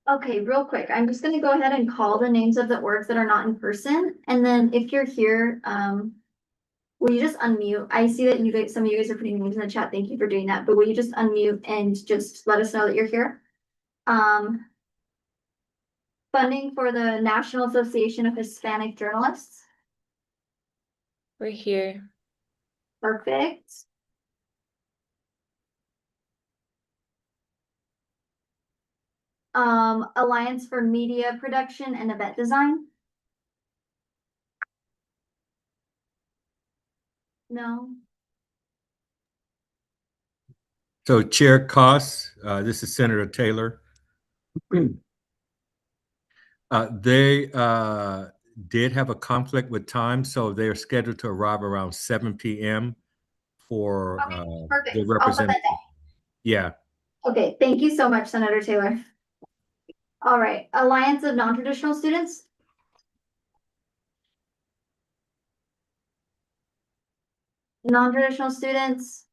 Okay, real quick, I'm just gonna go ahead and call the names of the orgs that are not in person, and then if you're here, will you just unmute? I see that you guys, some of you guys are putting names in the chat. Thank you for doing that, but will you just unmute and just let us know that you're here? Funding for the National Association of Hispanic Journalists. We're here. Perfect. Alliance for Media Production and Event Design. No. So Chair Koss, this is Senator Taylor. They did have a conflict with time, so they are scheduled to arrive around 7 p.m. for Perfect. the I'll put that representative. down. Yeah. Okay, thank you so much, Senator Taylor. All right, Alliance of Non-Traditional Students. Non-traditional students.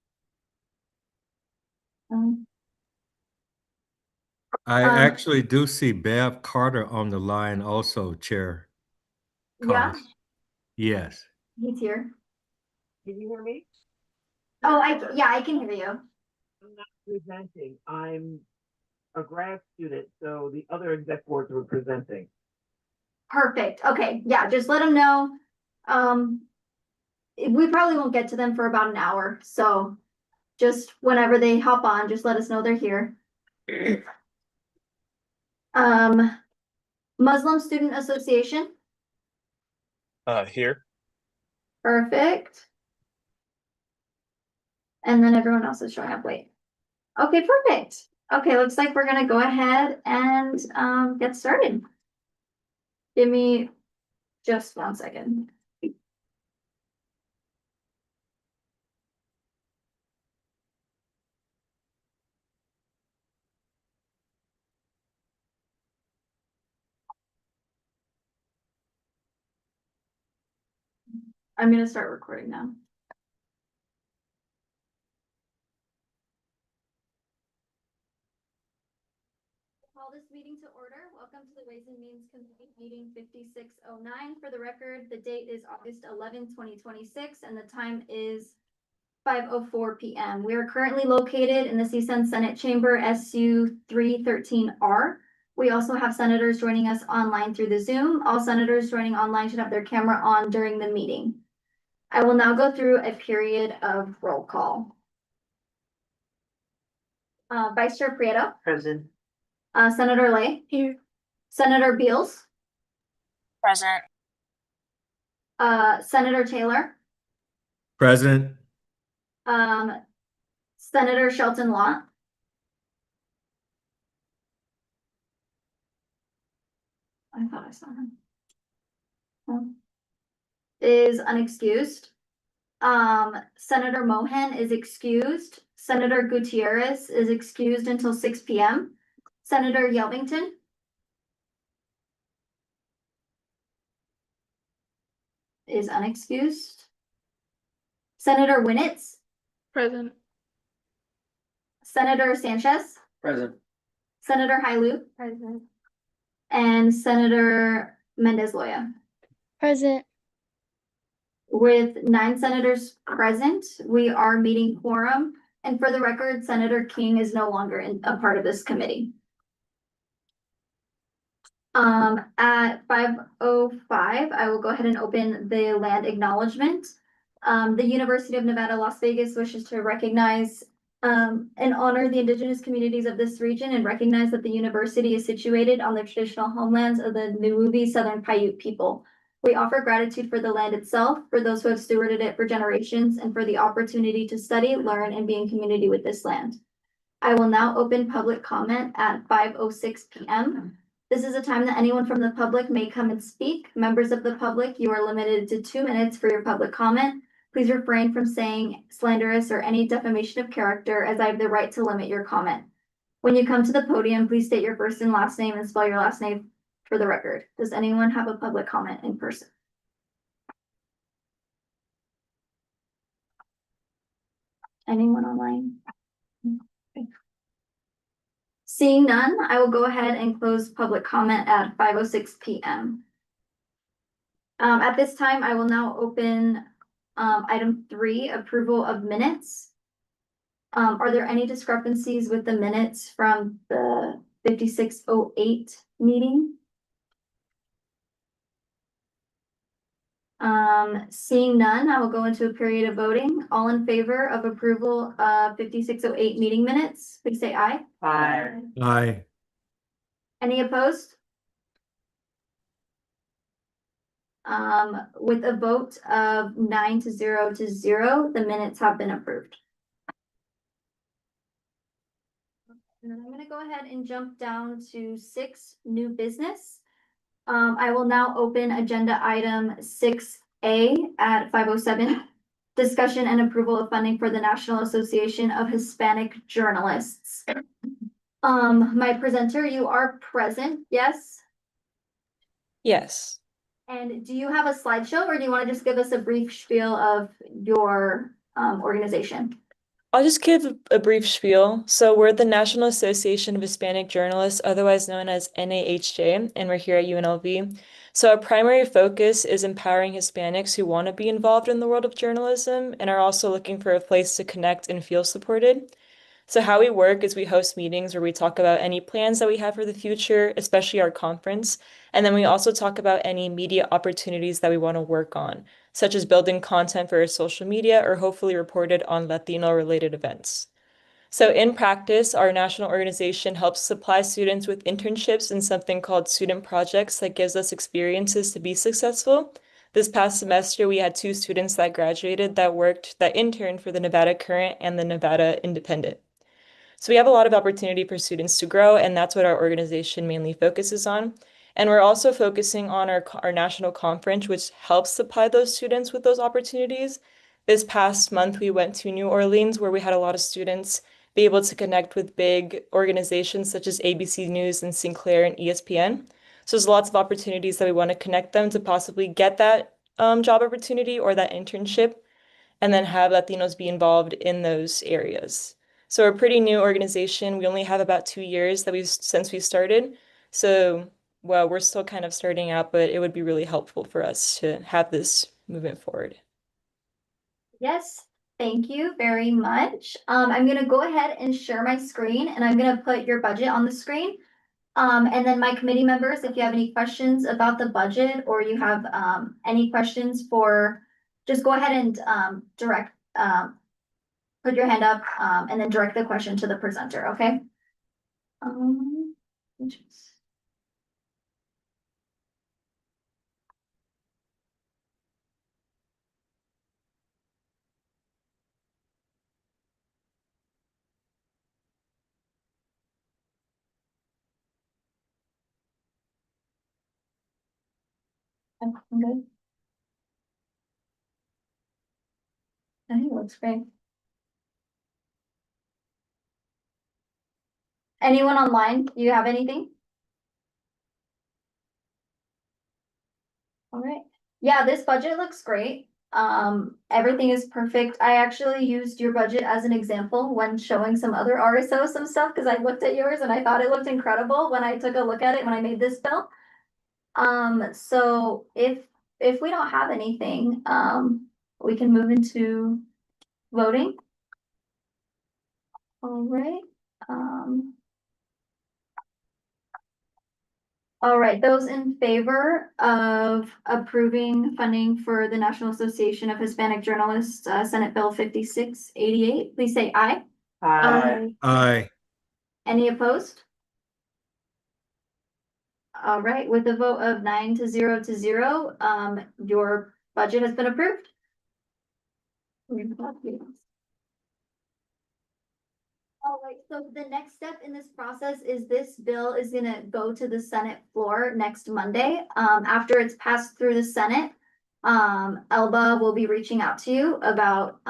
I actually do see Bev Carter on the line also, Chair Yeah, Koss. Yes. he's here. Can you hear me? Oh, yeah, I can hear you. I'm not presenting. I'm a grad student, so the other exec boards were presenting. Perfect. Okay, yeah, just let them know. We probably won't get to them for about an hour, so just whenever they hop on, just let us know they're here. Muslim Student Association. Here. Perfect. And then everyone else is showing up late. Okay, perfect. Okay, looks like we're gonna go ahead and get started. Give me just 1 second. I'm gonna start recording now. Call this meeting to order. Welcome to the Ways and Means Committee meeting 5609. For the record, the date is August 11, 2026, and the time is 5:04 p.m. We are currently located in the CSUN Senate Chamber SU 313R. We also have senators joining us online through the Zoom. All senators joining online should have their camera on during the meeting. I will now go through a period of roll call. Vice Chair Prieto. Present. Senator Lay. Here. Senator Beals. Present. Senator Taylor. President. Senator Shelton Law. I thought I saw him. Is unexcused. Senator Mohan is excused. Senator Gutierrez is excused until 6 p.m. Senator Yelvington. Is unexcused. Senator Winnitz. Present. Senator Sanchez. Present. Senator Hailu. Present. And Senator Mendez-Loya. Present. With 9 senators present, we are meeting quorum. And for the record, Senator King is no longer a part of this committee. At 5:05, I will go ahead and open the land acknowledgement. The University of Nevada, Las Vegas wishes to recognize and honor the indigenous communities of this region and recognize that the university is situated on the traditional homelands of the Nuubi Southern Paiute people. We offer gratitude for the land itself, for those who have stewarded it for generations, and for the opportunity to study, learn, and be in community with this land. I will now open public comment at 5:06 p.m. This is a time that anyone from the public may come and speak. Members of the public, you are limited to 2 minutes for your public comment. Please refrain from saying slanderous or any defamation of character, as I have the right to limit your comment. When you come to the podium, please state your first and last name and spell your last name for the record. Does anyone have a public comment in person? Anyone online? Okay. Seeing none, I will go ahead and close public comment at 5:06 PM. At this time, I will now open item 3, approval of minutes. Are there any discrepancies with the minutes from the 5608 meeting? Seeing none, I will go into a period of voting. All in favor of approval of 5608 meeting minutes, please say aye. Aye. Aye. Any opposed? With a vote of 9-0, the minutes have been approved. And then I'm gonna go ahead and jump down to 6, new business. I will now open agenda item 6A at 5:07. Discussion and approval of funding for the National Association of Hispanic Journalists. My presenter, you are present, yes? Yes. And do you have a slideshow or do you want to just give us a brief spiel of your organization? I'll just give a brief spiel. So we're the National Association of Hispanic Journalists, otherwise known as NAHJ, and we're here at UNLV. So our primary focus is empowering Hispanics who want to be involved in the world of journalism and are also looking for a place to connect and feel supported. So how we work is we host meetings where we talk about any plans that we have for the future, especially our conference. And then we also talk about any media opportunities that we want to work on, such as building content for our social media or hopefully reported on Latino-related events. So in practice, our national organization helps supply students with internships in something called student projects that gives us experiences to be successful. This past semester, we had 2 students that graduated that interned for the Nevada Current and the Nevada Independent. So we have a lot of opportunity for students to grow, and that's what our organization mainly focuses on. And we're also focusing on our national conference, which helps supply those students with those opportunities. This past month, we went to New Orleans, where we had a lot of students be able to connect with big organizations such as ABC News and Sinclair and ESPN. So there's lots of opportunities that we want to connect them to possibly get that job opportunity or that internship, and then have Latinos be involved in those areas. So we're a pretty new organization. We only have about 2 years since we started. So, well, we're still kind of starting out, but it would be really helpful for us to have this movement forward. Yes, thank you very much. I'm gonna go ahead and share my screen and I'm gonna put your budget on the screen. And then my committee members, if you have any questions about the budget or you have any questions just go ahead and direct put your hand up and then direct the question to the presenter, okay? I'm good. I think it looks great. Anyone online, do you have anything? All right, yeah, this budget looks great. Everything is perfect. I actually used your budget as an example when showing some other RSO some stuff, because I looked at yours and I thought it looked incredible when I took a look at it when I made this bill. So if we don't have anything, we can move into voting. All right, all right, those in favor of approving funding for the National Association of Hispanic Journalists, Senate Bill 5688, please say aye. Aye. Aye. Any opposed? All right, with a vote of 9-0, your budget has been approved. All right, so the next step in this process is this bill is gonna go to the Senate floor next Monday. After it's passed through the Senate, Elba will be reaching out to you about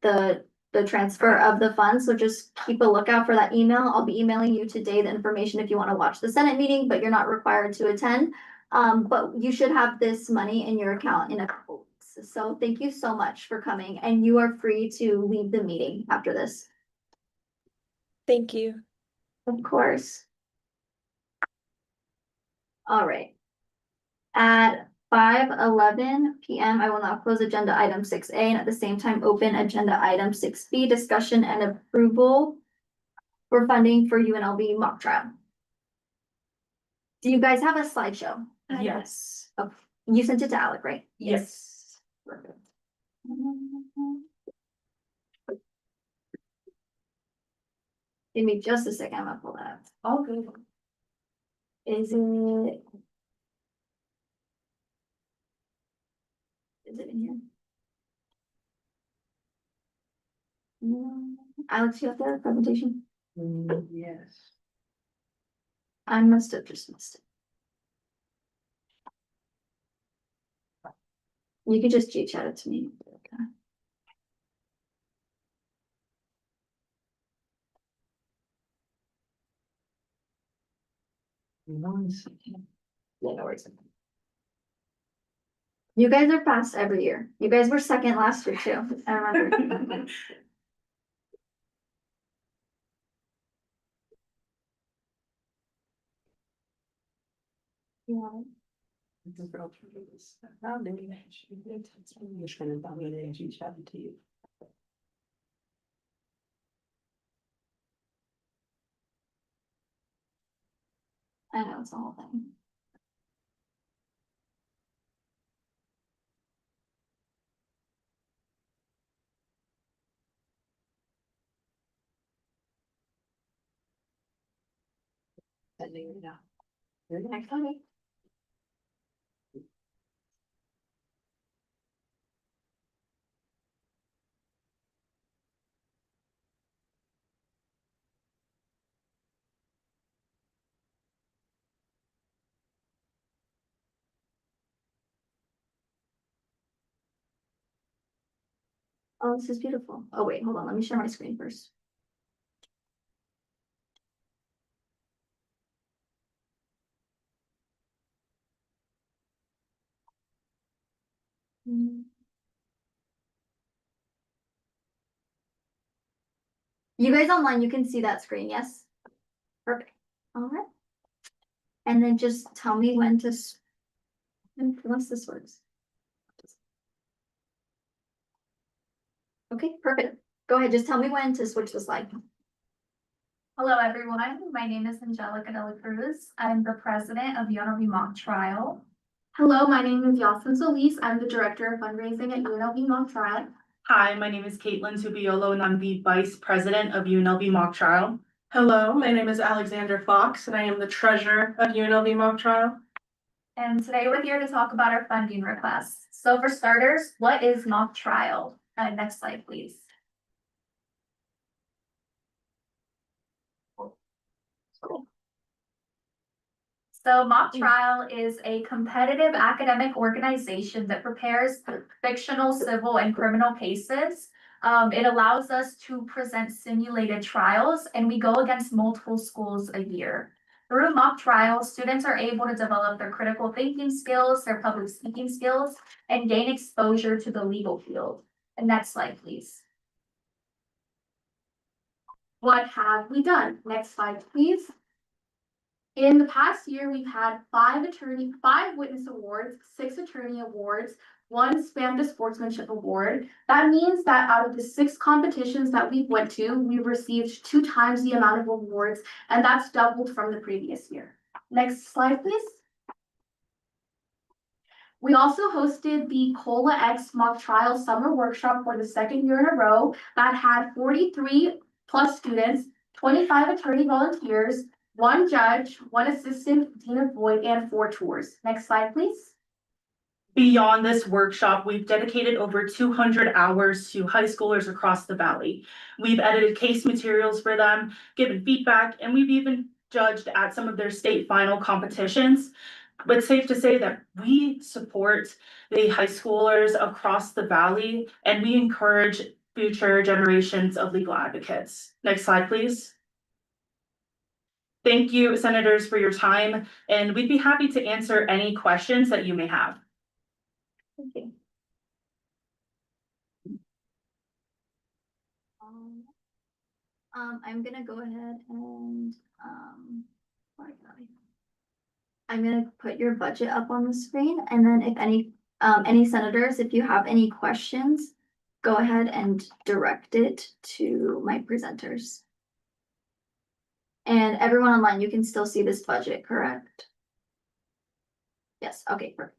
the transfer of the funds. So just keep a lookout for that email. I'll be emailing you today the information if you want to watch the Senate meeting, but you're not required to attend. But you should have this money in your account in a couple weeks. So thank you so much for coming, and you are free to leave the meeting after this. Thank you. Of course. All right. At 5:11 PM, I will now close agenda item 6A and at the same time open agenda item 6B, discussion and approval for funding for UNLV mock trial. Do you guys have a slideshow? Yes. You sent it to Alec, right? Yes. Give me just a second, I'm gonna pull that up. All good. Is it? Is it in here? No. Alex, you have the presentation? Yes. I must have just missed it. You could just G-chat it to me. Okay. One second. Yeah, no worries. You guys are fast every year. You guys were second last year too. I remember. Yeah. I know it's the whole thing. Sending it out. You're next on it. Oh, this is beautiful. Oh, wait, hold on. Let me share my screen first. You guys online, you can see that screen, yes? Perfect. All right. And then just tell me when to, once this works. Okay, perfect. Go ahead, just tell me when to switch the slide. Hello, everyone. My name is Angelica de la Cruz. I'm the president of UNLV Mock Trial. Hello, my name is Yasin Solis. I'm the director of fundraising at UNLV Mock Trial. Hi, my name is Caitlin Tubiolo and I'm the vice president of UNLV Mock Trial. Hello, my name is Alexander Fox and I am the treasurer of UNLV Mock Trial. And today we're here to talk about our funding requests. So for starters, what is mock trial? Next slide, please. So mock trial is a competitive academic organization that prepares fictional, civil, and criminal cases. It allows us to present simulated trials, and we go against multiple schools a year. Through mock trial, students are able to develop their critical thinking skills, their public speaking skills, and gain exposure to the legal field. And next slide, please. What have we done? Next slide, please. In the past year, we've had 5 witness awards, 6 attorney awards, 1 spam to sportsmanship award. That means that out of the 6 competitions that we went to, we received 2 times the amount of awards, and that's doubled from the previous year. Next slide, please. We also hosted the COLA X mock trial summer workshop for the 2nd year in a row that had 43 plus students, 25 attorney volunteers, 1 judge, 1 assistant dean of void, and 4 tours. Next slide, please. Beyond this workshop, we've dedicated over 200 hours to high schoolers across the valley. We've edited case materials for them, given feedback, and we've even judged at some of their state final competitions. But it's safe to say that we support the high schoolers across the valley and we encourage future generations of legal advocates. Next slide, please. Thank you, senators, for your time, and we'd be happy to answer any questions that you may have. Thank you. I'm gonna go ahead and, I'm gonna put your budget up on the screen, and then if any senators, if you have any questions, go ahead and direct it to my presenters. And everyone online, you can still see this budget, correct? Yes, okay, perfect.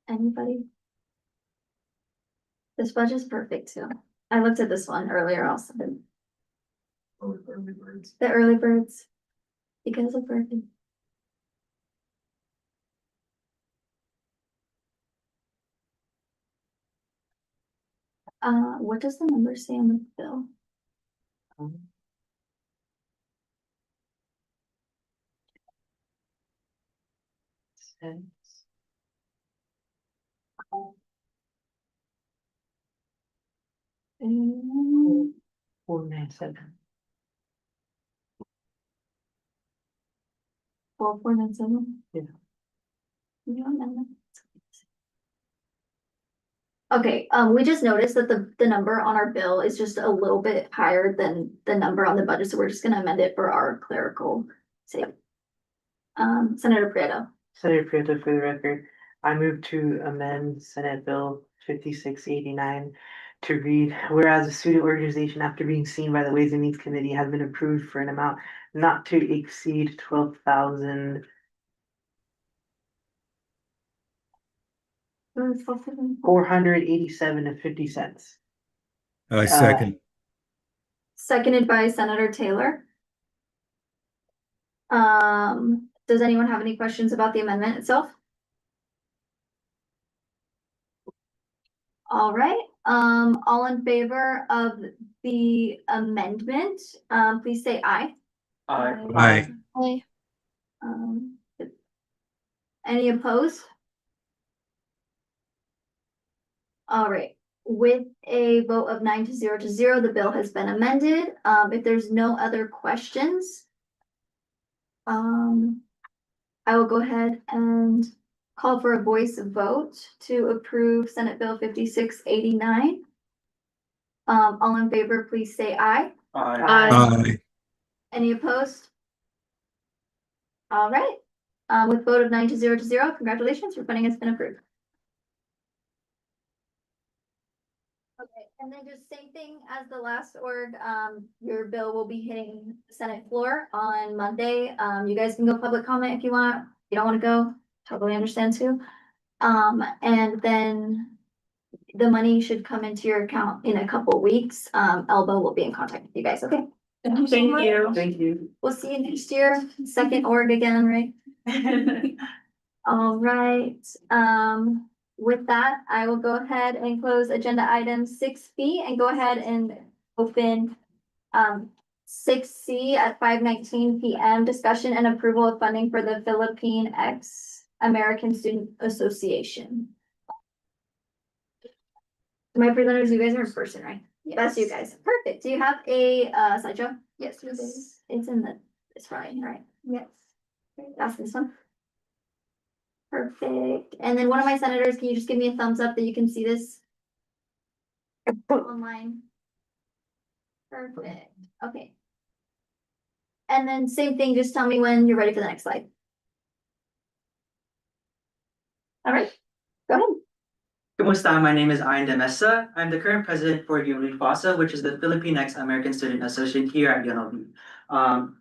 Anybody? This budget's perfect too. I looked at this one earlier also. The early birds. Because of birthday. What does the number say on the bill? Um, 497. 4497? Yeah. You don't know. Okay, we just noticed that the number on our bill is just a little bit higher than the number on the budget, so we're just gonna amend it for our clerical sake. Senator Prieto. Senator Prieto, for the record, I move to amend Senate Bill 5689 to read, whereas a student organization, after being seen by the Ways and Means Committee, has been approved for an amount not to exceed 12,000 $487.50. I second. Seconded by Senator Taylor. Does anyone have any questions about the amendment itself? All right, all in favor of the amendment, please say aye. Aye. Aye. Any opposed? All right, with a vote of 9-0 to 0, the bill has been amended. If there's no other questions, I will go ahead and call for a voice vote to approve Senate Bill 5689. All in favor, please say aye. Aye. Any opposed? All right, with vote of 9-0 to 0, congratulations, your funding has been approved. Okay, and then just same thing as the last org, your bill will be hitting the Senate floor on Monday. You guys can go public comment if you want. If you don't want to go, totally understand too. And then the money should come into your account in a couple weeks. Elbow will be in contact with you guys, okay? Thank much. you. Thank you. We'll see you next year, second org again, right? All right, with that, I will go ahead and close agenda item 6B and go ahead and open 6C at 5:19 p.m. Discussion and approval of funding for the Philippine American Student Association. My presenters, you guys are in person, right? That's you guys. Perfect. Do you have a slideshow? Yes, it is. It's right, right? Yes. That's this one. Perfect. And then one of my senators, can you just give me a thumbs up that you can see this online? Perfect. Okay. And then same thing, just tell me when you're ready for the next slide. All right, go ahead. Kumusta? My name is Ian De Mesa. I'm the current president for UNLV CSUN, which is the Philippine American Student Association here at UNLV.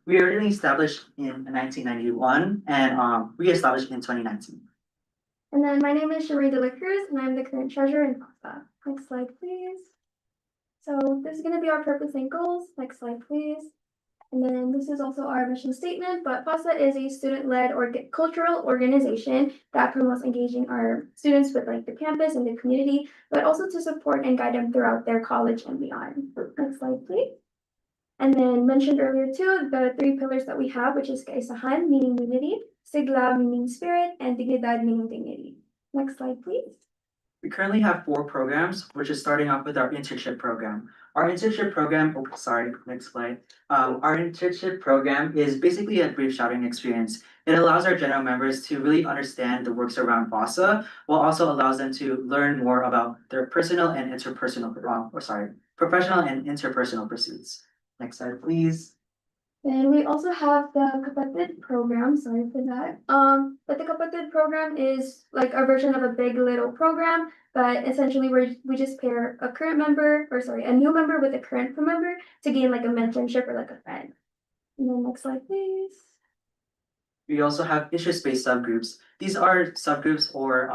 We were originally established in 1991 and re-established in 2019. And then my name is Cherie De La Cruz, and I'm the current treasurer in PASA. Next slide, please. So this is going to be our purpose and goals. Next slide, please. And then this is also our mission statement, but PASA is a student-led or cultural organization that promotes engaging our students with like the campus and the community, but also to support and guide them throughout their college and beyond. Next slide, please. And then mentioned earlier too, the 3 pillars that we have, which is kaisahan, meaning unity, sigla, meaning spirit, and dignidad, meaning dignity. Next slide, please. We currently have 4 programs, which is starting off with our internship program. Our internship program, oh, sorry, next slide. Our internship program is basically a brief shadowing experience. It allows our general members to really understand the works around FOSSA, while also allows them to learn more about their personal and interpersonal, professional and interpersonal pursuits. Next slide, please. Then we also have the Kapatid program, sorry for that. But the Kapatid program is like a version of a big little program, but essentially we just pair a current member, or sorry, a new member with a current member to gain like a mentorship or like a friend. And then next slide, please. We also have interest-based subgroups. These are subgroups or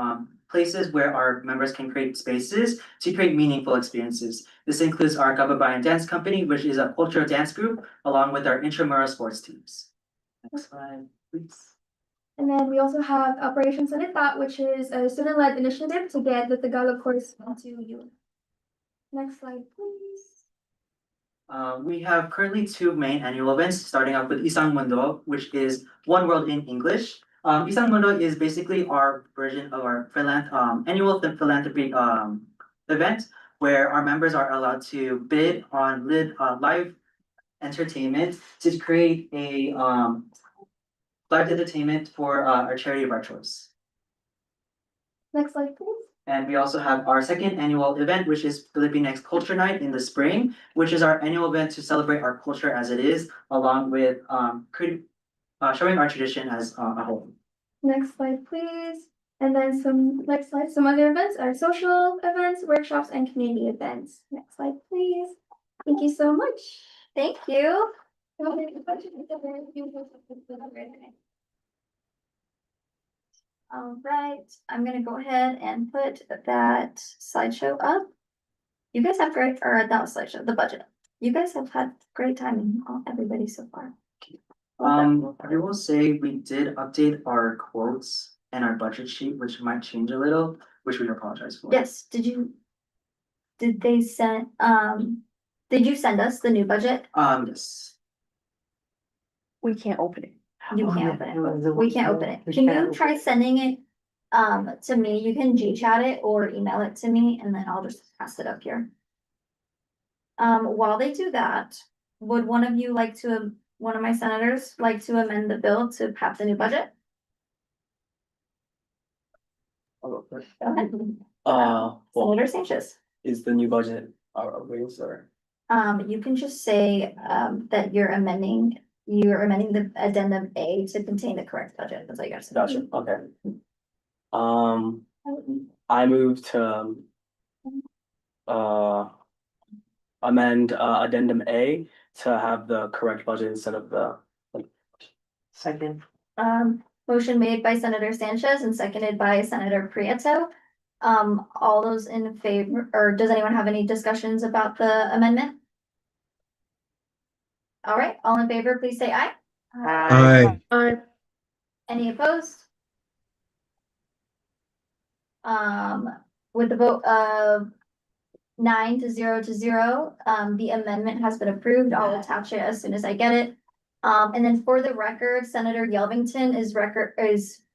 places where our members can create spaces to create meaningful experiences. This includes our Kababayan Dance Company, which is a cultural dance group, along with our intramural sports teams. Next slide, please. And then we also have Operation Sanita, which is a student-led initiative to get the Tagalog course into UNLV. Next slide, please. We have currently 2 main annual events, starting off with Isang Mundo, which is One World in English. Isang Mundo is basically our version of our annual philanthropy event, where our members are allowed to bid on live entertainment to create a live entertainment for our charity of our choice. Next slide, please. And we also have our 2nd annual event, which is Philippine Culture Night in the spring, which is our annual event to celebrate our culture as it is, along with showing our tradition as a whole. Next slide, please. And then next slide, some other events are social events, workshops, and community events. Next slide, please. Thank you so much. Thank you. All right, I'm gonna go ahead and put that slideshow up. You guys have great, or not slideshow, the budget. You guys have had great time, everybody so far. I will say we did update our quotes and our budget sheet, which might change a little, which we apologize for. Yes, did you send us the new budget? Yes. We can't open it. You can't open it. We can't open it. Can you try sending it to me? You can Gchat it or email it to me and then I'll just pass it up here. While they do that, would one of my senators like to amend the bill to pass the new budget? Go ahead. Senator Sanchez. Is the new budget raised or? You can just say that you're amending the addendum A to contain the correct budget. That's all you gotta say. Gotcha, okay. I move to amend addendum A to have the correct budget instead of the. Second. Motion made by Senator Sanchez and seconded by Senator Prieto. All those in favor, or does anyone have any discussions about the amendment? All right, all in favor, please say aye. Aye. Any opposed? With the vote of 9-0, the amendment has been approved. I'll attach it as soon as I get it. And then for the record, Senator Yelvington is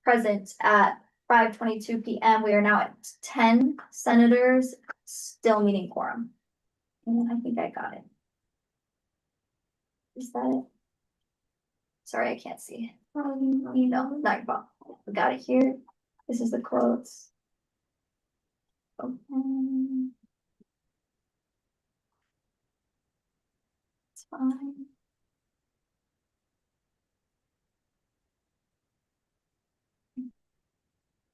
present at 5:22 p.m. We are now at 10 senators, still meeting quorum. And I think I got it. Is that it? Sorry, I can't see. Not your fault. We got it here. This is the quotes. Open. It's fine.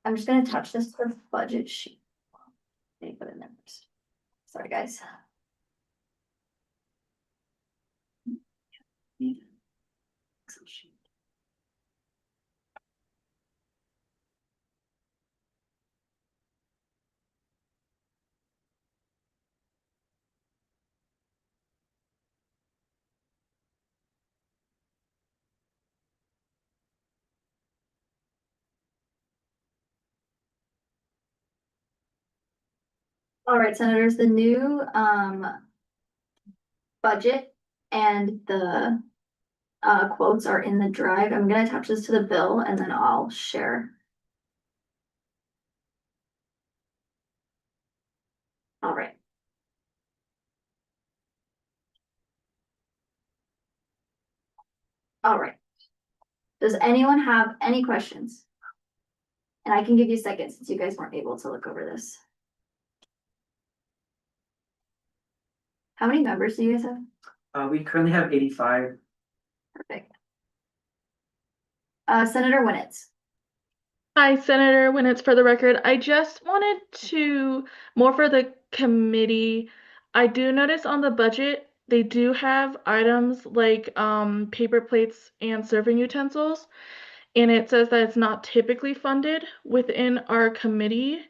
I'm just gonna touch this for budget sheet. Let me put it in there first. Sorry, guys. Excel sheet. All right, senators, the new budget and the quotes are in the drive. I'm gonna attach this to the bill and then I'll share. All right. All right. Does anyone have any questions? And I can give you a second since you guys weren't able to look over this. How many members do you guys have? We currently have 85. Perfect. Senator Winnetts. Hi, Senator Winnetts, for the record. I just wanted to, more for the committee, I do notice on the budget, they do have items like paper plates and serving utensils. And it says that it's not typically funded within our committee.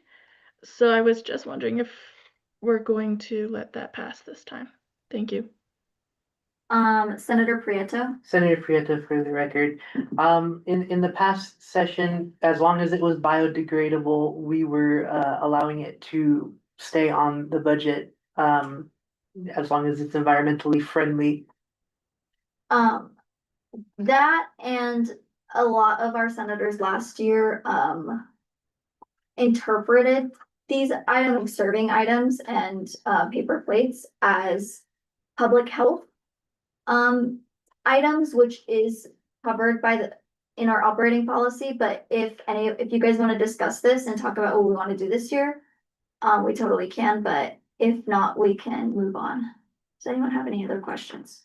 So I was just wondering if we're going to let that pass this time. Thank you. Senator Prieto. Senator Prieto, for the record, in the past session, as long as it was biodegradable, we were allowing it to stay on the budget, as long as it's environmentally friendly. That and a lot of our senators last year, interpreted these items, serving items and, paper plates as public health items, which is covered by in our operating policy, but if you guys want to discuss this and talk about what we want to do this year, we totally can, but if not, we can move on. Does anyone have any other questions?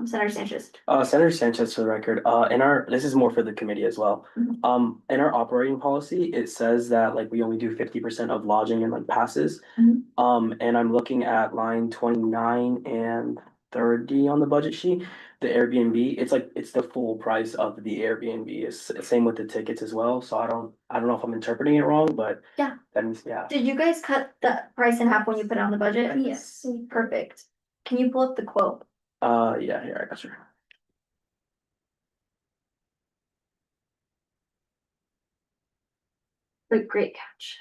Senator Sanchez. Senator Sanchez, for the record, this is more for the committee as well. In our operating policy, it says that like we only do 50% of lodging and like passes. And I'm looking at line 29 and 30 on the budget sheet. The Airbnb, it's the full price of the Airbnb. It's same with the tickets as well. So I don't know if I'm interpreting it wrong, but Yeah. that means yeah. Did you guys cut the price in half when you put it on the budget? Yes. Perfect. Can you pull up the quote? Yeah, here, I got you. Like, great catch.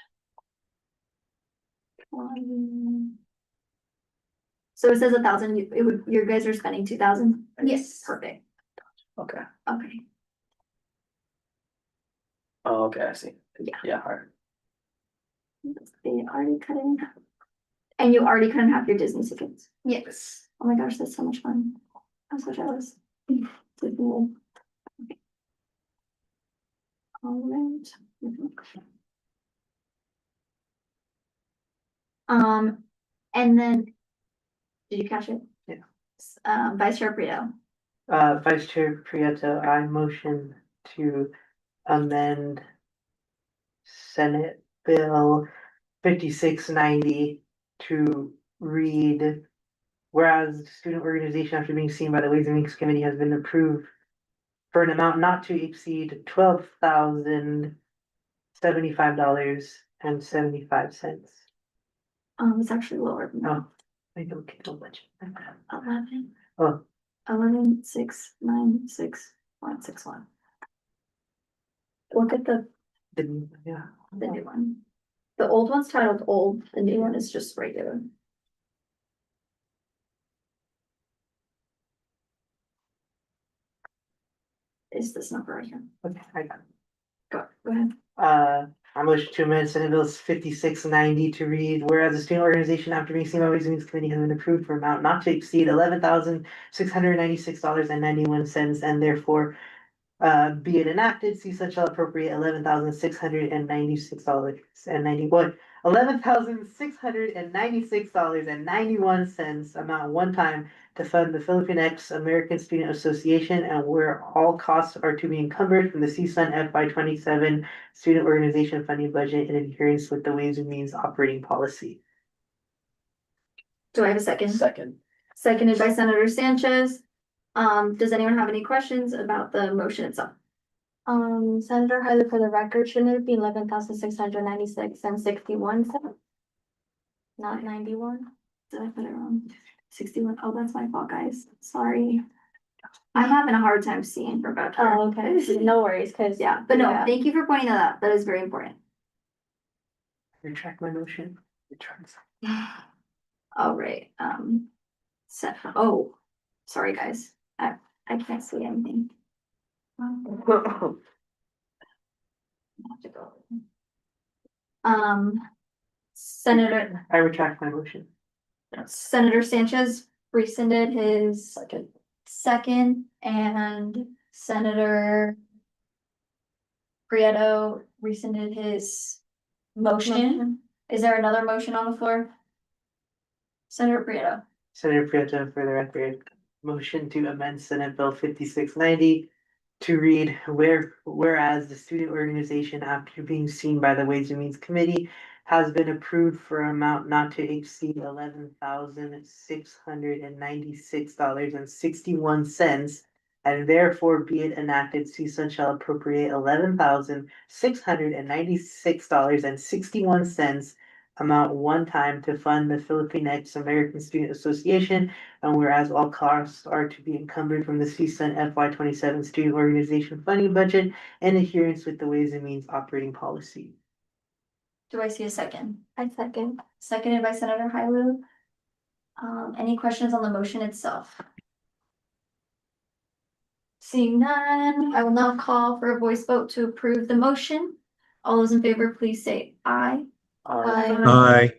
So it says 1,000, you guys are spending 2,000? Yes. Perfect, Okay. okay, Oh, okay, I see. Yeah. Yeah, all right. they already cut it in half. And you already cut in half your Disney tickets? Yes. Oh my gosh, that's so much fun. I'm so jealous. So cool. Okay. All right. And then, did you catch it? Yeah. Vice Chair Prieto. Vice Chair Prieto, I motion to amend Senate Bill 5690 to read, whereas the student organization, after being seen by the Ways and Means Committee, has been approved for an amount not to exceed $12,075.75. It's actually lower than that. Oh, I don't get the budget. 11. Oh. 11,696,161. Look at the Yeah. new one. The old one's titled old, the new one is just regular. Is this number right here? Okay, I got it. Go ahead. I motion to amend Senate Bill 5690 to read, whereas the student organization, after being seen by Ways and Means Committee, has been approved for an amount not to exceed $11,696.91, and therefore be it enacted, see such shall appropriate $11,696.91 amount one time to fund the Filipinx American Student Association, and where all costs are to be encumbered from the CSUN FY27 student organization funding budget in adherence with the Ways and Means operating policy. Do I have a second? Second. Seconded by Senator Sanchez. Does anyone have any questions about the motion itself? Senator Hyder, for the record, shouldn't it be 11,696.61 cents? Not 91? Did I put it wrong? 61. Oh, that's my fault, guys. Sorry. I'm having a hard time seeing for about. Oh, okay, no worries, cause. Yeah, but no, thank you for pointing that out. That is very important. Retract my motion. Retract. All right, oh, sorry, guys. I can't see anything. I have to go. Senator, I retract my motion. Senator Sanchez rescinded his second, and Senator Prieto rescinded his motion. Is there another motion on the floor? Senator Prieto. Senator Prieto, for the record, motion to amend Senate Bill 5690 to read whereas the student organization, after being seen by the Ways and Means Committee, has been approved for an amount not to exceed $11,696.61, and therefore be it enacted, CSUN shall appropriate $11,696.61 amount one time to fund the Filipinx American Student Association, and whereas all costs are to be encumbered from the CSUN FY 27 student organization funding budget in adherence with the Ways and Means operating policy. Do I see a second? I second. Seconded by Senator Hailu. Any questions on the motion itself? Seeing none, I will now call for a voice vote to approve the motion. All those in favor, please say aye. Aye.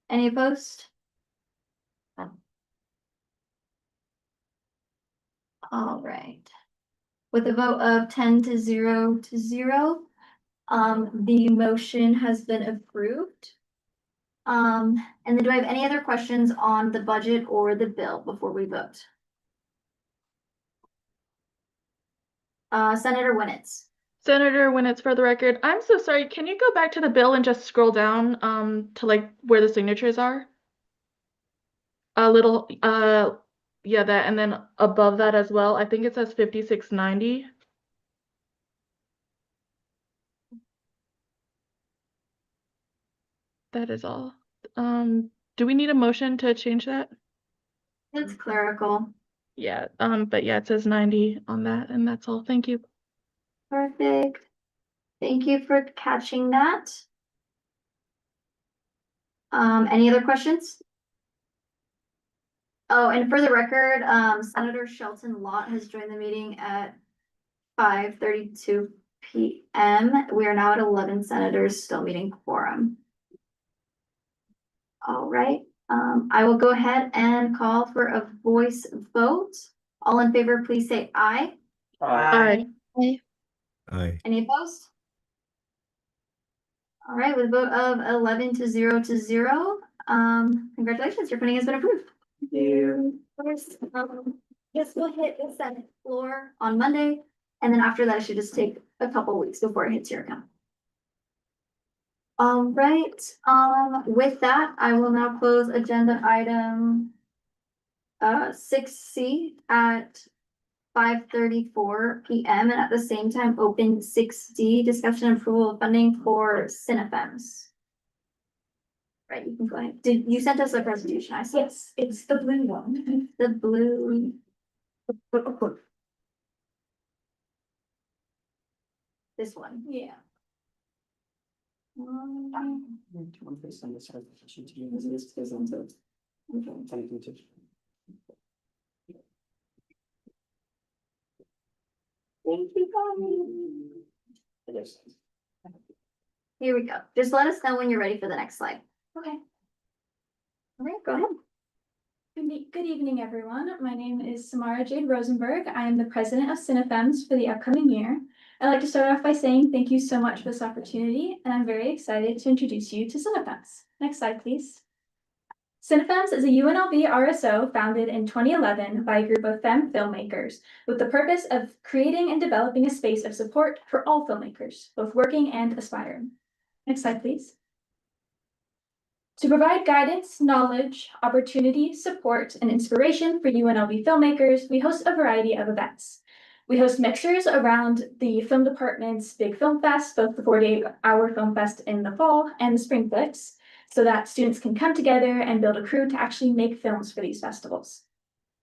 Any opposed? All right. With a vote of 10-0, the motion has been approved. And then do I have any other questions on the budget or the bill before we vote? Senator Winnets. Senator, when it's for the record, I'm so sorry. Can you go back to the bill and just scroll down to like where the signatures are? A little yeah, that, and then above that as well. I think it says 5690. That is all. Do we need a motion to change that? It's clerical. Yeah, but yeah, it says 90 on that, and that's all. Thank you. Perfect. Thank you for catching that. Any other questions? Oh, and for the record, Senator Shelton Lott has joined the meeting at 5:32 p.m. We are now at 11 senators, still meeting quorum. All right, I will go ahead and call for a voice vote. All in favor, please say aye. Aye. Aye. Any opposed? All right, with a vote of 11-0, congratulations, your funding has been approved. Thank you. This will hit the Senate floor on Monday, and then after that, it should just take a couple weeks before it hits your account. All right, with that, I will now close agenda item 6C at 5:34 p.m. and at the same time open 6D, discussion and approval of funding for CineFems. Right, you can go ahead. You sent us a presentation, I saw. Yes, it's the blue one. The blue. This one, yeah. Thank you, guys. Here we go. Just let us know when you're ready for the next slide. Okay. All right, go ahead. Good evening, everyone. My name is Samara Jade Rosenberg. I am the president of CineFems for the upcoming year. I'd like to start off by saying thank you so much for this opportunity, and I'm very excited to introduce you to CineFems. Next slide, please. CineFems is a UNLV RSO founded in 2011 by a group of femme filmmakers with the purpose of creating and developing a space of support for all filmmakers, both working and aspiring. Next slide, please. To provide guidance, knowledge, opportunity, support, and inspiration for UNLV filmmakers, we host a variety of events. We host mixers around the film department's Big Film Fest, both the 48-hour film fest in the fall and the Spring Flicks, so that students can come together and build a crew to actually make films for these festivals.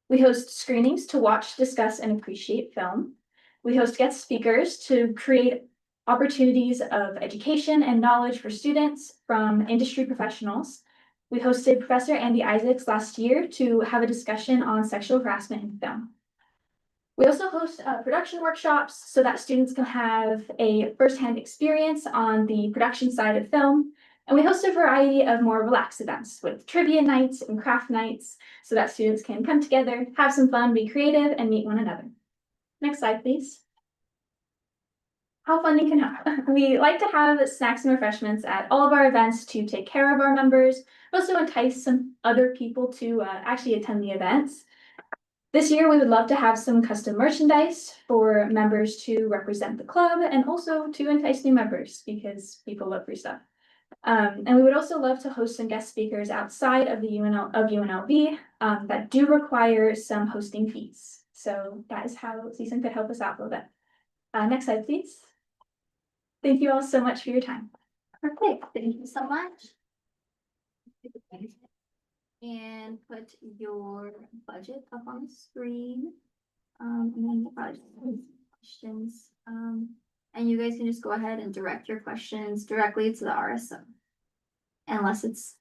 We host screenings to watch, discuss, and appreciate film. We host guest speakers to create opportunities of education and knowledge for students from industry professionals. We hosted Professor Andy Isaacs last year to have a discussion on sexual harassment in film. We also host production workshops so that students can have a firsthand experience on the production side of film. And we host a variety of more relaxed events with trivia nights and craft nights so that students can come together, have some fun, be creative, and meet one another. Next slide, please. How funding can help. We like to have snacks and refreshments at all of our events to take care of our members, but also entice some other people to actually attend the events. This year, we would love to have some custom merchandise for members to represent the club and also to entice new members because people love free stuff. And we would also love to host some guest speakers outside of the UNLV that do require some hosting fees. So that is how CSUN could help us out a little bit. Next slide, please. Thank you all so much for your time. Perfect, thank you so much. And put your budget up on the screen. And then we'll probably just have some questions. And you guys can just go ahead and direct your questions directly to the RSO. Unless it's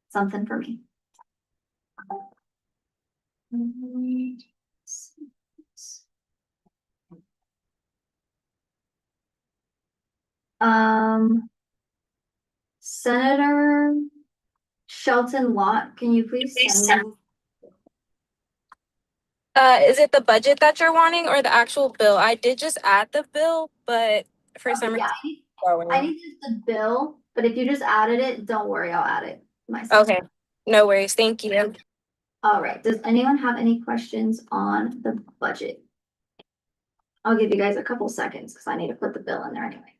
something for me. Senator Shelton Lott, can you please send me? Is it the budget that you're wanting or the actual bill? I did just add the bill, but for some Yeah, reason. I need just the bill, but if you just added it, don't worry, I'll add it myself. Okay, no worries. Thank you. All right, does anyone have any questions on the budget? I'll give you guys a couple seconds because I need to put the bill in there anyway.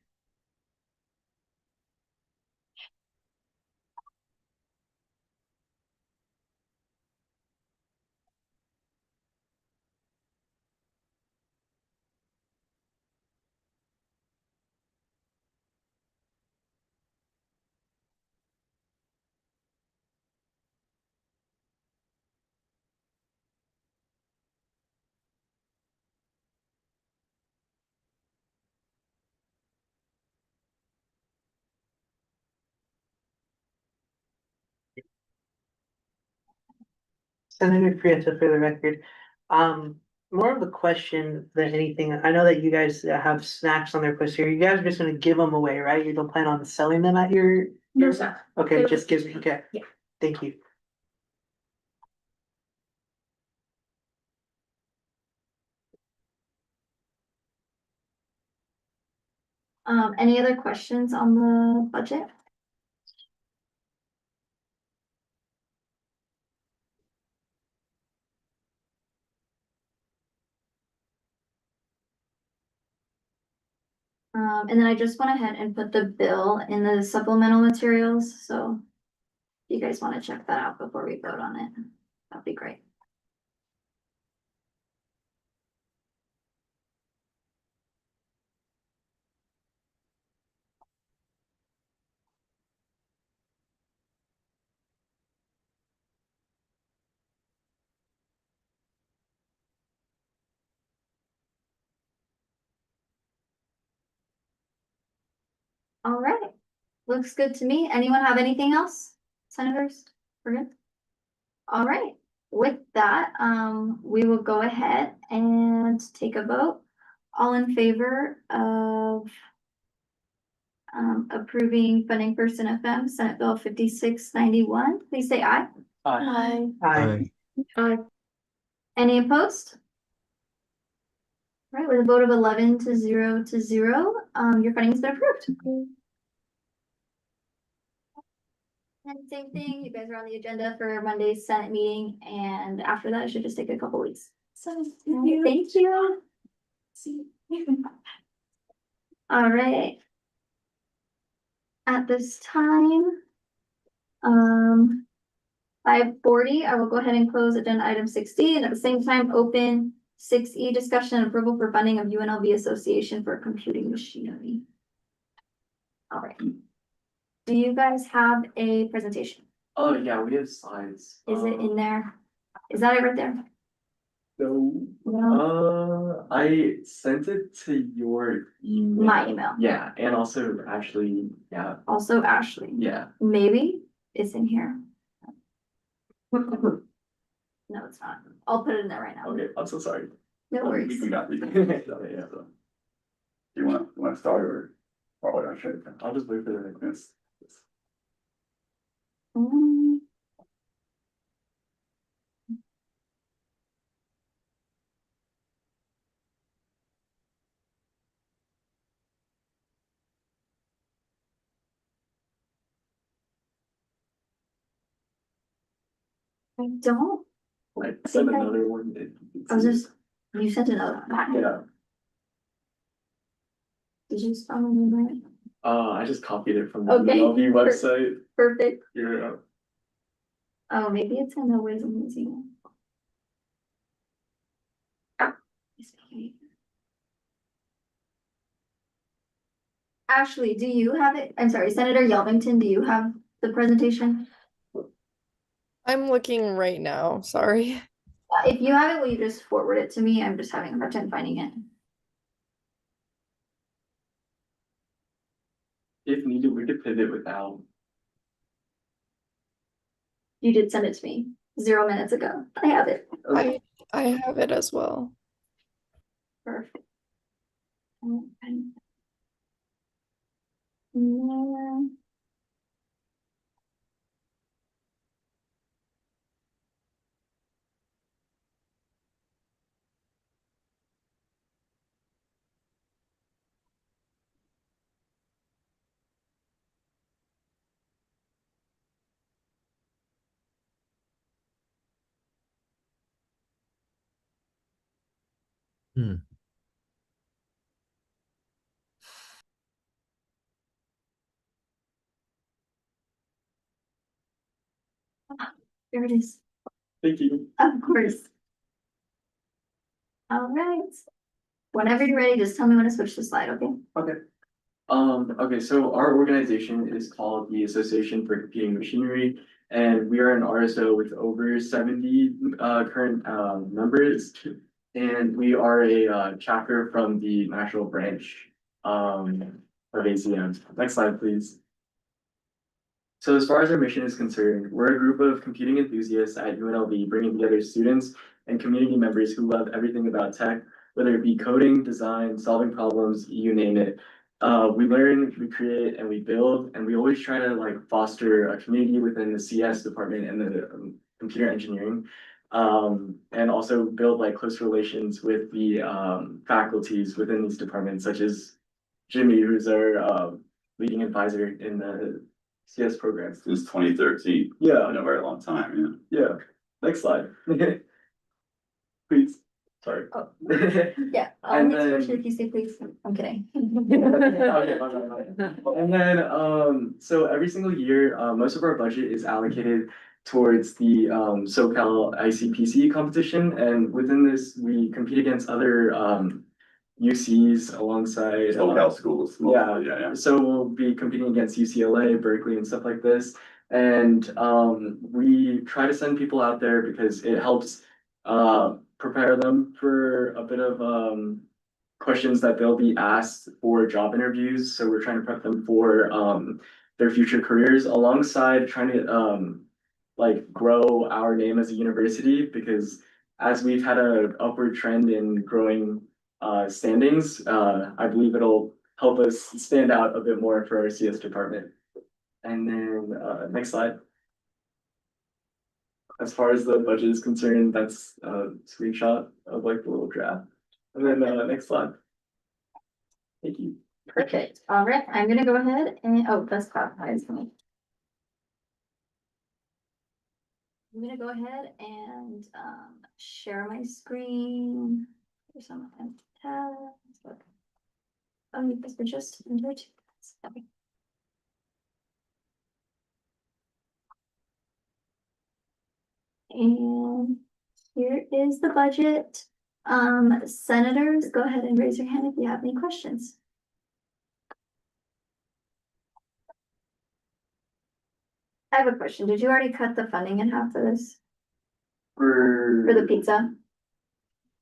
Senator Frieta, for the record, more of a question than anything. I know that you guys have snacks on their place here. You guys are just gonna give them away, right? You don't plan on selling them at your? No, sir. Okay, just give me, okay. Yeah. Thank you. Any other questions on the budget? And then I just went ahead and put the bill in the supplemental materials, so if you guys want to check that out before we vote on it, that'd be great. All right, looks good to me. Anyone have anything else? Senators, we're good? All right, with that, we will go ahead and take a vote. All in favor of approving funding for SNFM, Senate Bill 5691, please say aye. Aye. Aye. Aye. Any opposed? All right, with a vote of 11 to 0 to 0, your funding has been approved. And same thing, you guys are on the agenda for Monday's Senate meeting, and after that, it should just take a couple weeks. So, thank you. See. All right. At this time, 5:40, I will go ahead and close agenda item 6D, and at the same time, open 6E discussion and approval for funding of UNLV Association for Computing Machinery. All right. Do you guys have a presentation? Oh, yeah, we have slides. Is it in there? Is that it right there? No. No. I sent it to your email. My email. Yeah, and also Ashley, yeah, Also Ashley. yeah. Maybe it's in here. No, it's not. I'll put it in there right now. Okay, I'm so sorry. No worries. We got these. Yeah, so. Do you want to start or? Or I should, I'll just wait for the next. Um, I don't, Like, send send another another one. I was just, you sent another one. Yeah, Did you spell them right? I just copied it from the Okay. UNLV website. Perfect. Yeah. Oh, maybe it's in the Ways and Museum. Ashley, do you have it? I'm sorry, Senator Yelvington, do you have the presentation? I'm looking right now, sorry. If you have it, will you just forward it to me? I'm just having a hard time finding it. If needed, we could pivot without. You did send it to me 0 minutes ago. I have it. I have it as well. Perfect. Yeah. Hmm. There it is. Thank you. Of course. All right. Whenever you're ready, just tell me when to switch the slide, okay? Okay. Okay, so our organization is called the Association for Computing Machinery, and we are an RSO with over 70 current members. And we are a chapter from the national branch of ACM. Next slide, please. So as far as our mission is concerned, we're a group of computing enthusiasts at UNLV, bringing together students and community members who love everything about tech, whether it be coding, design, solving problems, you name it. We learn, we create, and we build, and we always try to like foster a community within the CS department and the computer engineering. And also build like close relations with the faculties within these departments, such as Jimmy, who's our leading advisor in the CS programs. Since 2013. Yeah. In a very long time, yeah. Yeah. Next slide. Please. Sorry. Oh. Yeah, I'll And only switch then- it if you say please. I'm kidding. Okay, fine. And then, so every single year, most of our budget is allocated towards the SoCal ICPC competition. And within this, we compete against other UCs alongside. SoCal schools. Yeah, Yeah. so we'll be competing against UCLA, Berkeley, and stuff like this. And we try to send people out there because it helps prepare them for a bit of questions that they'll be asked for job interviews. So we're trying to prep them for their future careers alongside trying to like grow our name as a university, because as we've had an upward trend in growing standings, I believe it'll help us stand out a bit more for our CS department. And then next slide. As far as the budget is concerned, that's a screenshot of like the little draft. And then next slide. Thank you. Perfect. All right, I'm gonna go ahead and, oh, that's classified for me. I'm gonna go ahead and share my screen. There's some tabs. Oh, you guys were just in there too. Okay. And here is the budget. Senators, go ahead and raise your hand if you have any questions. I have a question. Did you already cut the funding in half for this, for the pizza?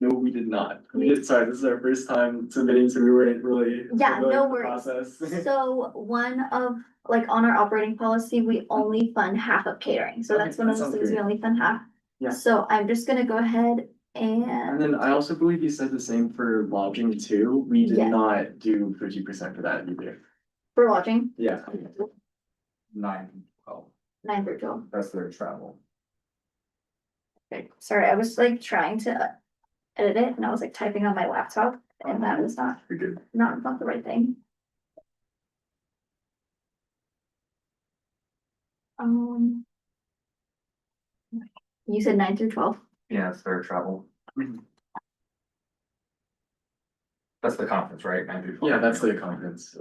No, we did not. We did, sorry, this is our first time submitting, so we weren't really. Yeah, familiar no with the worries. process. So one of, like on our operating policy, we only fund half of catering. So Okay, that's one of that those sounds things we great. only fund half. Yeah. So I'm just gonna go ahead And then I also believe you said the same for lodging too. We did Yeah. not do 50% for that either. for lodging, Yeah. 9-12. 9 through 12. That's their travel. Okay, sorry, I was like trying to edit it and I was like typing on my laptop and that was not, You're good. not the right thing. You said 9 through 12? Yeah, it's their travel. That's the conference, right? 9-12. Yeah, that's the conference.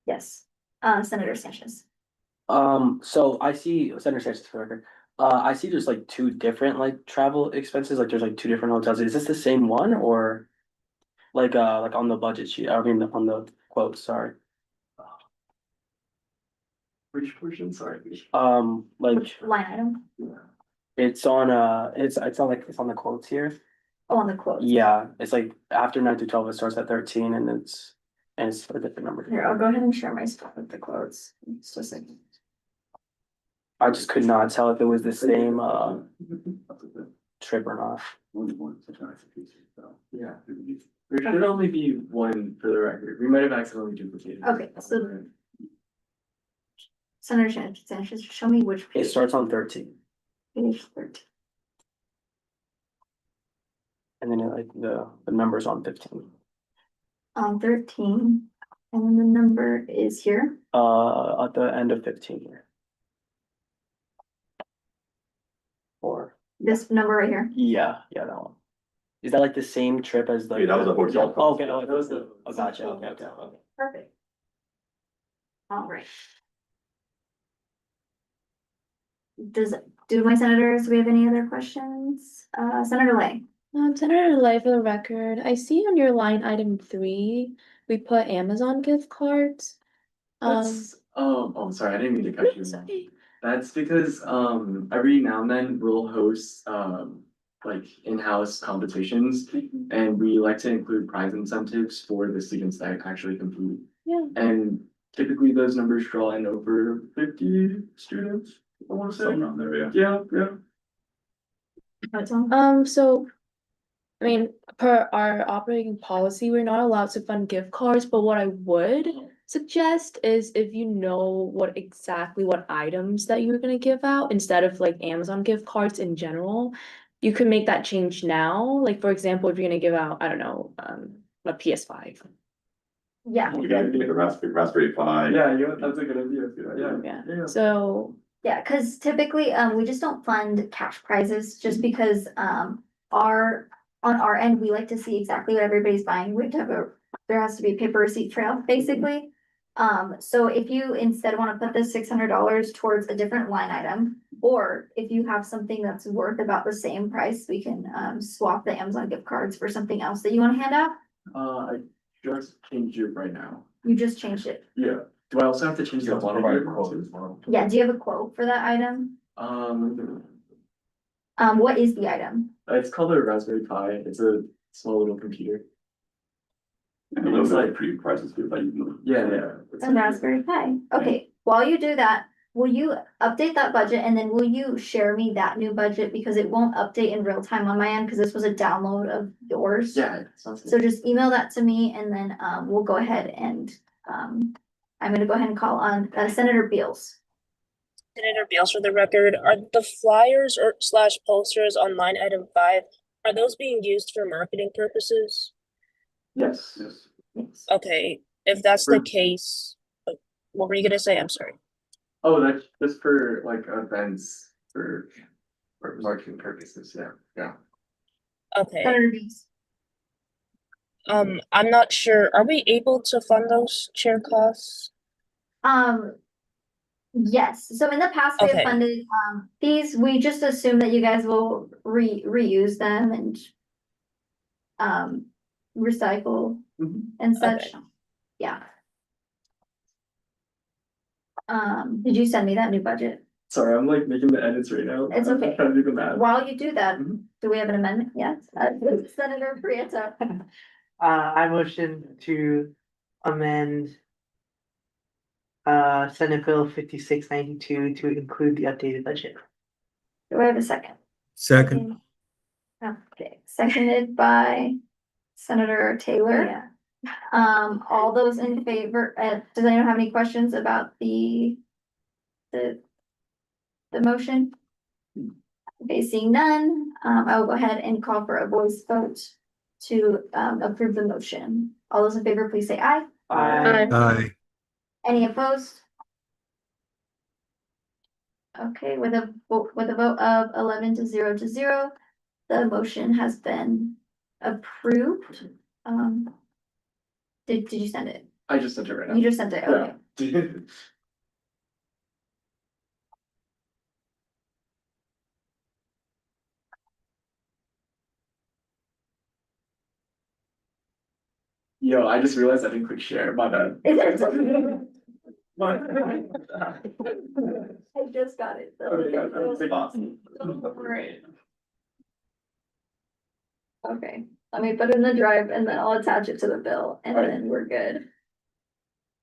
Yes. Senator Sanchez. So I see Senator Sanchez for the record. I see there's like two different like travel expenses, like there's like two different hotels. Is this the same one or like on the budget sheet? I mean on the quote, sorry. Which portion? Sorry. Like Which line item? it's on it's on the quotes here. Oh, on the quotes. Yeah, it's like after 9 to 12, it starts at 13 and it's a different number. Here, I'll go ahead and share my stuff with the quotes. Just a second. I just could not tell if it was the same trip or not. Yeah. There should only be one for the record. We might have accidentally duplicated. Okay, so Senator Sanchez, show me which It page. starts on 13 Page 13. and then like the numbers on 15. On 13, and then the number is here. At the end of 15 here. Or This number right here. yeah, that one. Is that like the same trip as the? Yeah, that was a hotel. Oh, okay, That was the. oh, gotcha. Okay. Perfect. All right. Do my senators, do we have any other questions? Senator Lay. Senator Lai, for the record, I see on your line item 3, we put Amazon gift cards. That's, oh, sorry, I didn't mean to cut you. Okay. That's because, every now and then we'll host, like in-house competitions. And we like to include prize incentives for the students that actually compete. Yeah. And typically those numbers draw in over 50 students, I wanna say. Something around there, yeah. Yeah. So, I mean, per our operating policy, we're not allowed to fund gift cards, but what I would suggest is if you know what items that you're gonna give out, instead of like Amazon gift cards in general, you could make that change now. Like, for example, if you're gonna give out, I don't know, a PS5. Yeah. You gotta get a Raspberry Pi. Yeah, that's a good idea. Yeah. So, Yeah, because typically, we just don't fund cash prizes just because, on our end, we like to see exactly what everybody's buying. We have to have there has to be a paper receipt trail, basically. So if you instead want to put this $600 towards a different line item, or if you have something that's worth about the same price, we can, swap the Amazon gift cards for something else that you want to hand out. I just changed it right now. You just changed it. Yeah. Do I also have to change the one? Yeah, do you have a quote for that item? What is the item? It's called a Raspberry Pi. It's a small little computer. And those are like pretty prices good, like, Yeah. A Raspberry Pi. Okay, while you do that, will you update that budget and then will you share me that new budget? Because it won't update in real time on my end because this was a download of yours. Yeah, sounds good. So just email that to me and then we'll go ahead and I'm gonna go ahead and call on Senator Beals. Senator Beals, for the record, are the flyers or slash posters on line item 5, are those being used for marketing purposes? Yes. Okay, if that's the case, what were you gonna say? I'm sorry. Oh, that's just for like events for marketing purposes. Yeah. Okay. Senator Beals. I'm not sure. Are we able to fund those chair costs? Yes, so in the past, we have Okay. funded these, we just assume that you guys will reuse them and recycle and such. Okay. Yeah. Did you send me that new budget? Sorry, I'm like making the edits right now. It's I'm okay. trying to do the math. While you do that, do we have an amendment? Yes, Senator Prieto. I motion to amend Senate Bill 5692 to include the updated budget. Do I have a second? Second. Okay, seconded by Senator Taylor. Yeah. All those in favor, does anyone have any questions about the motion? Okay, seeing none, I will go ahead and call for a voice vote to, approve the motion. All those in favor, please say aye. Aye. Aye. Any opposed? Okay, with a vote of 11 to 0, the motion has been approved. Did you send it? I just sent it right now. You just sent it, okay. Yeah. Yo, I just realized I didn't click share, my bad. My bad. I just got it. so- Okay, yeah, that was awesome. Great. Okay, let me put it in the drive and then I'll attach it to the bill and Alright. then we're good.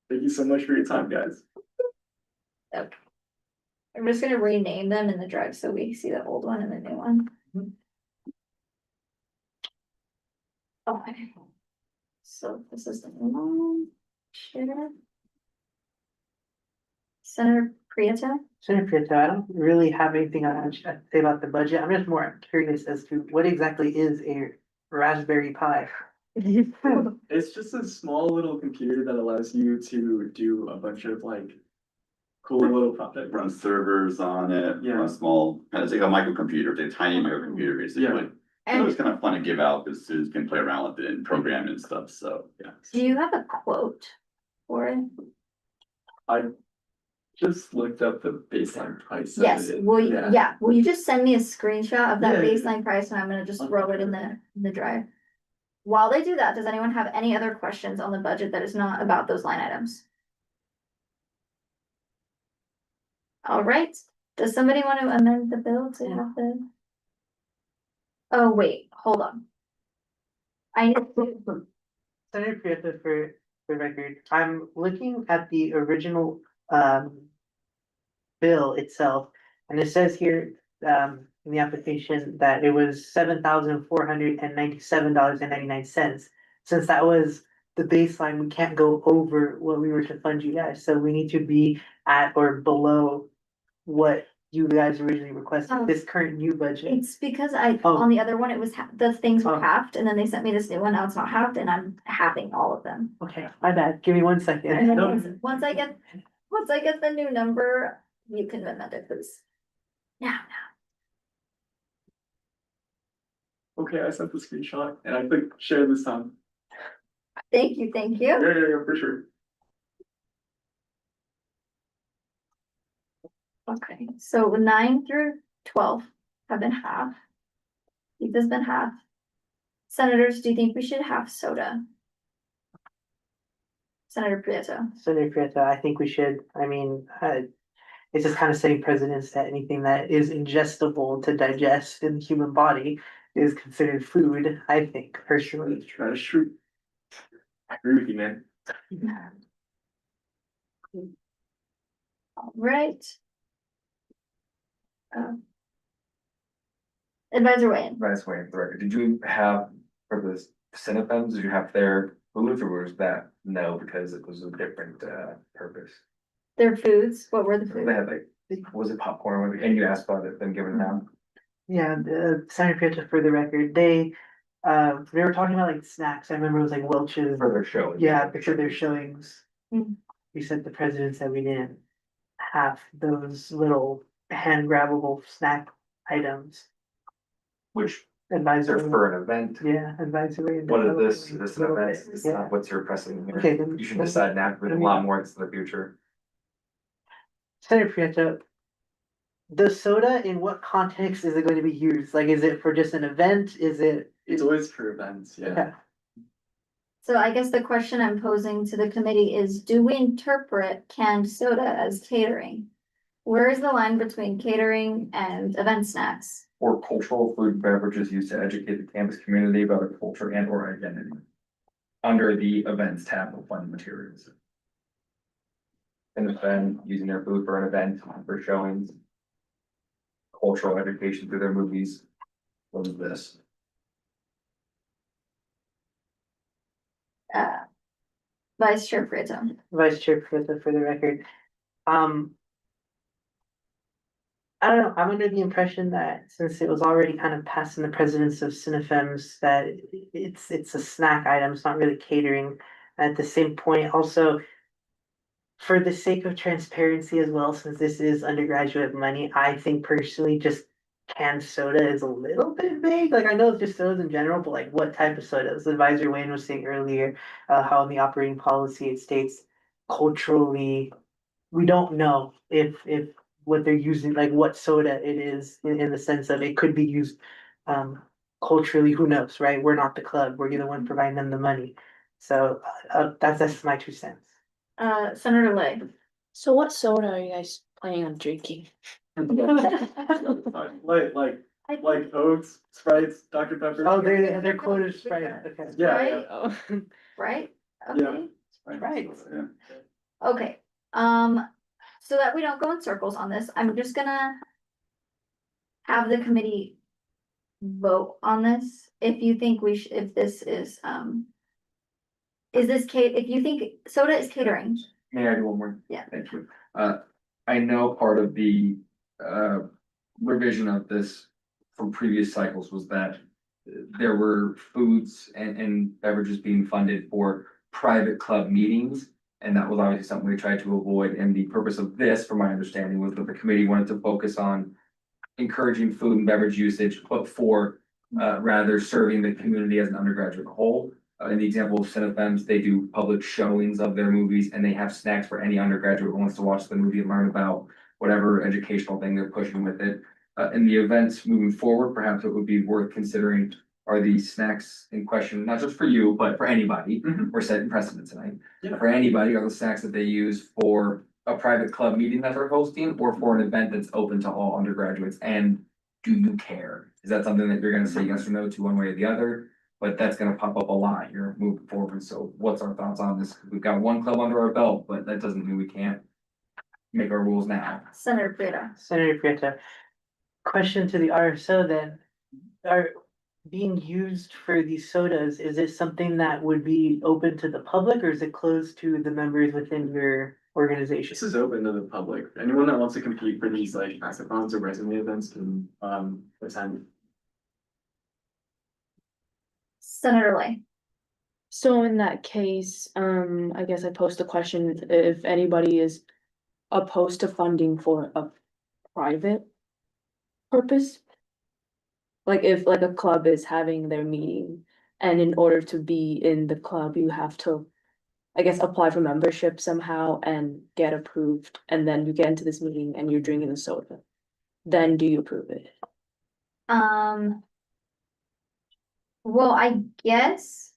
Thank you so much for your time, guys. Okay. I'm just gonna rename them in the drive so we see the old one and the new one. Okay. So this is the one. Share. Senator Prieta, Senator Prieto, I don't really have anything to say about the budget. I'm just more curious as to what exactly is a Raspberry Pi? It's just a small little computer that allows you to do a bunch of like cool little projects. Run servers on it, Yeah. run small, kind of like a microcomputer, it's a tiny microcomputer basically. It was and kind of fun to give out because students can play around with it and program and stuff, so, yeah. do you have a quote for it? I just looked up the baseline price of Yes, it. will you, yeah, will you just send me a screenshot of that Yeah, yeah. baseline price and I'm gonna just throw it in the drive? While they do that, does anyone have any other questions on the budget that is not about those line items? All right, does somebody want to amend the bill to have the? Oh, wait, hold on. I need to, Senator Prieto, for the record, I'm looking at the original bill itself, and it says here in the application that it was $7,497.99. Since that was the baseline, we can't go over what we were to fund you guys, so we need to be at or below what you guys originally requested, this current new budget. it's because Oh. on the other one, it was, the things were Oh. halved, and then they sent me this new one, now it's not halved, and I'm halving all of them. Okay, my bad, give me 1 second. And then once I get the new number, you can amend it, please. Now. Okay, I sent the screenshot and I clicked share this time. Thank you, thank you. Yeah, for sure. Okay, so 9 through 12 have been half. Youth has been half. Senators, do you think we should have soda? Senator Prieto. Senator Prieto, I think we should, I mean, it's just kind of setting precedence that anything that is ingestible to digest in the human body is considered food, I think, personally. That is true. I agree with you, man. All right. Advisor Wayne. Vice Wayne, for the record, did you have, for the Senate funds, did you have their foods, or was that no, because it was a different purpose? Their foods, what were the They foods? had like, was it popcorn, and you asked about it, them giving it out? Yeah, Senator Prieto, for the record, they were talking about like snacks. I remember it was like Welch's. For their show. Yeah, for their showings. Mhm. We said the president said we didn't have those little hand grabbable snack items. Which, Advisory. they're for an event. Yeah, advisory. What is this? Is this an event? Is Yeah. what's your precedent here? Okay, then- You should decide now, but a lot more into the future. Senator Prieto, the soda, in what context is it going to be used? Like, is it for just an event? Is it? It's always for events, yeah. Okay. So I guess the question I'm posing to the committee is, do we interpret canned soda as catering? Where is the line between catering and event snacks? Or cultural food and beverages used to educate the campus community about our culture and or identity. Under the events tab of funding materials. And then using their food for an event, for showings. Cultural education through their movies. What is this? Vice Chair Prieto. Vice Chair Prieto for the record. I don't know, I'm under the impression that since it was already kind of passed in the presidents of Cinefems, that it's a snack item, it's not really catering. At the same point, also, for the sake of transparency as well, since this is undergraduate money, I think personally just canned soda is a little bit vague. Like I know it's just sodas in general, but like what type of sodas? Advisor Wayne was saying earlier, how in the operating policy it states culturally, we don't know if what they're using, like what soda it is in the sense of it could be used culturally, who knows, right? We're not the club, we're the one providing them the money. So that's my 2 cents. Senator Lay. So what soda are you guys planning on drinking? Like Oats, Sprites, Dr. Pepper. Oh, they're quoted Sprite, okay. Yeah, Right? Right? yeah. Okay. Right. Yeah. Okay, so that we don't go in circles on this, I'm just gonna have the committee vote on this. If you think if this is this if you think soda is catering, May I do one more? Yeah. Thank you. I know part of the revision of this from previous cycles was that there were foods and beverages being funded for private club meetings. And that was obviously something we tried to avoid. And the purpose of this, from my understanding, was that the committee wanted to focus on encouraging food and beverage usage, but for rather serving the community as an undergraduate whole. In the example of Cinefems, they do public showings of their movies and they have snacks for any undergraduate who wants to watch the movie and learn about whatever educational thing they're pushing with it. In the events moving forward, perhaps it would be worth considering, are these snacks in question, not just for you, but for anybody? We're setting precedent tonight. Yeah. For anybody, are the snacks that they use for a private club meeting that they're hosting or for an event that's open to all undergraduates? And do you care? Is that something that you're gonna say yes or no to one way or the other? But that's gonna pop up a lot here moving forward. So what's our thoughts on this? We've got one club under our belt, but that doesn't mean we can't make our rules now. Senator Prieto. Senator Prieto. Question to the RSO then, are being used for these sodas, is it something that would be open to the public or is it closed to the members within your organization? This is open to the public. Anyone that wants to compete for these like hackathons or resume events can attend. Senator Lay. So in that case, I guess I posed a question, if anybody is opposed to funding for a private purpose? Like if like a club is having their meeting and in order to be in the club, you have to, I guess, apply for membership somehow and get approved, and then you get into this meeting and you're drinking the soda. Then do you approve it? Well, I guess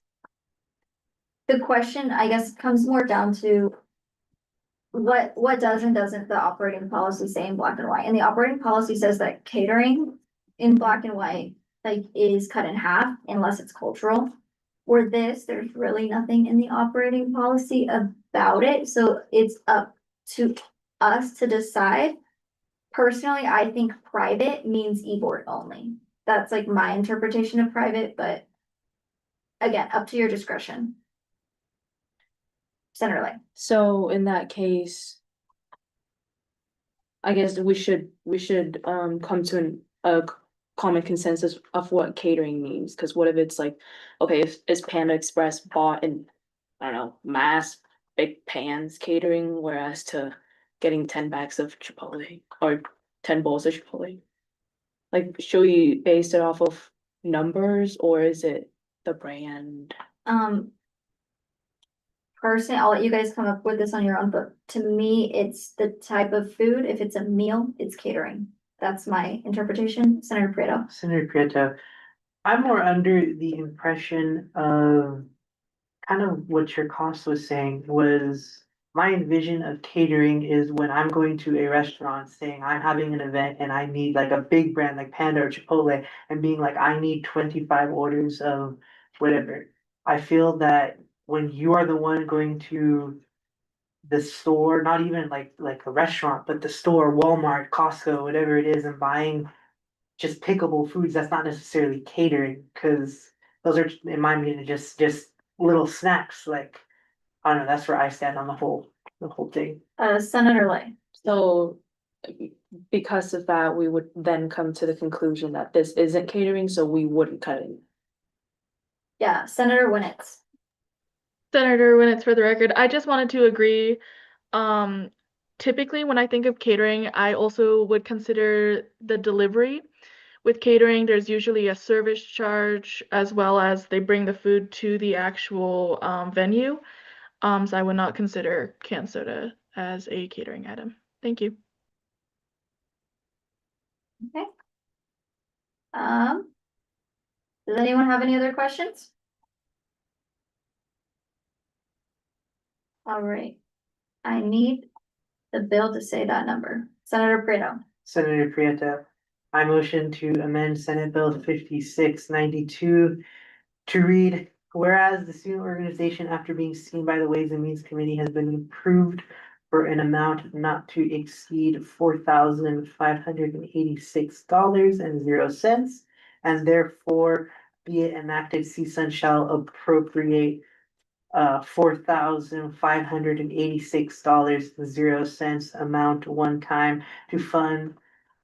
the question, I guess, comes more down to what does and doesn't the operating policy say in black and white? And the operating policy says that catering in black and white, like, is cut in half unless it's cultural. For this, there's really nothing in the operating policy about it, so it's up to us to decide. Personally, I think private means e-board only. That's like my interpretation of private, but again, up to your discretion. Senator Lay. So in that case, I guess we should come to a common consensus of what catering means, because what if it's like, okay, if is Panda Express bought in, I don't know, mass big pans catering, whereas to getting 10 bags of Chipotle or 10 bowls of Chipotle? Like, should we base it off of numbers or is it the brand? Personally, I'll let you guys come up with this on your own, but to me, it's the type of food. If it's a meal, it's catering. That's my interpretation. Senator Prieto. Senator Prieto, I'm more under the impression of kind of what your cost was saying was my vision of catering is when I'm going to a restaurant saying I'm having an event and I need like a big brand like Panda or Chipotle and being like, I need 25 orders of whatever. I feel that when you are the one going to the store, not even like a restaurant, but the store, Walmart, Costco, whatever it is, and buying just pickable foods, that's not necessarily catering, because those are, in my opinion, just little snacks, like, I don't know, that's where I stand on the whole thing. Senator Lay. So because of that, we would then come to the conclusion that this isn't catering, so we wouldn't cut it. Yeah, Senator Winnetts. Senator Winnetts, for the record, I just wanted to agree. Typically, when I think of catering, I also would consider the delivery. With catering, there's usually a service charge as well as they bring the food to the actual venue. So I would not consider canned soda as a catering item. Thank you. Okay. Does anyone have any other questions? All right. I need the bill to say that number. Senator Prieto. Senator Prieto, I motion to amend Senate Bill 5692 to read, whereas the student organization, after being seen by the Ways and Means Committee, has been approved for an amount not to exceed $4,586.00, and therefore be it enacted, CSUN shall appropriate $4,586.00 amount one time to fund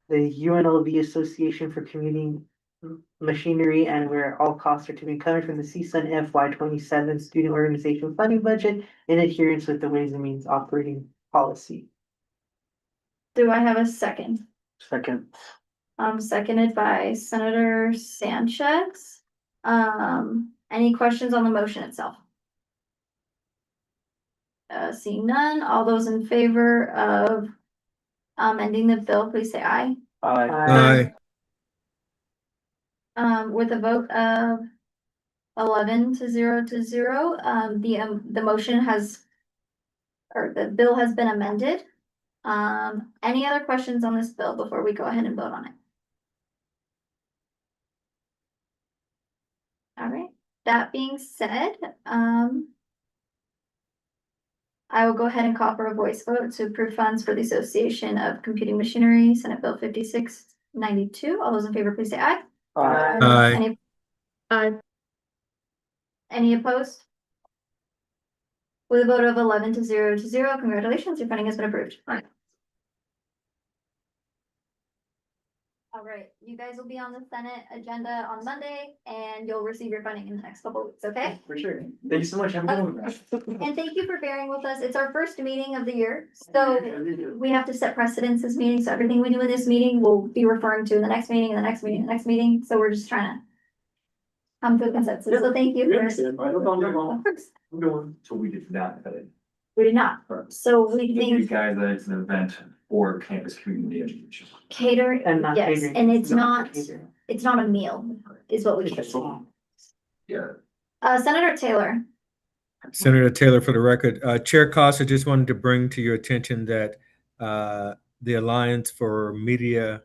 the UNLV Association for Commuting Machinery, and where all costs are to be covered from the CSUN FY27 student organization funding budget in adherence with the Ways and Means operating policy. Do I have a second? Second. Seconded by Senator Sanchez. Any questions on the motion itself? Seeing none, all those in favor of amending the bill, please say aye. Aye. With a vote of 11 to 0 to 0, the motion has, or the bill has been amended. Any other questions on this bill before we go ahead and vote on it? All right, that being said, I will go ahead and call for a voice vote to approve funds for the Association of Computing Machinery, Senate Bill 5692. All those in favor, please say aye. Aye. Aye. Any opposed? With a vote of 11 to 0 to 0, congratulations, your funding has been approved. All right, you guys will be on the Senate agenda on Monday and you'll receive your funding in the next couple of weeks, okay? For sure. Thank you so much. Have a good one. And thank you for bearing with us. It's our first meeting of the year, so we have to set precedents this meeting. So everything we do in this meeting, we'll be referring to in the next meeting, the next meeting, the next meeting. So we're just trying to come to a consensus. So thank you. We for- understand. I don't know. Of course. I'm going. So we did not cut it. We did not. So we You think guys, that it's an event for campus community education. catering, And not yes, catering. and it's No, not, catering. it's not a meal, is what we can say. Yeah. Senator Taylor. Senator Taylor, for the record, Chair Costa just wanted to bring to your attention that the Alliance for Media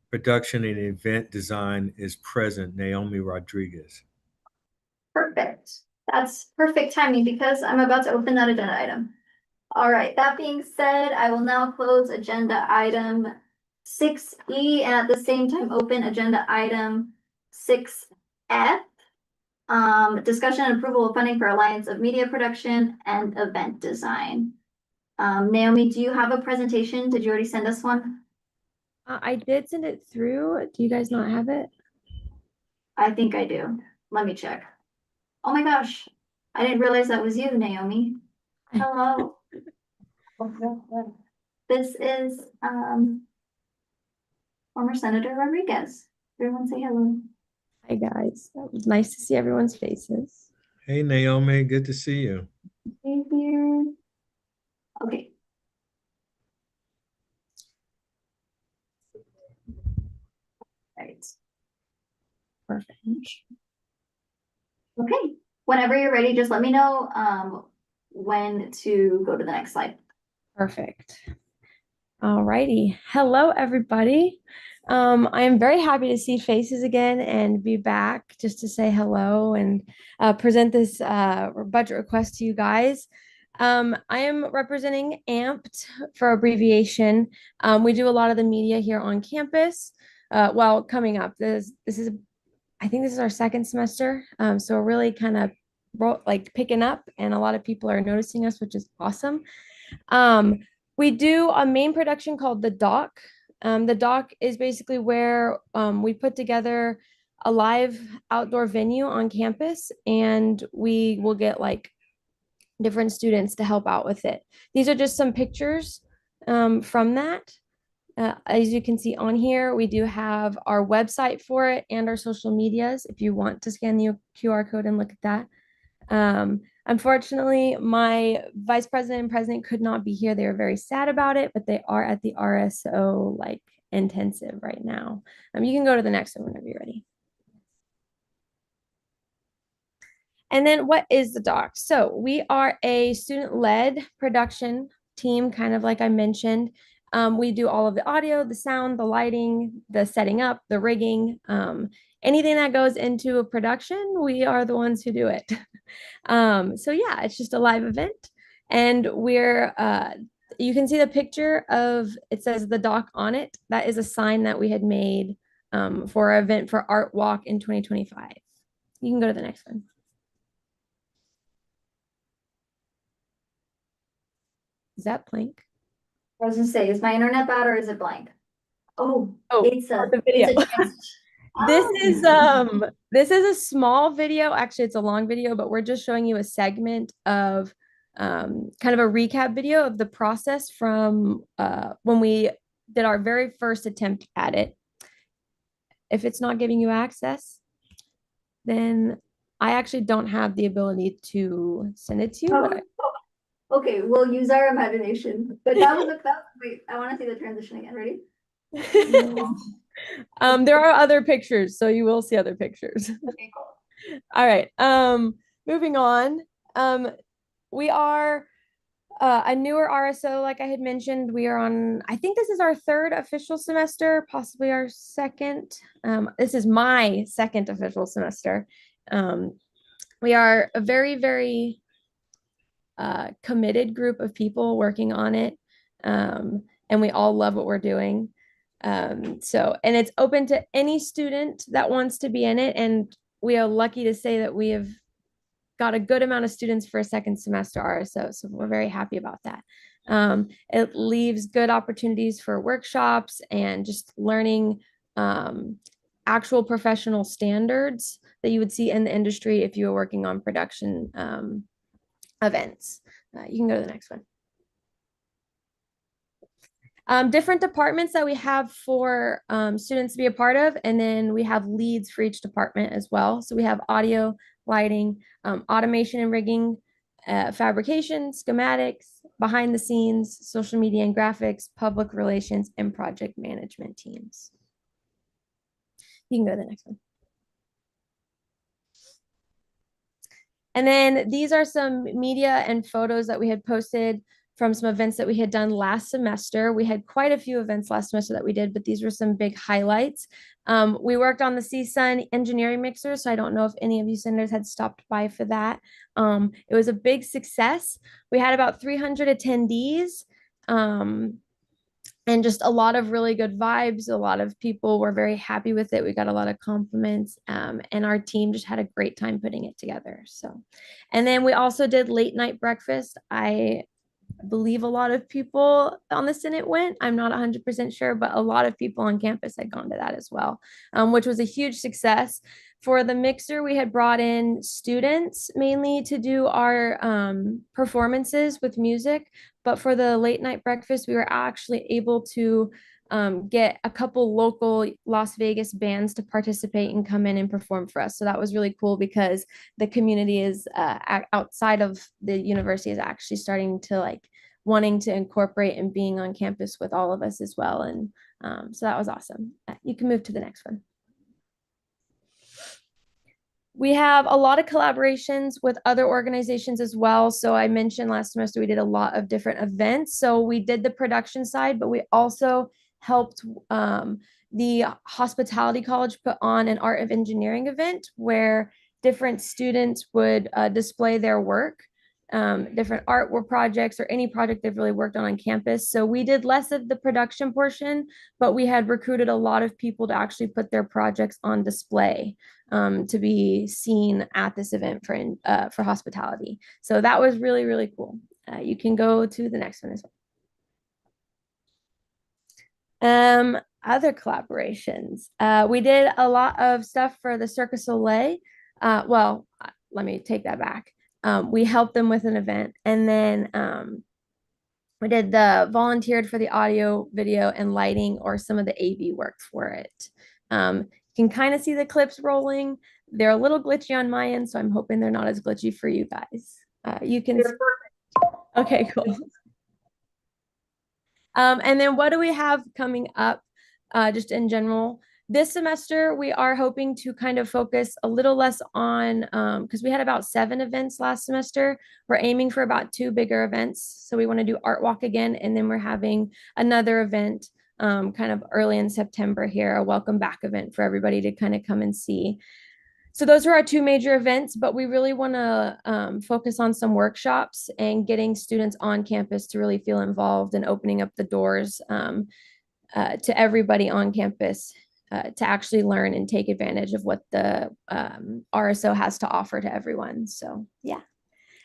Production and Event Design is present, Naomi Rodriguez. Perfect. That's perfect timing because I'm about to open that agenda item. All right, that being said, I will now close agenda item 6E and at the same time open agenda item 6F. Discussion and approval of funding for Alliance of Media Production and Event Design. Naomi, do you have a presentation? Did you already send us one? I did send it through. Do you guys not have it? I think I do. Let me check. Oh my gosh, I didn't realize that was you, Naomi. Hello. This is former Senator Rodriguez. Everyone say hello. Hi guys. Nice to see everyone's faces. Hey, Naomi, good to see you. Hey here. Okay. Right. Perfect. Okay, whenever you're ready, just let me know when to go to the next slide. Perfect. Alrighty. Hello, everybody. I am very happy to see faces again and be back just to say hello and present this budget request to you guys. I am representing AMPT for abbreviation. We do a lot of the media here on campus. Well, coming up, I think this is our second semester. So we're really kind of like picking up, and a lot of people are noticing us, which is awesome. We do a main production called The Dock. The Dock is basically where we put together a live outdoor venue on campus, and we will get like different students to help out with it. These are just some pictures from that. As you can see on here, we do have our website for it and our social medias if you want to scan the QR code and look at that. Unfortunately, my vice president and president could not be here. They were very sad about it, but they are at the RSO like intensive right now. You can go to the next one whenever you're ready. And then what is the Dock? So we are a student-led production team, kind of like I mentioned. We do all of the audio, the sound, the lighting, the setting up, the rigging, anything that goes into a production, we are the ones who do it. So yeah, it's just a live event. And we're, you can see the picture of, it says The Dock on it. That is a sign that we had made for our event for Art Walk in 2025. You can go to the next one. Is that blank? I was gonna say, is my internet bad or is it blank? Oh, it's a, the video. it's a transition. This is a small video. Actually, it's a long video, but we're just showing you a segment of kind of a recap video of the process from when we did our very first attempt at it. If it's not giving you access, then I actually don't have the ability to send it to you. But Okay, we'll use our imagination. But that was wait, I want to see the transition again. Ready? There are other pictures, so you will see other pictures. Okay, cool. All right. Moving on. We are a newer RSO, like I had mentioned. We are on, I think this is our third official semester, possibly our second. This is my second official semester. We are a very, very committed group of people working on it. And we all love what we're doing. And it's open to any student that wants to be in it. And we are lucky to say that we have got a good amount of students for a second semester RSO. So we're very happy about that. It leaves good opportunities for workshops and just learning actual professional standards that you would see in the industry if you were working on production events. You can go to the next one. Different departments that we have for students to be a part of, and then we have leads for each department as well. So we have audio, lighting, automation and rigging, fabrication, schematics, behind the scenes, social media and graphics, public relations, and project management teams. You can go to the next one. And then these are some media and photos that we had posted from some events that we had done last semester. We had quite a few events last semester that we did, but these were some big highlights. We worked on the CSUN engineering mixer, so I don't know if any of you senators had stopped by for that. It was a big success. We had about 300 attendees. And just a lot of really good vibes. A lot of people were very happy with it. We got a lot of compliments, and our team just had a great time putting it together. So, and then we also did late night breakfast. I believe a lot of people on the Senate went. I'm not 100% sure, but a lot of people on campus had gone to that as well, which was a huge success. For the mixer, we had brought in students mainly to do our performances with music, but for the late night breakfast, we were actually able to get a couple local Las Vegas bands to participate and come in and perform for us. So that was really cool because the community is outside of the university is actually starting to like wanting to incorporate and being on campus with all of us as well. And so that was awesome. You can move to the next one. We have a lot of collaborations with other organizations as well. So I mentioned last semester we did a lot of different events. So we did the production side, but we also helped the hospitality college put on an art of engineering event where different students would display their work different artwork projects or any project they've really worked on campus. So we did less of the production portion, but we had recruited a lot of people to actually put their projects on display to be seen at this event for hospitality. So that was really, really cool. You can go to the next one as well. Other collaborations. We did a lot of stuff for the Cirque du Soleil. Well, let me take that back. We helped them with an event, and then we did the volunteered for the audio, video, and lighting, or some of the AV work for it. You can kind of see the clips rolling. They're a little glitchy on my end, so I'm hoping they're not as glitchy for you guys. You can. Okay, cool. And then what do we have coming up, just in general? This semester, we are hoping to kind of focus a little less on, because we had about 7 events last semester. We're aiming for about 2 bigger events. So we want to do Art Walk again, and then we're having another event kind of early in September here, a welcome back event for everybody to kind of come and see. So those are our 2 major events, but we really want to focus on some workshops and getting students on campus to really feel involved and opening up the doors to everybody on campus to actually learn and take advantage of what the RSO has to offer to everyone. So yeah.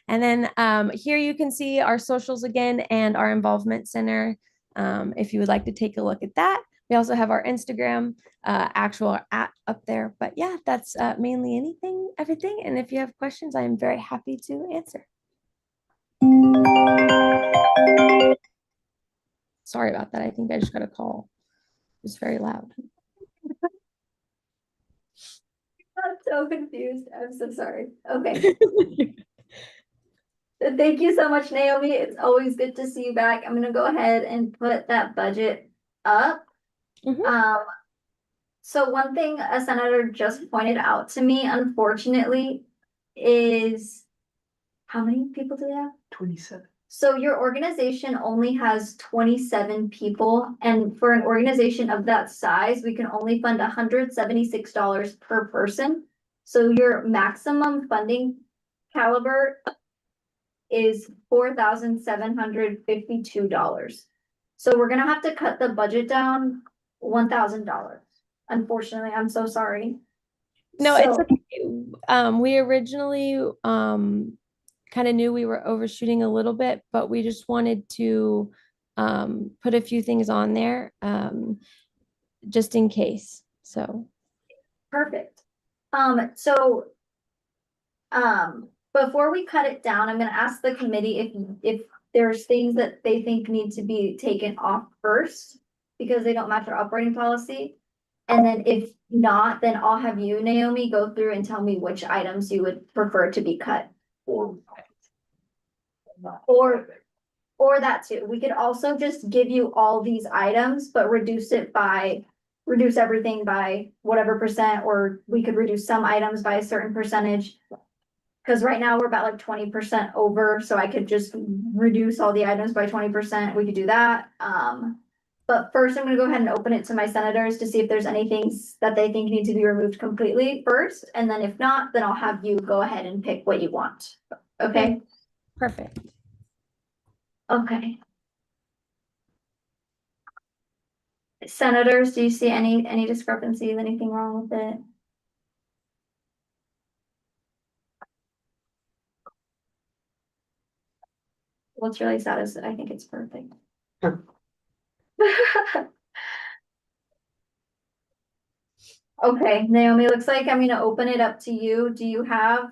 And then here you can see our socials again and our involvement center if you would like to take a look at that. We also have our Instagram actual app up there. But yeah, that's mainly everything. And if you have questions, I am very happy to answer. Sorry about that. I think I just got a call. It was very loud. I'm so confused. I'm so sorry. Okay. Thank you so much, Naomi. It's always good to see you back. I'm gonna go ahead and put that budget up. So one thing a senator just pointed out to me, unfortunately, is how many people do they have? 27. So your organization only has 27 people, and for an organization of that size, we can only fund $176 per person. So your maximum funding caliber is $4,752. So we're gonna have to cut the budget down $1,000. Unfortunately, I'm so sorry. No, it's okay. We originally kind of knew we were overshooting a little bit, but we just wanted to put a few things on there just in case. So perfect. Before we cut it down, I'm gonna ask the committee if there's things that they think need to be taken off first because they don't match our operating policy. And then if not, then I'll have you, Naomi, go through and tell me which items you would prefer to be cut. Or that too. We could also just give you all these items, but reduce everything by whatever percent, or we could reduce some items by a certain percentage. Cause right now we're about like 20% over, so I could just reduce all the items by 20%. We could do that. But first I'm gonna go ahead and open it to my senators to see if there's anything that they think need to be removed completely first. And then if not, then I'll have you go ahead and pick what you want. Okay? Perfect. Okay. Senators, do you see any discrepancies, anything wrong with it? What's really sad is that I think it's perfect. Okay, Naomi, looks like I'm gonna open it up to you. Do you have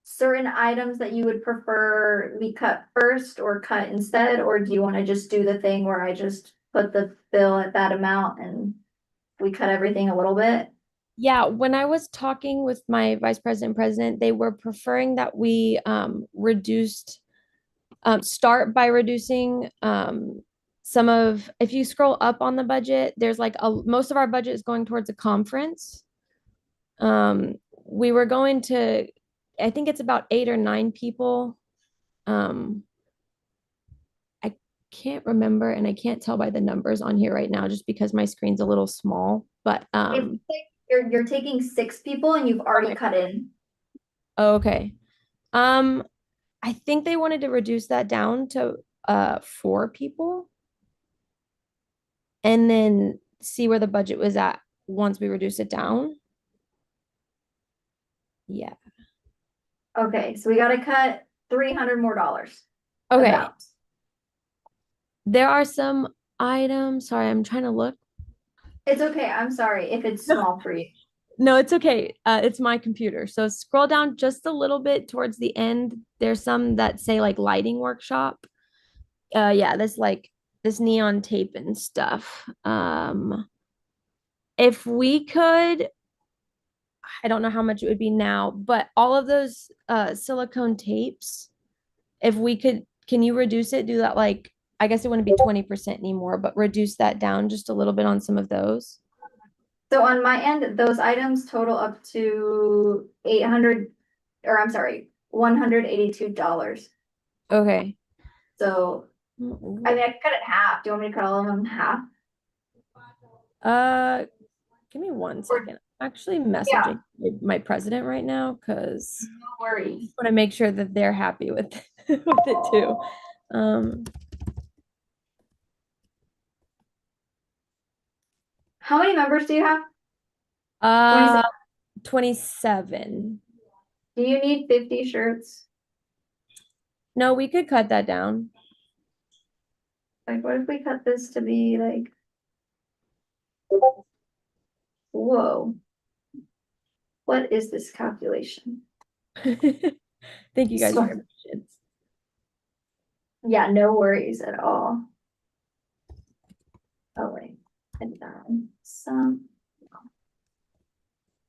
certain items that you would prefer we cut first or cut instead? Or do you want to just do the thing where I just put the bill at that amount and we cut everything a little bit? Yeah, when I was talking with my vice president and president, they were preferring that we start by reducing if you scroll up on the budget, there's like most of our budget is going towards a conference. We were going to, I think it's about 8 or 9 people. I can't remember, and I can't tell by the numbers on here right now just because my screen's a little small, but you're taking 6 people and you've already cut in. Okay. I think they wanted to reduce that down to 4 people and then see where the budget was at once we reduce it down. Yeah. Okay, so we gotta cut $300 more. Okay. About. There are some items. Sorry, I'm trying to look. It's okay. I'm sorry if it's small for you. No, it's okay. It's my computer. So scroll down just a little bit towards the end. There's some that say like lighting workshop. Yeah, this neon tape and stuff. If we could, I don't know how much it would be now, but all of those silicone tapes, if we could, can you reduce it? Do that like, I guess it wouldn't be 20% anymore, but reduce that down just a little bit on some of those. So on my end, those items total up to $182. Okay. So, I mean, I could cut it in half. Do you want me to cut all of them in half? Give me 1 second. I'm actually messaging my president right now because no worries. I want to make sure that they're happy with with it too. How many members do you have? 27. Do you need 50 shirts? No, we could cut that down. Like, what if we cut this to be like, whoa. What is this calculation? Thank you guys for your patience. Yeah, no worries at all. Oh, wait. And then sum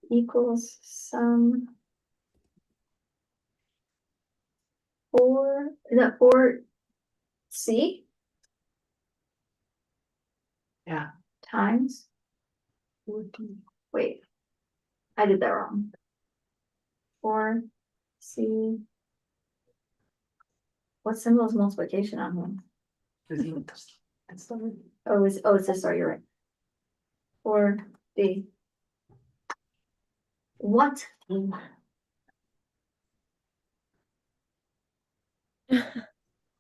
equals sum 4, is that 4C? Yeah. Times 14. Wait, I did that wrong. 4C. What symbol is multiplication on here? Oh, it's this, sorry, you're right. 4D. What? I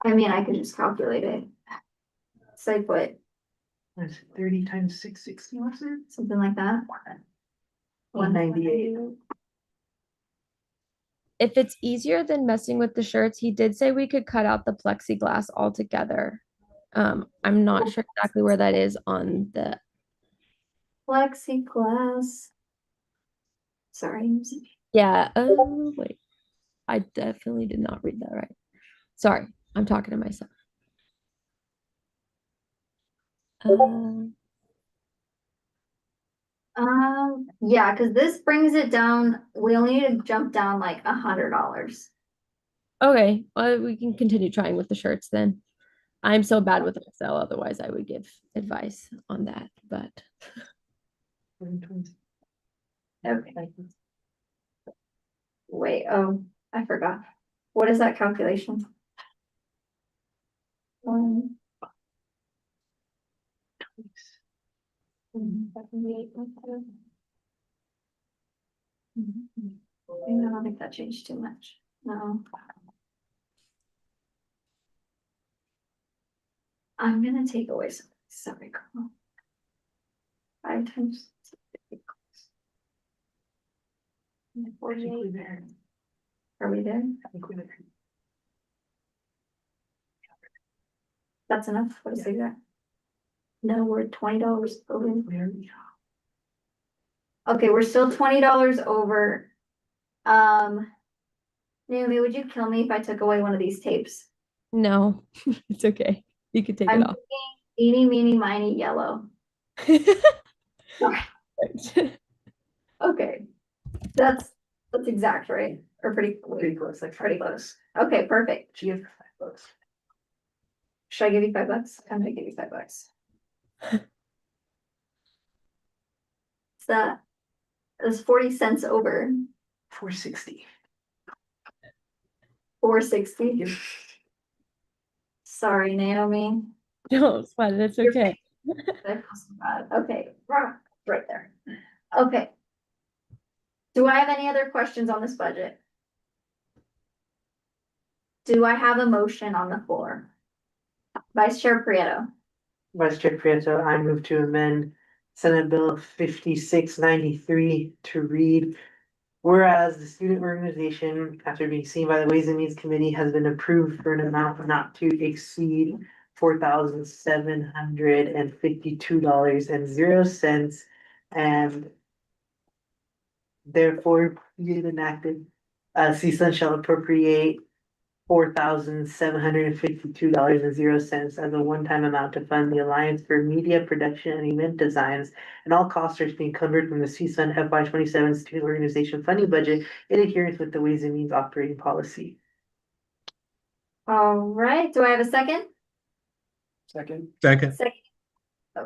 mean, I could just calculate it. It's like what? That's 30 times 660, was it? Something like that. 198. If it's easier than messing with the shirts, he did say we could cut out the plexiglass altogether. I'm not sure exactly where that is on the Plexiglass. Sorry. Yeah, wait. I definitely did not read that right. Sorry, I'm talking to myself. Yeah, because this brings it down. We only need to jump down like $100. Okay, well, we can continue trying with the shirts then. I'm so bad with Excel, otherwise I would give advice on that, but Okay. Wait, oh, I forgot. What is that calculation? I don't think that changed too much. No. I'm gonna take away some. Sorry, Carl. 5 times 48. Are we there? I think we're there. That's enough. What is that? No, we're $20 over. Okay, we're still $20 over. Naomi, would you kill me if I took away one of these tapes? no, it's okay. You could take it off. Eeny, meeny, miny, yellow. Okay, that's exact, right? Or pretty close, like pretty close. Okay, perfect. She gave her $5. Should I give you $5? I'm gonna give you $5. That's 40 cents over. 460. 460. Sorry, Naomi. No, it's fine. It's okay. Okay, right there. Okay. Do I have any other questions on this budget? Do I have a motion on the floor? Vice Chair Prieto. Vice Chair Prieto, I move to amend Senate Bill 5693 to read. Whereas the student organization, after being seen by the Ways and Means Committee, has been approved for an amount not to exceed $4,752.00, and therefore be it enacted, CSUN shall appropriate $4,752.00 as a one-time amount to fund the Alliance for Media Production and Event Designs, and all costs are being covered from the CSUN FY 27 student organization funding budget in adherence with the Ways and Means operating policy. All right, do I have a second? Second. Second.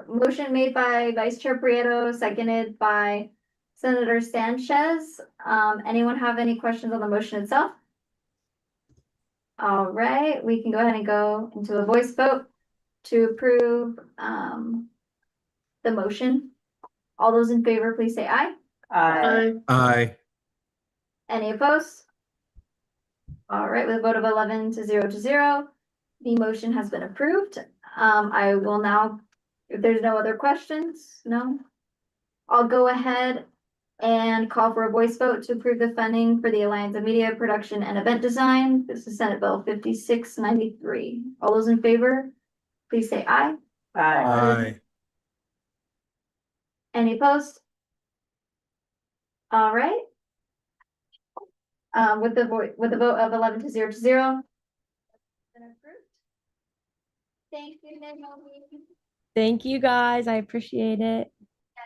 Motion made by Vice Chair Prieto, seconded by Senator Sanchez. Anyone have any questions on the motion itself? All right, we can go ahead and go into a voice vote to approve the motion. All those in favor, please say aye. Aye. Aye. Any opposed? All right, with a vote of 11 to 0, the motion has been approved. I will now, if there's no other questions, no? I'll go ahead and call for a voice vote to approve the funding for the Alliance of Media Production and Event Design. This is Senate Bill 5693. All those in favor, please say aye. Aye. Any opposed? All right. With the vote of 11 to 0. Been approved. Thank you, Naomi. Thank you guys. I appreciate it.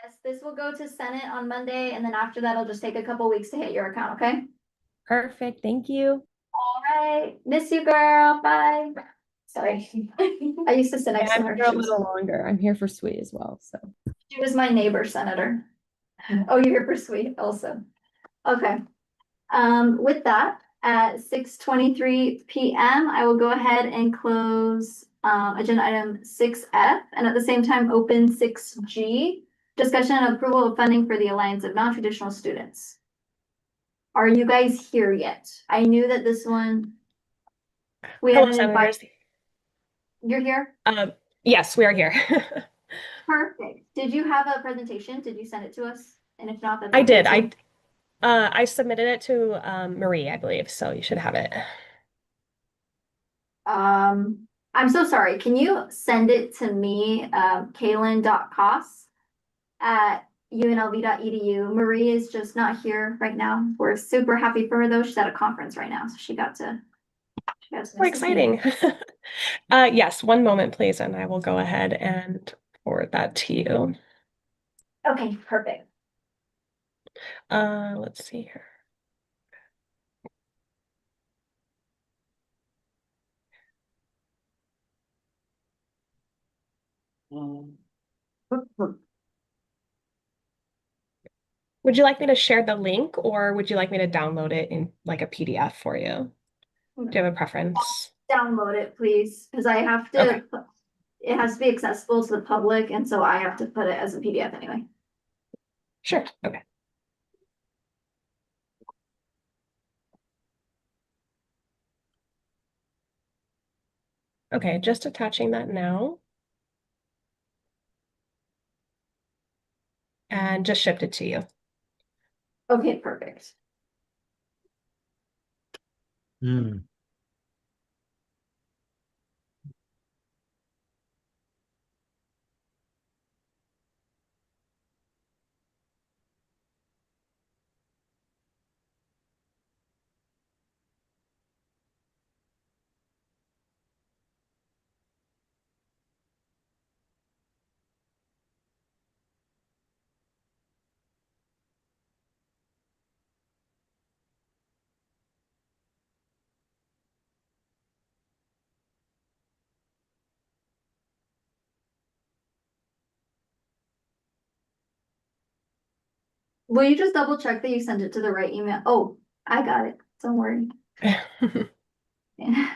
Yes, this will go to Senate on Monday, and then after that, it'll just take a couple weeks to hit your account, okay? Perfect. Thank you. All right, miss you, girl. Bye. Sorry. I used to sit next to I'm her. here a little longer. I'm here for Sweet as well. So She was my neighbor senator. Oh, you're here for Sweet also. Okay. With that, at 6:23 PM, I will go ahead and close agenda item 6F, and at the same time, open 6G, discussion and approval of funding for the Alliance of Non-Traditional Students. Are you guys here yet? I knew that this one. We had an invite. You're here? Yes, we are here. Perfect. Did you have a presentation? Did you send it to us? And if not, that's I okay did. too. I submitted it to Marie, I believe, so you should have it. I'm so sorry. Can you send it to me, kaylin.koss@unlv.edu? Marie is just not here right now. We're super happy for her though. She's at a conference right now, so she got to Very exciting. Yes, one moment, please, and I will go ahead and forward that to you. Okay, perfect. Let's see here. Would you like me to share the link, or would you like me to download it in like a PDF for you? Do you have a preference? Download it, please, because I have to, Okay. it has to be accessible to the public, and so I have to put it as a PDF anyway. Sure. Okay. Okay, just attaching that now. And just shipped it to you. Okay, perfect. Will you just double check that you sent it to the right email? Oh, I got it. Don't worry. Yeah.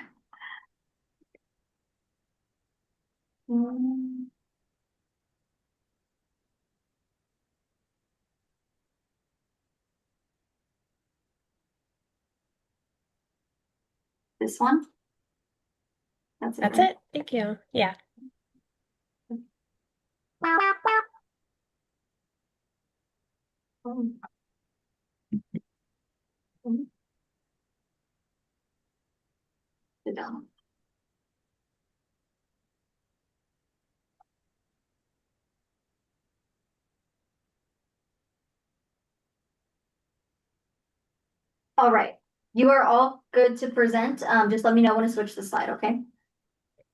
this one. That's it. That's right? it. Thank you. Yeah. Sit down. All right, you are all good to present. Just let me know when to switch the slide, okay?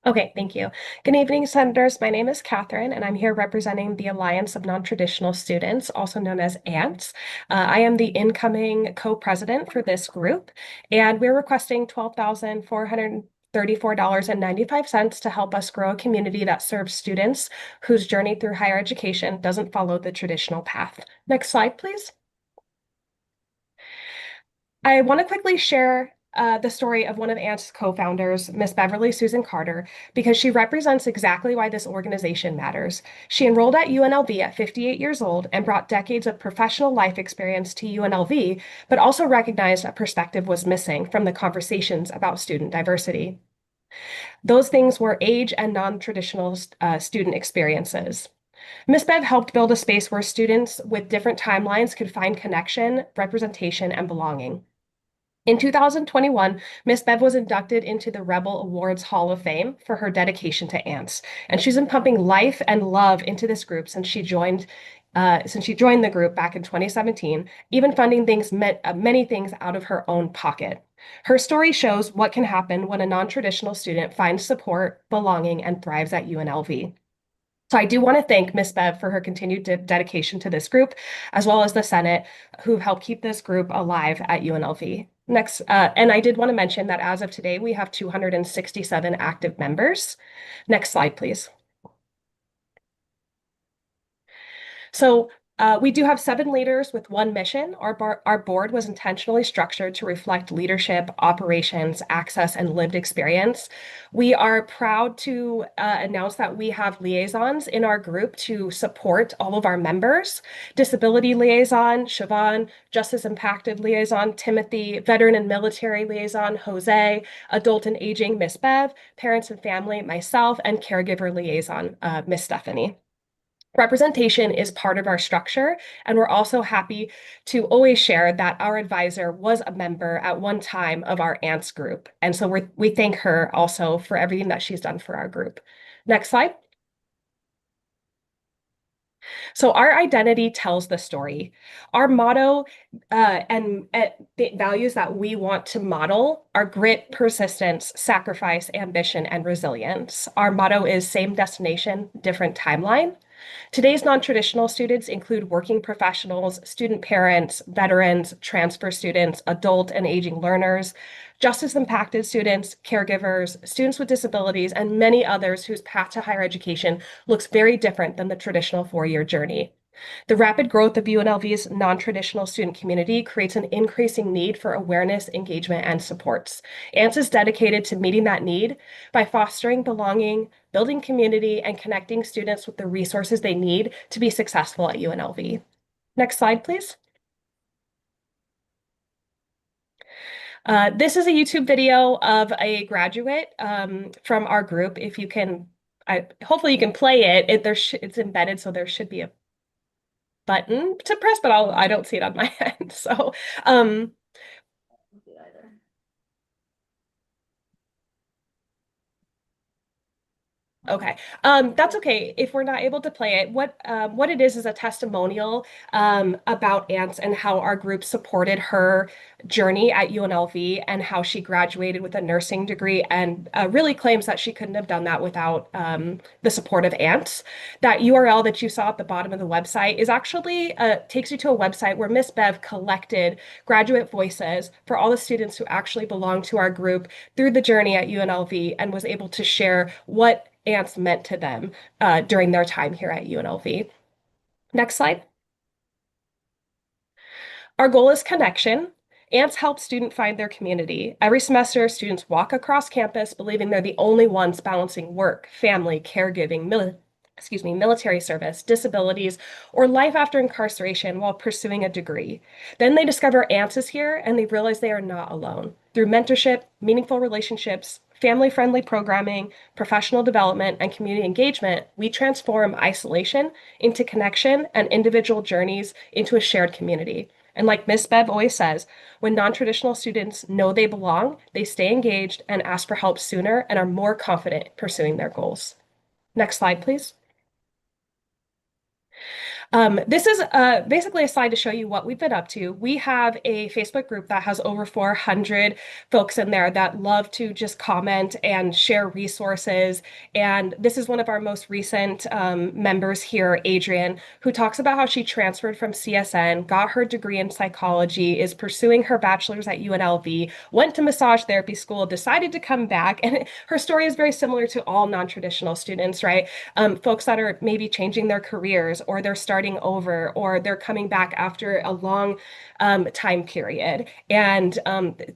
Okay, thank you. Good evening, Senators. My name is Catherine, and I'm here representing the Alliance of Non-Traditional Students, also known as ANTS. I am the incoming co-president for this group, and we're requesting $12,434.95 to help us grow a community that serves students whose journey through higher education doesn't follow the traditional path. Next slide, please. I want to quickly share the story of one of ANT's co-founders, Miss Beverly Susan Carter, because she represents exactly why this organization matters. She enrolled at UNLV at 58 years old and brought decades of professional life experience to UNLV, but also recognized a perspective was missing from the conversations about student diversity. Those things were age and non-traditional student experiences. Ms. Bev helped build a space where students with different timelines could find connection, representation, and belonging. In 2021, Miss Bev was inducted into the Rebel Awards Hall of Fame for her dedication to ants, and she's been pumping life and love into this group since she joined the group back in 2017, even funding many things out of her own pocket. Her story shows what can happen when a non-traditional student finds support, belonging, and thrives at UNLV. So I do want to thank Ms. Bev for her continued dedication to this group, as well as the Senate, who've helped keep this group alive at UNLV. Next, and I did want to mention that as of today, we have 267 active members. Next slide, please. So we do have 7 leaders with 1 mission. Our board was intentionally structured to reflect leadership, operations, access, and lived experience. We are proud to announce that we have liaisons in our group to support all of our members. Disability liaison, Siobhan, Justice Impacted liaison, Timothy, Veteran and Military liaison, Jose, Adult and Aging, Miss Bev, Parents and Family, myself, and Caregiver liaison, Miss Stephanie. Representation is part of our structure, and we're also happy to always share that our advisor was a member at one time of our ANTS group. And so we thank her also for everything that she's done for our group. Next slide. So our identity tells the story. Our motto and the values that we want to model are grit, persistence, sacrifice, ambition, and resilience. Our motto is same destination, different timeline. Today's non-traditional students include working professionals, student parents, veterans, transfer students, adult and aging learners, justice-impacted students, caregivers, students with disabilities, and many others whose path to higher education looks very different than the traditional 4-year journey. The rapid growth of UNLV's non-traditional student community creates an increasing need for awareness, engagement, and supports. ANTS is dedicated to meeting that need by fostering belonging, building community, and connecting students with the resources they need to be successful at UNLV. Next slide, please. This is a YouTube video of a graduate from our group. If you can, hopefully you can play it. It's embedded, so there should be a button to press, but I don't see it on my end. So, okay, that's okay if we're not able to play it. What it is a testimonial about ANTS and how our group supported her journey at UNLV and how she graduated with a nursing degree and really claims that she couldn't have done that without the support of ANTS. That URL that you saw at the bottom of the website is actually takes you to a website where Miss Bev collected graduate voices for all the students who actually belong to our group through the journey at UNLV and was able to share what ANTS meant to them during their time here at UNLV. Next slide. Our goal is connection. ANTS help students find their community. Every semester, students walk across campus believing they're the only ones balancing work, family, caregiving, military service, disabilities, or life after incarceration while pursuing a degree. Then they discover ANTS is here and they realize they are not alone. Through mentorship, meaningful relationships, family-friendly programming, professional development, and community engagement, we transform isolation into connection and individual journeys into a shared community. And like Miss Bev always says, when non-traditional students know they belong, they stay engaged and ask for help sooner and are more confident pursuing their goals. Next slide, please. This is basically a slide to show you what we've been up to. We have a Facebook group that has over 400 folks in there that love to just comment and share resources. And this is one of our most recent members here, Adrian, who talks about how she transferred from CSN, got her degree in psychology, is pursuing her bachelor's at UNLV, went to massage therapy school, decided to come back. And her story is very similar to all non-traditional students, right? Folks that are maybe changing their careers, or they're starting over, or they're coming back after a long time period. And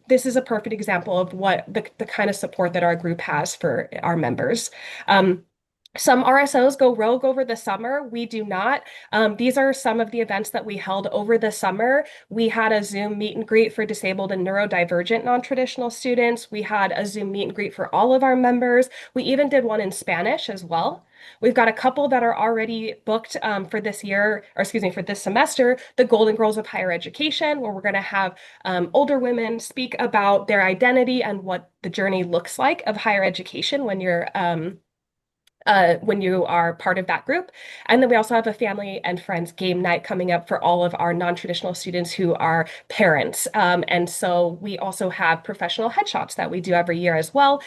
this is a perfect example of what the kind of support that our group has for our members. Some RSOs go rogue over the summer. We do not. These are some of the events that we held over the summer. We had a Zoom meet and greet for disabled and neurodivergent non-traditional students. We had a Zoom meet and greet for all of our members. We even did one in Spanish as well. We've got a couple that are already booked for this year, or excuse me, for this semester, the Golden Girls of Higher Education, where we're going to have older women speak about their identity and what the journey looks like of higher education when you are part of that group. And then we also have a family and friends game night coming up for all of our non-traditional students who are parents. And so we also have professional headshots that we do every year as well,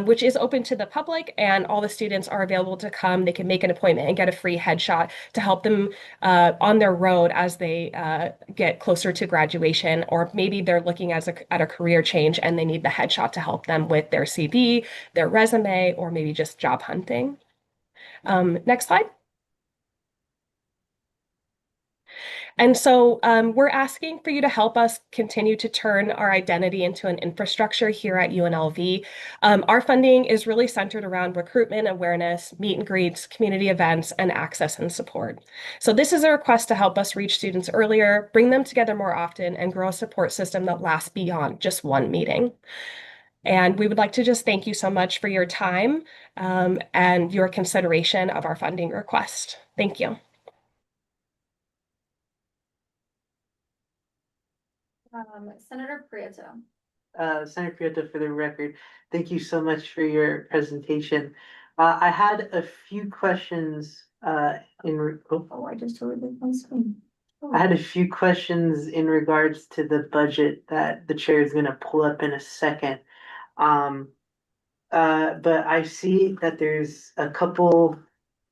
which is open to the public, and all the students are available to come. They can make an appointment and get a free headshot to help them on their road as they get closer to graduation, or maybe they're looking at a career change and they need the headshot to help them with their CV, their resume, or maybe just job hunting. Next slide. And so we're asking for you to help us continue to turn our identity into an infrastructure here at UNLV. Our funding is really centered around recruitment, awareness, meet and greets, community events, and access and support. So this is a request to help us reach students earlier, bring them together more often, and grow a support system that lasts beyond just one meeting. And we would like to just thank you so much for your time and your consideration of our funding request. Thank you. Senator Prieto. Senator Prieto, for the record, thank you so much for your presentation. I had a few questions I just totally on screen. I had a few questions in regards to the budget that the chair is going to pull up in a second. But I see that there's a couple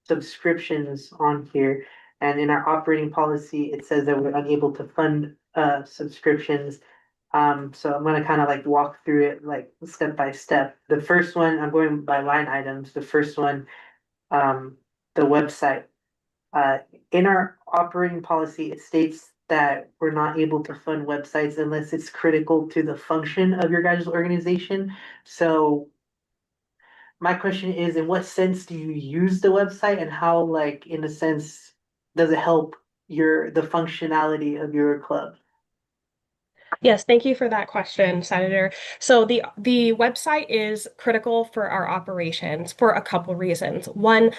subscriptions on here, and in our operating policy, it says that we're unable to fund subscriptions. So I'm gonna kind of like walk through it like step by step. The first one, I'm going by line items. The first one, the website. In our operating policy, it states that we're not able to fund websites unless it's critical to the function of your guys' organization. So my question is, in what sense do you use the website, and how, like, in a sense, does it help the functionality of your club? Yes, thank you for that question, Senator. So the website is critical for our operations for a couple reasons. One,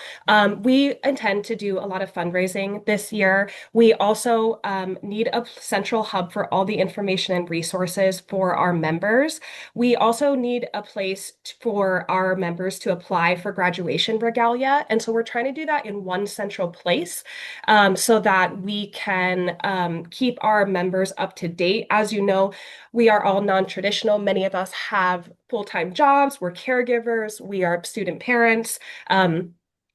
we intend to do a lot of fundraising this year. We also need a central hub for all the information and resources for our members. We also need a place for our members to apply for graduation regalia. And so we're trying to do that in one central place so that we can keep our members up to date. As you know, we are all non-traditional. Many of us have full-time jobs. We're caregivers. We are student parents.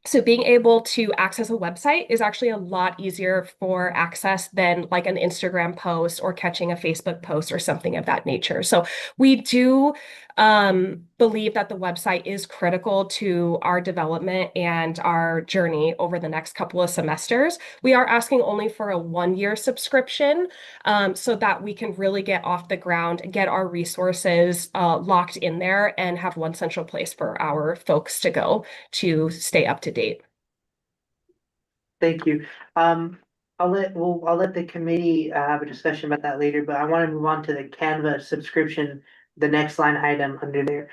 So being able to access a website is actually a lot easier for access than like an Instagram post or catching a Facebook post or something of that nature. So we do believe that the website is critical to our development and our journey over the next couple of semesters. We are asking only for a one-year subscription so that we can really get off the ground and get our resources locked in there and have one central place for our folks to go to stay up to date. Thank you. I'll let the committee have a discussion about that later, but I want to move on to the Canva subscription, the next line item under there.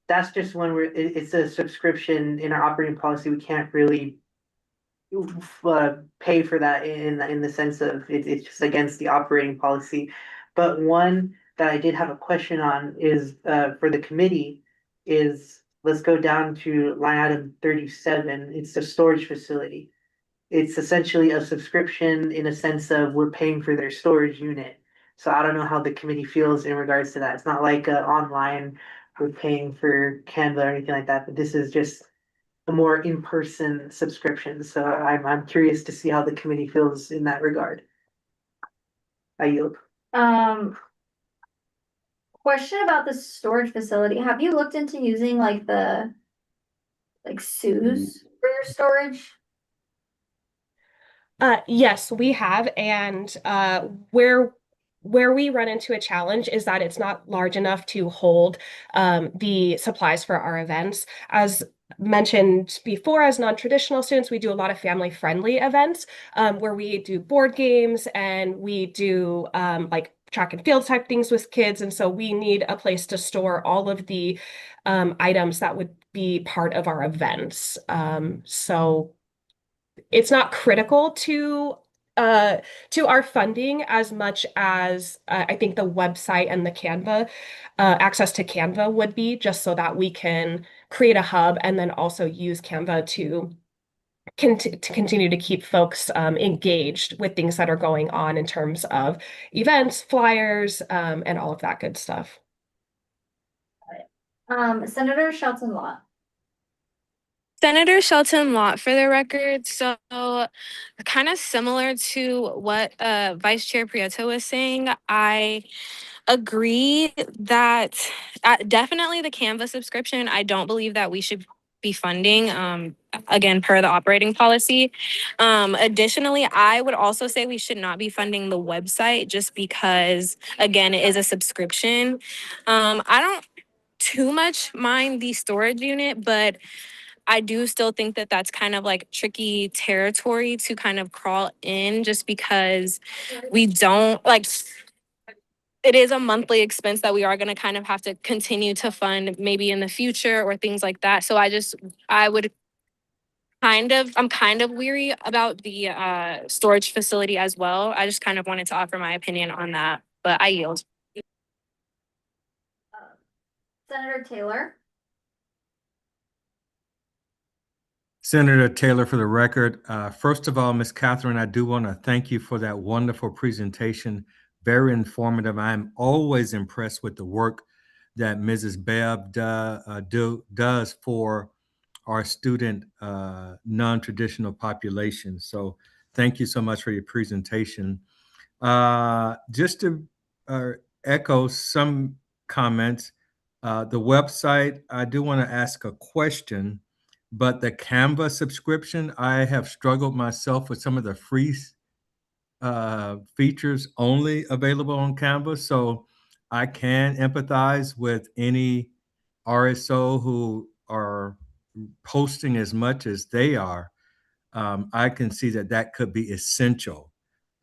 That's just when it's a subscription in our operating policy. We can't really pay for that in the sense of it's just against the operating policy. But one that I did have a question on is for the committee is let's go down to line item 37. It's the storage facility. It's essentially a subscription in a sense of we're paying for their storage unit. So I don't know how the committee feels in regards to that. It's not like online we're paying for Canva or anything like that, but this is just a more in-person subscription. So I'm curious to see how the committee feels in that regard. I yield. Question about the storage facility. Have you looked into using like the SUS for your storage? Yes, we have, and where we run into a challenge is that it's not large enough to hold the supplies for our events. As mentioned before, as non-traditional students, we do a lot of family-friendly events where we do board games and we do like track and field type things with kids, and so we need a place to store all of the items that would be part of our events. So it's not critical to our funding as much as I think the website and the Canva access to Canva would be, just so that we can create a hub and then also use Canva to continue to keep folks engaged with things that are going on in terms of events, flyers, and all of that good stuff. Senator Shelton Lott. Senator Shelton Lott, for the record. So kind of similar to what Vice Chair Prieto was saying, I agree that definitely the Canva subscription, I don't believe that we should be funding, again, per the operating policy. Additionally, I would also say we should not be funding the website just because, again, it is a subscription. I don't too much mind the storage unit, but I do still think that that's kind of like tricky territory to kind of crawl in just because we don't like it is a monthly expense that we are going to kind of have to continue to fund maybe in the future or things like that. So I'm kind of weary about the storage facility as well. I just kind of wanted to offer my opinion on that, but I yield. Senator Taylor. Senator Taylor, for the record, first of all, Ms. Catherine, I do want to thank you for that wonderful presentation. Very informative. I'm always impressed with the work that Mrs. Bev does for our student non-traditional population. So thank you so much for your presentation. Just to echo some comments, the website, I do want to ask a question. But the Canva subscription, I have struggled myself with some of the free features only available on Canva. So I can empathize with any RSO who are posting as much as they are. I can see that that could be essential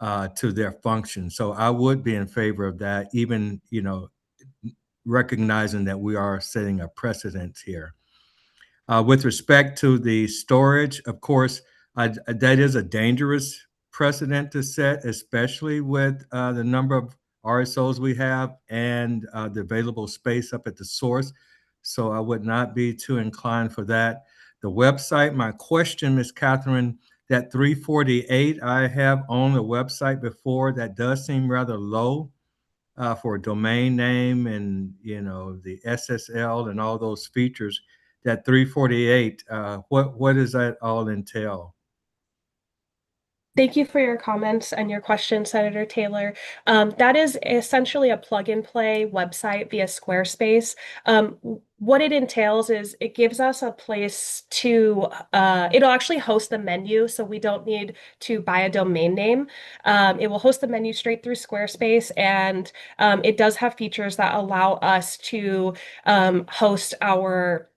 to their function. So I would be in favor of that, even, recognizing that we are setting a precedent here. With respect to the storage, of course, that is a dangerous precedent to set, especially with the number of RSOs we have and the available space up at the source. So I would not be too inclined for that. The website, my question, Ms. Catherine, that 348 I have on the website before, that does seem rather low for a domain name and, the SSL and all those features. That 348, what does that all entail? Thank you for your comments and your question, Senator Taylor. That is essentially a plug-and-play website via Squarespace. What it entails is it gives us a place to, it'll actually host the menu, so we don't need to buy a domain name. It will host the menu straight through Squarespace, and it does have features that allow us to host our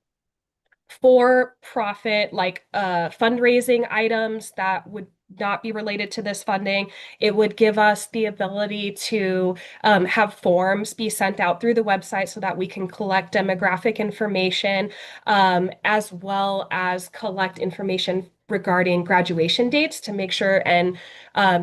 for-profit fundraising items that would not be related to this funding. It would give us the ability to have forms be sent out through the website so that we can collect demographic information, as well as collect information regarding graduation dates to make sure and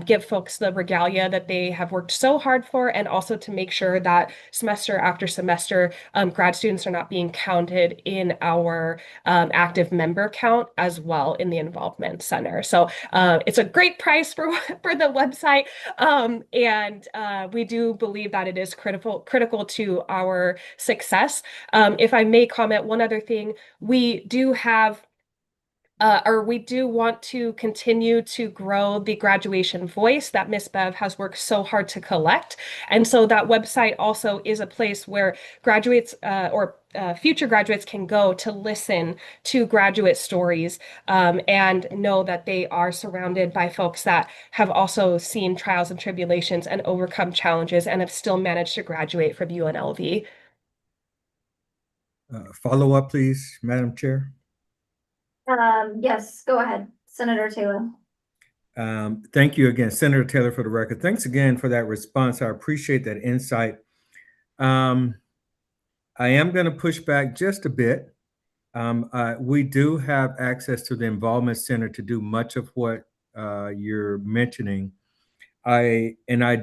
give folks the regalia that they have worked so hard for, and also to make sure that semester after semester, grad students are not being counted in our active member count as well in the involvement center. So it's a great price for the website, and we do believe that it is critical to our success. If I may comment one other thing, we do have we do want to continue to grow the graduation voice that Miss Bev has worked so hard to collect. And so that website also is a place where graduates or future graduates can go to listen to graduate stories, and know that they are surrounded by folks that have also seen trials and tribulations and overcome challenges and have still managed to graduate from UNLV. Follow up, please, Madam Chair. Yes, go ahead, Senator Taylor. Thank you again, Senator Taylor, for the record. Thanks again for that response. I appreciate that insight. I am going to push back just a bit. We do have access to the Involvement Center to do much of what you're mentioning. I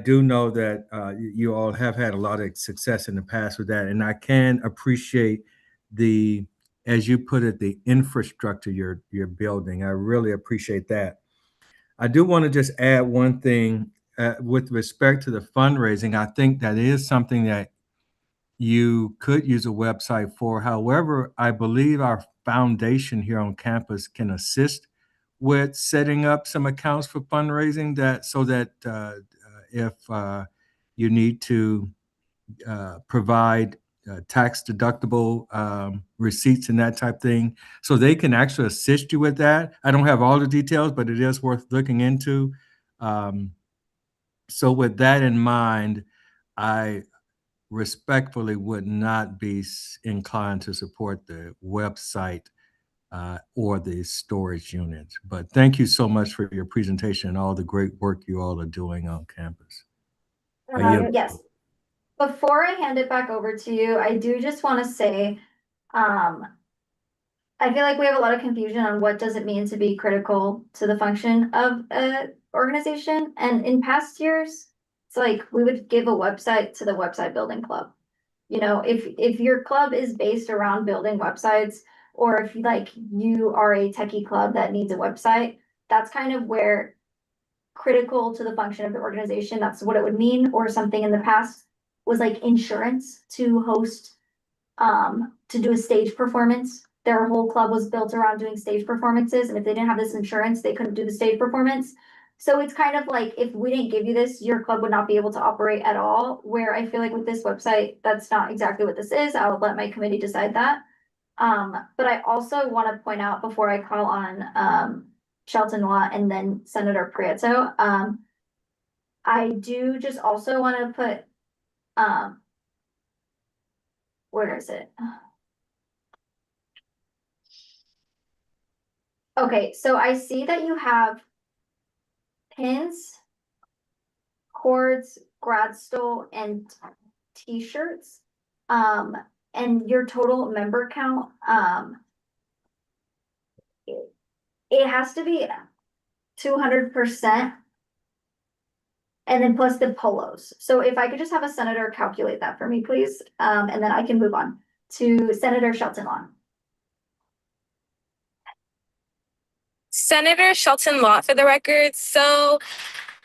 do know that you all have had a lot of success in the past with that, and I can appreciate the, as you put it, the infrastructure you're building. I really appreciate that. I do want to just add one thing with respect to the fundraising. I think that is something that you could use a website for. However, I believe our foundation here on campus can assist with setting up some accounts for fundraising, that so that if you need to provide tax deductible receipts and that type thing, so they can actually assist you with that. I don't have all the details, but it is worth looking into. So with that in mind, I respectfully would not be inclined to support the website or the storage units. But thank you so much for your presentation and all the great work you all are doing on campus. Yes. Before I hand it back over to you, I do just want to say, I feel like we have a lot of confusion on what does it mean to be critical to the function of an organization. And in past years, it's like we would give a website to the website building club. You know, if your club is based around building websites, or if you are a techie club that needs a website, that's kind of where critical to the function of the organization, that's what it would mean. Or something in the past was like insurance to host, to do a stage performance. Their whole club was built around doing stage performances, and if they didn't have this insurance, they couldn't do the stage performance. So it's kind of like, if we didn't give you this, your club would not be able to operate at all, where I feel like with this website, that's not exactly what this is. I'll let my committee decide that. But I also want to point out before I call on Shelton Watt and then Senator Prieto, I do just also want to put, where is it? Okay, so I see that you have pins, cords, grad stole, and t-shirts. And your total member count, it has to be 200%. And then plus the polos. So if I could just have a senator calculate that for me, please, and then I can move on to Senator Shelton Long. Senator Shelton Lott for the record. So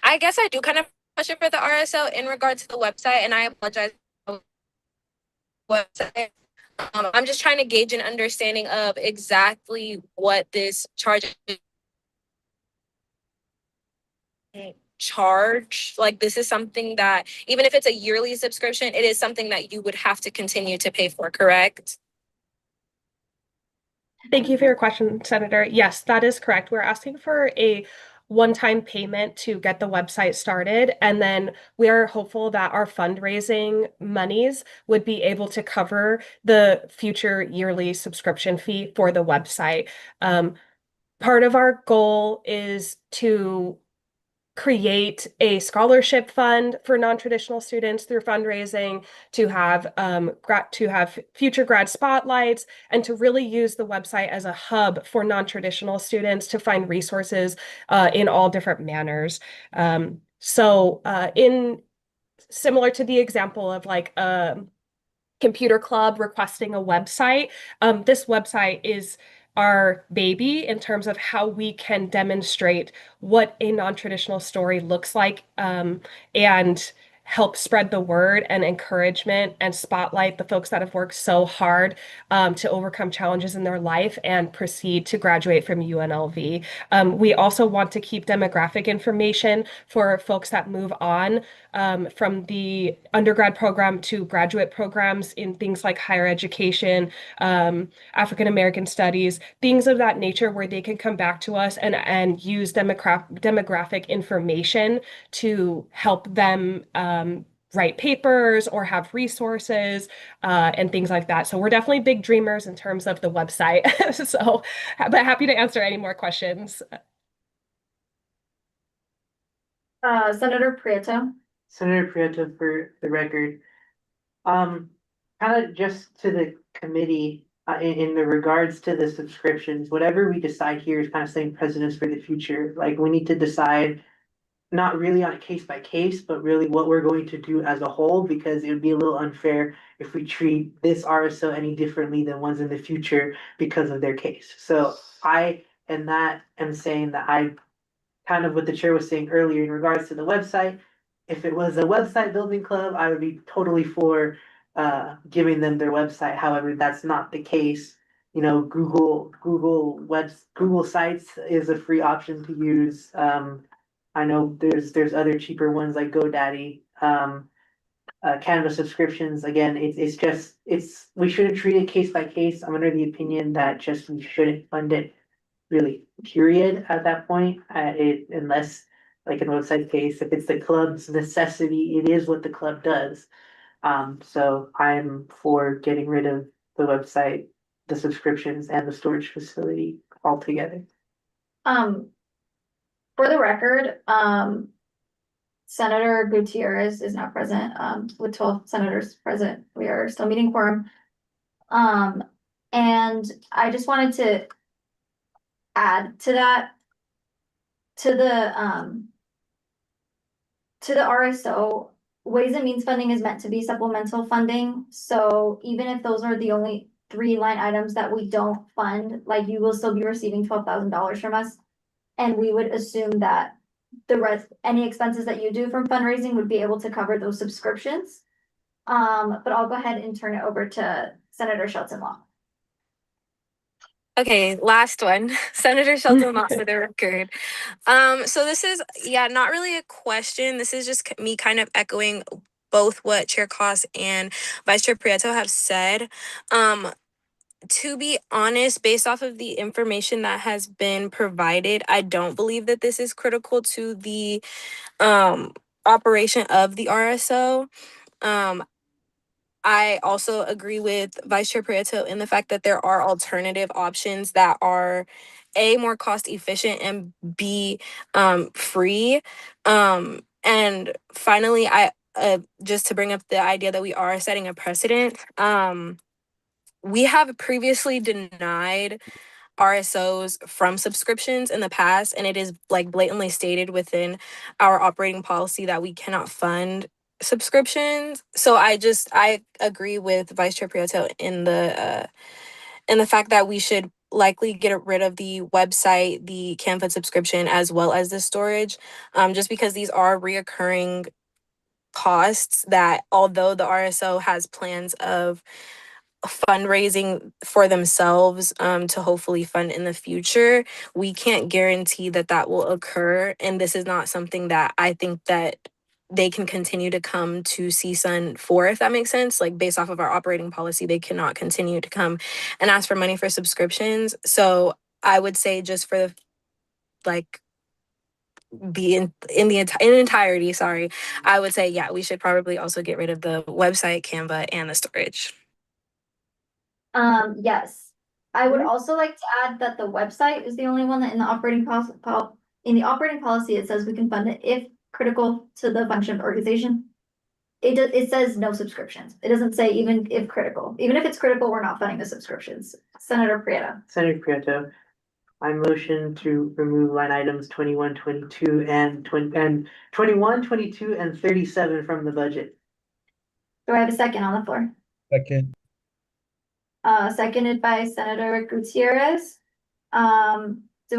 I guess I do kind of push it for the RSO in regard to the website, and I apologize for the website. I'm just trying to gauge an understanding of exactly what this charge like. This is something that, even if it's a yearly subscription, it is something that you would have to continue to pay for, correct? Thank you for your question, Senator. Yes, that is correct. We're asking for a one-time payment to get the website started. And then we are hopeful that our fundraising monies would be able to cover the future yearly subscription fee for the website. Part of our goal is to create a scholarship fund for non-traditional students through fundraising, to have future grad spotlights, and to really use the website as a hub for non-traditional students to find resources in all different manners. In similar to the example of like computer club requesting a website, this website is our baby in terms of how we can demonstrate what a non-traditional story looks like, and help spread the word and encouragement and spotlight the folks that have worked so hard to overcome challenges in their life and proceed to graduate from UNLV. We also want to keep demographic information for folks that move on from the undergrad program to graduate programs in things like higher education, African American studies, things of that nature, where they can come back to us and use demographic information to help them write papers or have resources and things like that. So we're definitely big dreamers in terms of the website. But happy to answer any more questions. Senator Prieto. Senator Prieto, for the record. Kind of just to the committee, in the regards to the subscriptions, whatever we decide here is kind of setting precedents for the future. Like, we need to decide not really on a case by case, but really what we're going to do as a whole, because it would be a little unfair if we treat this RSO any differently than ones in the future because of their case. So I am saying that I kind of what the chair was saying earlier in regards to the website. If it was a website building club, I would be totally for giving them their website. However, that's not the case. You know, Google Sites is a free option to use. I know there's other cheaper ones like GoDaddy. Canva subscriptions, again, we shouldn't treat it case by case. I'm under the opinion that just we shouldn't fund it really, period, at that point. Unless, like in the website case, if it's the club's necessity, it is what the club does. So I'm for getting rid of the website, the subscriptions, and the storage facility altogether. For the record, Senator Gutierrez is not present. With 12 senators present, we are still meeting quorum. And I just wanted to add to that, to the RSO, Ways and Means funding is meant to be supplemental funding. So even if those are the only 3 line items that we don't fund, like, you will still be receiving $12,000 from us. And we would assume that any expenses that you do from fundraising would be able to cover those subscriptions. But I'll go ahead and turn it over to Senator Shelton Law. Okay, last one. Senator Shelton Law for the record. So this is, not really a question. This is just me kind of echoing both what Chair Koss and Vice Chair Prieto have said. To be honest, based off of the information that has been provided, I don't believe that this is critical to the operation of the RSO. I also agree with Vice Chair Prieto in the fact that there are alternative options that are A, more cost efficient, and B, free. And finally, I just to bring up the idea that we are setting a precedent, we have previously denied RSOs from subscriptions in the past, and it is like blatantly stated within our operating policy that we cannot fund subscriptions. So I agree with Vice Chair Prieto in the fact that we should likely get rid of the website, the Canva subscription, as well as the storage, just because these are reoccurring costs that, although the RSO has plans of fundraising for themselves to hopefully fund in the future, we can't guarantee that that will occur. And this is not something that I think that they can continue to come to CSUN for, if that makes sense. Like, based off of our operating policy, they cannot continue to come and ask for money for subscriptions. So I would say, just for be in the in entirety, sorry, I would say, yeah, we should probably also get rid of the website, Canva, and the storage. Yes. I would also like to add that the website is the only one that in the operating policy, it says we can fund it if critical to the function of organization. It says no subscriptions. It doesn't say even if critical. Even if it's critical, we're not funding the subscriptions. Senator Prieto. Senator Prieto, I motion to remove line items 21, 22, and 21, 22, and 37 from the budget. Do I have a second on the floor? Second. Seconded by Senator Gutierrez. Is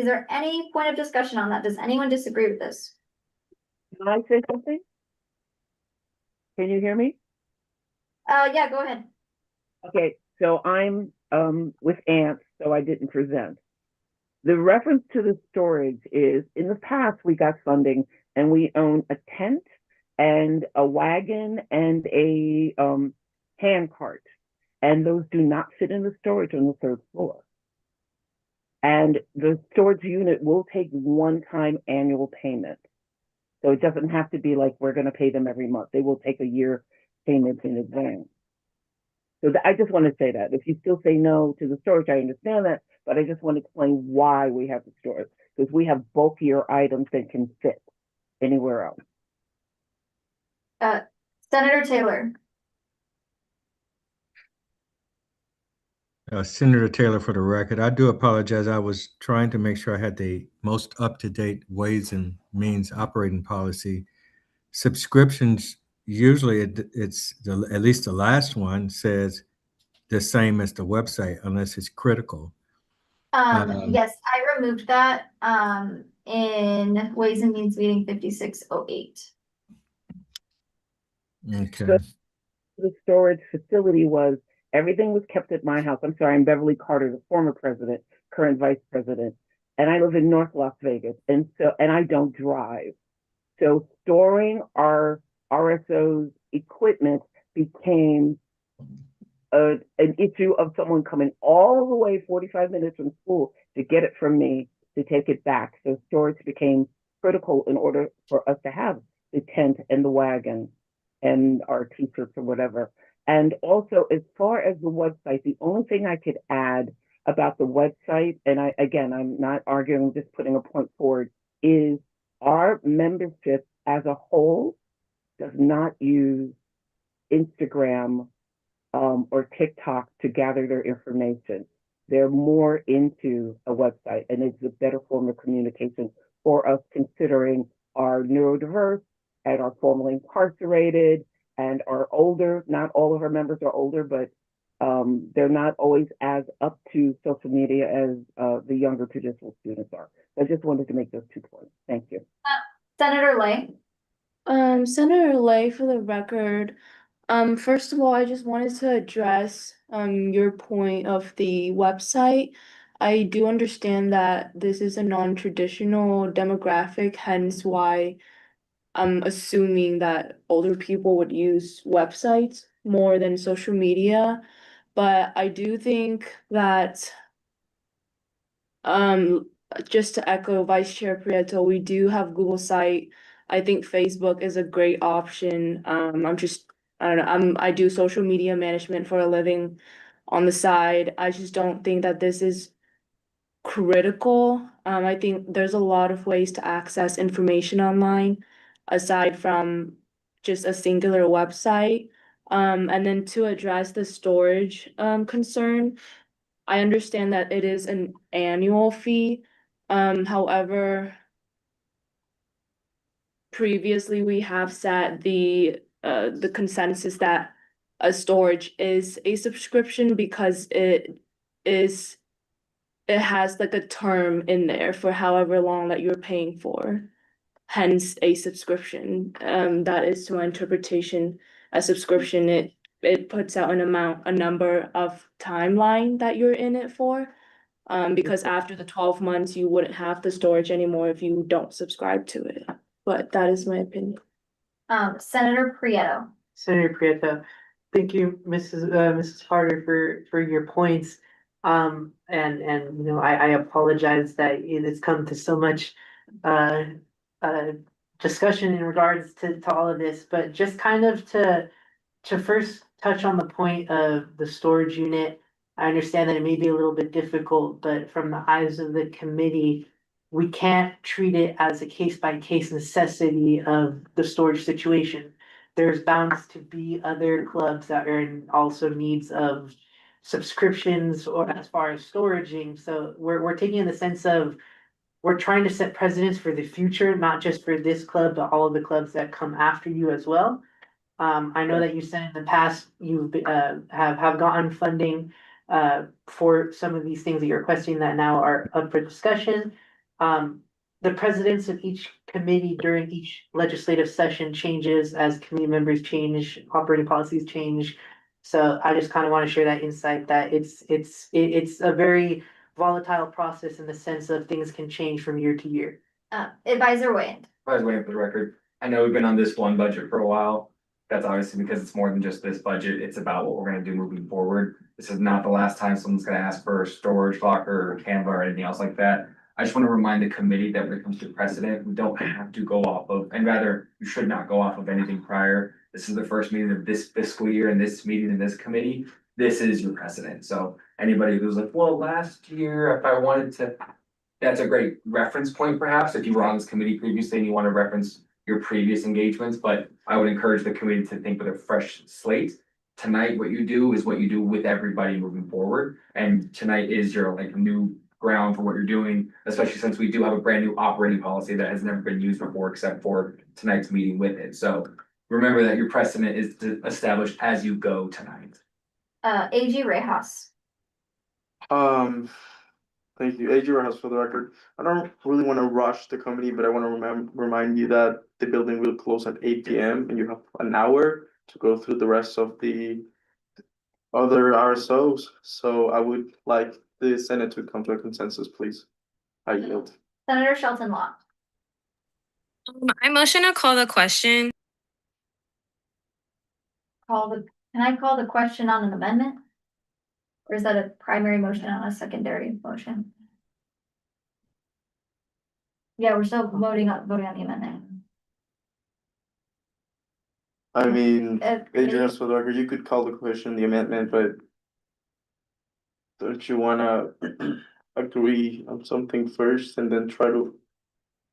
there any point of discussion on that? Does anyone disagree with this? Can I say something? Can you hear me? Yeah, go ahead. Okay, so I'm with Ants, so I didn't present. The reference to the storage is, in the past, we got funding and we owned a tent and a wagon and a hand cart. And those do not fit in the storage on the third floor. And the storage unit will take one-time annual payment. So it doesn't have to be like we're going to pay them every month. They will take a year payment in advance. So I just want to say that. If you still say no to the storage, I understand that, but I just want to explain why we have the storage, because we have bulkier items that can fit anywhere else. Senator Taylor. Senator Taylor, for the record, I do apologize. I was trying to make sure I had the most up-to-date Ways and Means operating policy. Subscriptions, usually it's at least the last one says the same as the website, unless it's critical. Yes, I removed that in Ways and Means meeting 5608. Okay. So the storage facility was, everything was kept at my house. I'm sorry, I'm Beverly Carter, the former president, current vice president, and I live in North Las Vegas, and I don't drive. So storing our RSO's equipment became an issue of someone coming all the way 45 minutes from school to get it from me to take it back. So storage became critical in order for us to have the tent and the wagon and our t-shirts or whatever. And also, as far as the website, the only thing I could add about the website, and I'm not arguing, just putting a point forward, is our membership as a whole does not use Instagram or TikTok to gather their information. They're more into a website, and it's a better form of communication for us, considering our neurodiverse and our formerly incarcerated and our older. Not all of our members are older, but they're not always as up to social media as the younger traditional students are. I just wanted to make those 2 points. Thank you. Senator Lay. Senator Lay, for the record, first of all, I just wanted to address your point of the website. I do understand that this is a non-traditional demographic, hence why I'm assuming that older people would use websites more than social media. But I do think that just to echo Vice Chair Prieto, we do have Google Site. I think Facebook is a great option. I don't know, I do social media management for a living on the side. I just don't think that this is critical. I think there's a lot of ways to access information online aside from just a singular website. And then to address the storage concern, I understand that it is an annual fee. However, previously we have set the consensus that a storage is a subscription because it has like a term in there for however long that you're paying for. Hence a subscription. That is to my interpretation, a subscription, it puts out a number of timeline that you're in it for. Because after the 12 months, you wouldn't have the storage anymore if you don't subscribe to it. But that is my opinion. Senator Prieto. Senator Prieto, thank you, Mrs. Carter, for your points. And I apologize that it's come to so much uh, uh, discussion in regards to all of this, but just kind of to first touch on the point of the storage unit. I understand that it may be a little bit difficult, but from the eyes of the committee, we can't treat it as a case by case necessity of the storage situation. There's bound to be other clubs that are in also needs of subscriptions or as far as storaging. So we're taking in the sense of we're trying to set precedents for the future, not just for this club, but all of the clubs that come after you as well. I know that you said in the past you have gotten funding for some of these things that you're requesting that now are up for discussion. The presidents of each committee during each legislative session changes as committee members change, operating policies change. So I just kind of want to share that insight that it's a very volatile process in the sense of things can change from year to year. Advisor Wayne. I was waiting for the record. I know we've been on this one budget for a while. That's obviously because it's more than just this budget. It's about what we're gonna do moving forward. This is not the last time someone's gonna ask for a storage locker or Canva or anything else like that. I just want to remind the committee that when it comes to precedent, we don't have to go off of, and rather, you should not go off of anything prior. This is the first meeting of this fiscal year and this meeting in this committee. This is your precedent. So anybody who's like, well, last year, if I wanted to, that's a great reference point perhaps, if you were on this committee previously and you want to reference your previous engagements, but I would encourage the committee to think with a fresh slate. Tonight, what you do is what you do with everybody moving forward, and tonight is your like new ground for what you're doing, especially since we do have a brand new operating policy that has never been used before except for tonight's meeting with it. So remember that your precedent is established as you go tonight. AG Rejas. Thank you. AG Rojas for the record. I don't really want to rush the committee, but I want to remind you that the building will close at 8 p.m. and you have an hour to go through the rest of the other RSOs. So I would like the Senate to come to a consensus, please. I yield. Senator Shelton Law. I motion to call the question. Can I call the question on an amendment? Or is that a primary motion on a secondary motion? Yeah, we're still voting on the amendment. I mean, AG Rojas for the record, you could call the question the amendment, but don't you wanna agree on something first and then try to,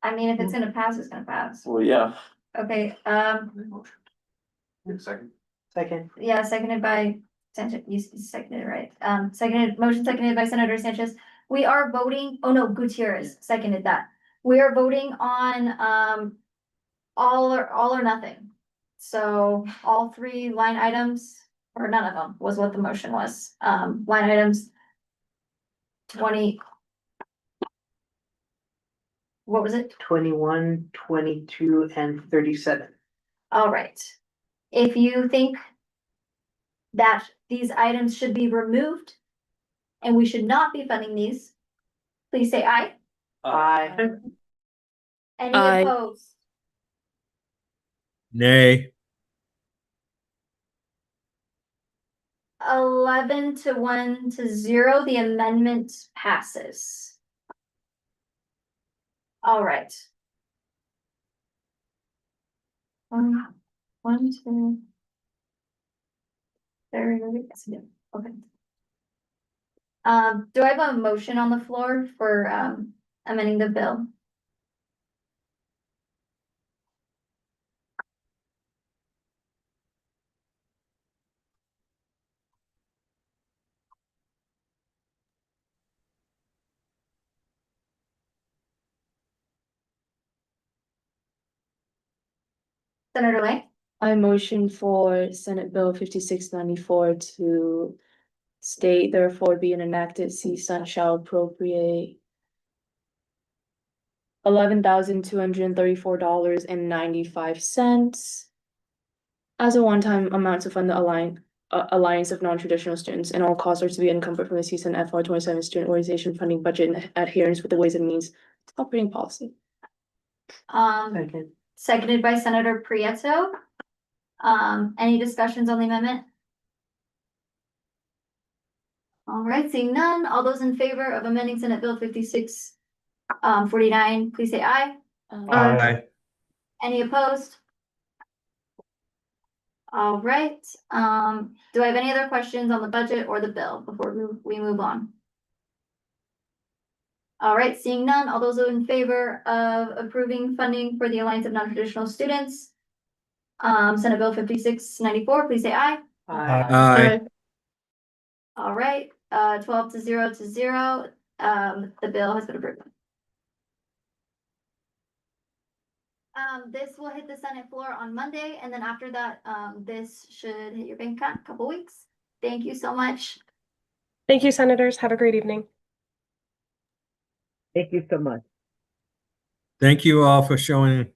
I mean, if it's gonna pass, it's gonna pass. well, yeah. Okay, Second. Second. yeah, seconded by Sanchez, you seconded, right? Motion seconded by Senator Sanchez. We are voting, oh no, Gutierrez seconded that. We are voting on, all or nothing. So all three line items, or none of them, was what the motion was. Line items 20. What was it? 21, 22, and 37. All right. If you think that these items should be removed and we should not be funding these, please say aye. Aye. Any Aye. opposed? Nay. 11 to 1 to 0, the amendment passes. All right. One, two. There, okay. Do I have a motion on the floor for amending the bill? Senator Lang? I motion for Senate Bill 5694 to state therefore be enacted, CSUN shall appropriate $11,234.95 as a one-time amount to fund the Alliance of Non-Traditional Students, and all costs are to be encumbered from the CSUN FY27 student organization funding budget in adherence with the Ways and Means operating policy. Seconded by Senator Prieto. Any discussions on the amendment? All right, seeing none, all those in favor of amending Senate Bill 56 49, please say aye. Aye. Any opposed? All right, do I have any other questions on the budget or the bill before we move on? All right, seeing none, all those in favor of approving funding for the Alliance of Non-Traditional Students, Senate Bill 5694, please say aye. Aye. All right, 12 to 0 to 0, the bill has been approved. This will hit the Senate floor on Monday, and then after that, this should hit your bank account in a couple weeks. Thank you so much. Thank you, senators. Have a great evening. Thank you so much. Thank you all for showing.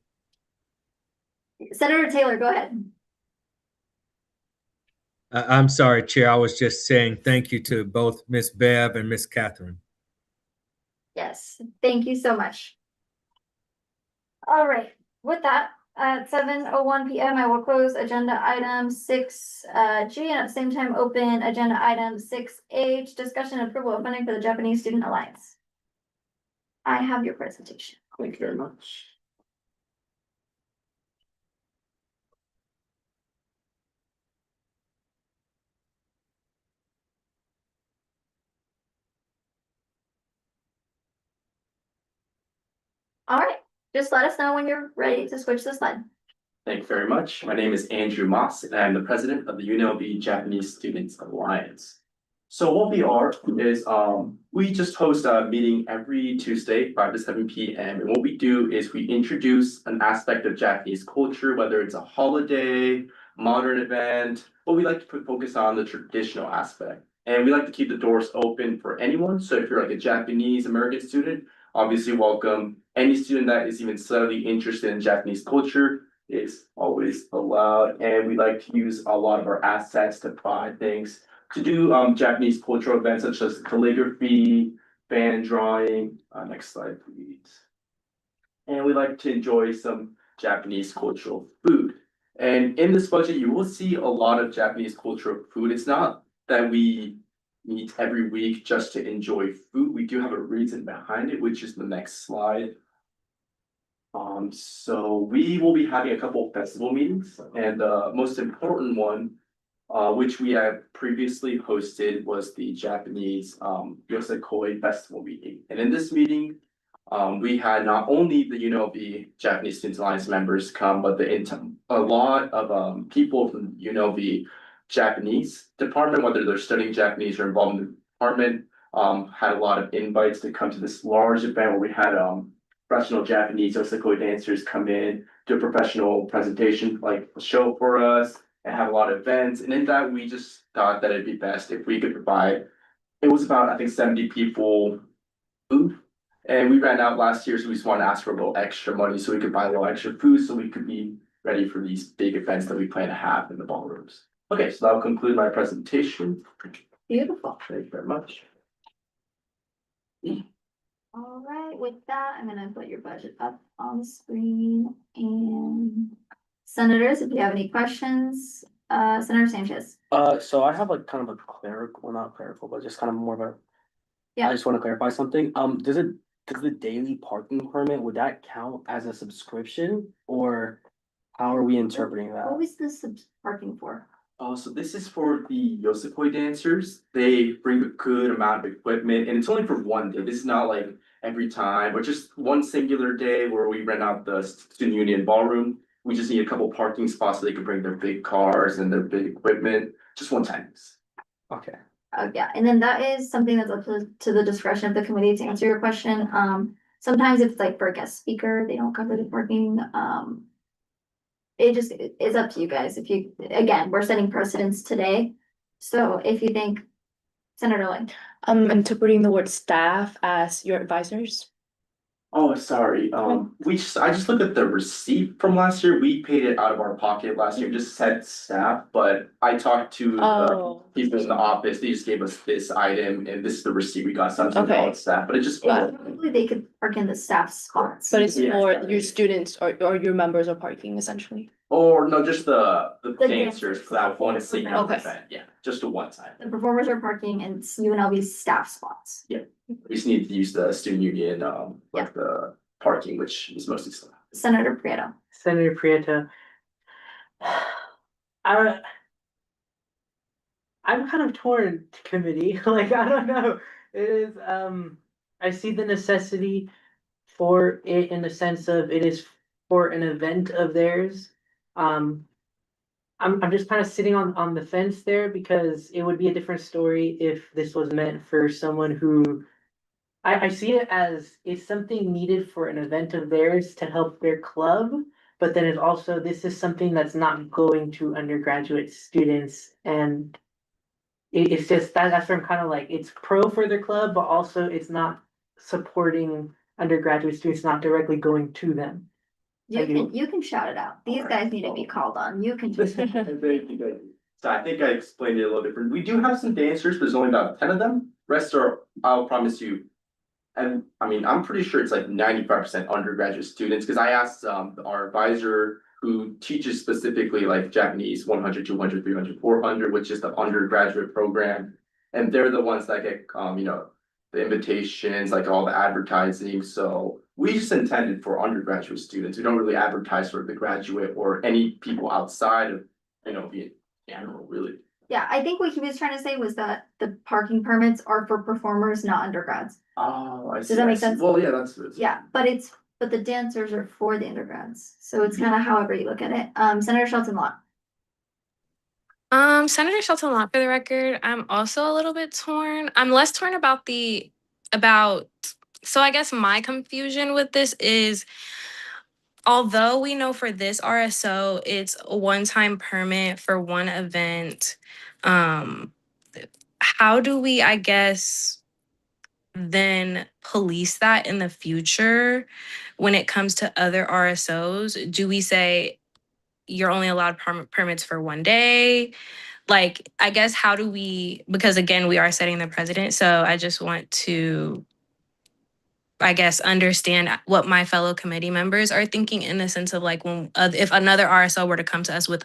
Senator Taylor, go ahead. I'm sorry, Chair. I was just saying thank you to both Ms. Bev and Ms. Catherine. Yes, thank you so much. All right, with that, at 7:01 p.m., I will close agenda item 6G and at the same time open agenda item 6H, discussion and approval of funding for the Japanese Student Alliance. I have your presentation. Thank you very much. All right, just let us know when you're ready to switch the slide. Thank you very much. My name is Andrew Moss, and I am the president of the UNLV Japanese Students Alliance. So what we are is we just host a meeting every Tuesday, 5 to 7 p.m. And what we do is we introduce an aspect of Japanese culture, whether it's a holiday, modern event, but we like to focus on the traditional aspect. And we like to keep the doors open for anyone. So if you're like a Japanese American student, obviously welcome. Any student that is even slightly interested in Japanese culture is always allowed. And we like to use a lot of our assets to buy things, to do Japanese cultural events such as calligraphy, fan drawing. Next slide, please. And we like to enjoy some Japanese cultural food. And in this budget, you will see a lot of Japanese cultural food. It's not that we meet every week just to enjoy food. We do have a reason behind it, which is the next slide. So we will be having a couple of festival meetings, and the most important one, which we have previously hosted, was the Japanese Yosakoi Festival meeting. And in this meeting, we had not only the UNLV Japanese Students Alliance members come, but a lot of people from UNLV Japanese department, whether they're studying Japanese or involved in the department, had a lot of invites to come to this large event where we had professional Japanese Yosakoi dancers come in, do a professional presentation, like a show for us, and have a lot of events. And in that, we just thought that it'd be best if we could provide, it was about, I think, 70 people food. And we ran out last year, so we just wanted to ask for a little extra money so we could buy a little extra food so we could be ready for these big events that we plan to have in the ballrooms. Okay, so that'll conclude my presentation. Beautiful. Thank you very much. All right, with that, I'm gonna put your budget up on the screen, and senators, if you have any questions, Senator Sanchez. So I have like kind of a clerical, well, not clerical, but just kind of more of a. Yeah. I just want to clarify something. Does the daily parking permit, would that count as a subscription, or how are we interpreting that? What was this parking for? Oh, so this is for the Yosakoi dancers. They bring a good amount of equipment, and it's only for one day. This is not like every time, but just one singular day where we rent out the student union ballroom. We just need a couple parking spots so they can bring their big cars and their big equipment, just one time. Okay. Yeah, and then that is something that's up to the discretion of the committee to answer your question. Sometimes if it's like for a guest speaker, they don't cover the parking. It just is up to you guys. If you, again, we're setting precedents today. So if you think, Senator Lynn. I'm interpreting the word staff as your advisors. Oh, sorry. I just looked at the receipt from last year. We paid it out of our pocket last year, just said staff, but I talked to people in the office. They just gave us this item, and this is the receipt we got. Something called staff, but it just Probably they could park in the staff spots. But it's for your students or your members are parking essentially. Or no, just the The dancers dancers. for that one single Okay. event, yeah, just a one time. The performers are parking in UNLV's staff spots. Yeah, we just need to use the student union, like the parking, which is mostly stuff. Senator Prieto. Senator Prieto. I, I'm kind of torn, committee, like, I don't know, it is, I see the necessity for it in the sense of it is for an event of theirs. I'm just kind of sitting on the fence there because it would be a different story if this was meant for someone who I see it as it's something needed for an event of theirs to help their club, but then it's also this is something that's not going to undergraduate students, and it's just that's where I'm kind of like it's pro for their club, but also it's not supporting undergraduate students, not directly going to them. You can shout it out. These guys need to be called on. You can just. Thank you. So I think I explained it a little different. We do have some dancers, but there's only about 10 of them. Rest are, I'll promise you. And I mean, I'm pretty sure it's like 95% undergraduate students, because I asked our advisor who teaches specifically like Japanese 100, 200, 300, 400, which is the undergraduate program. And they're the ones that get, the invitations, like all the advertising. So we just intended for undergraduate students. We don't really advertise for the graduate or any people outside of, being general, really. Yeah, I think what he was trying to say was that the parking permits are for performers, not undergrads. Oh, I see. Does that I make see. sense? Well, yeah, that's. Yeah, but the dancers are for the undergrads. So it's kind of however you look at it. Senator Shelton Lott. Senator Shelton Lott, for the record, I'm also a little bit torn. I'm less torn about so I guess my confusion with this is, although we know for this RSO, it's a one-time permit for one event, how do we, I guess, then police that in the future when it comes to other RSOs? Do we say you're only allowed permits for one day? Like, I guess, how do we, because again, we are setting the precedent. So I just want to, I guess, understand what my fellow committee members are thinking in the sense of like, when if another RSO were to come to us with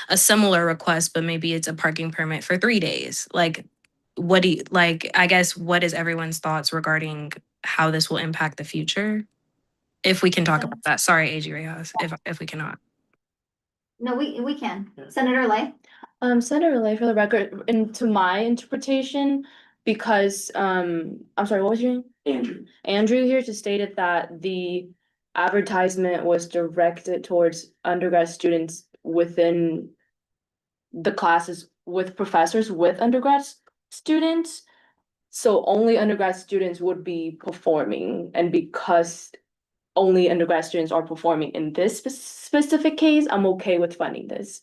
a similar request, but maybe it's a parking permit for 3 days, like, what do you, like, I guess, what is everyone's thoughts regarding how this will impact the future? If we can talk about that. Sorry, AG Reyes, if we cannot. No, we can. Senator Lay. Senator Lay, for the record, and to my interpretation, because, I'm sorry, what was your name? Andrew. Andrew here just stated that the advertisement was directed towards undergrad students within the classes with professors with undergrad students. So only undergrad students would be performing, and because only undergrad students are performing in this specific case, I'm okay with funding this.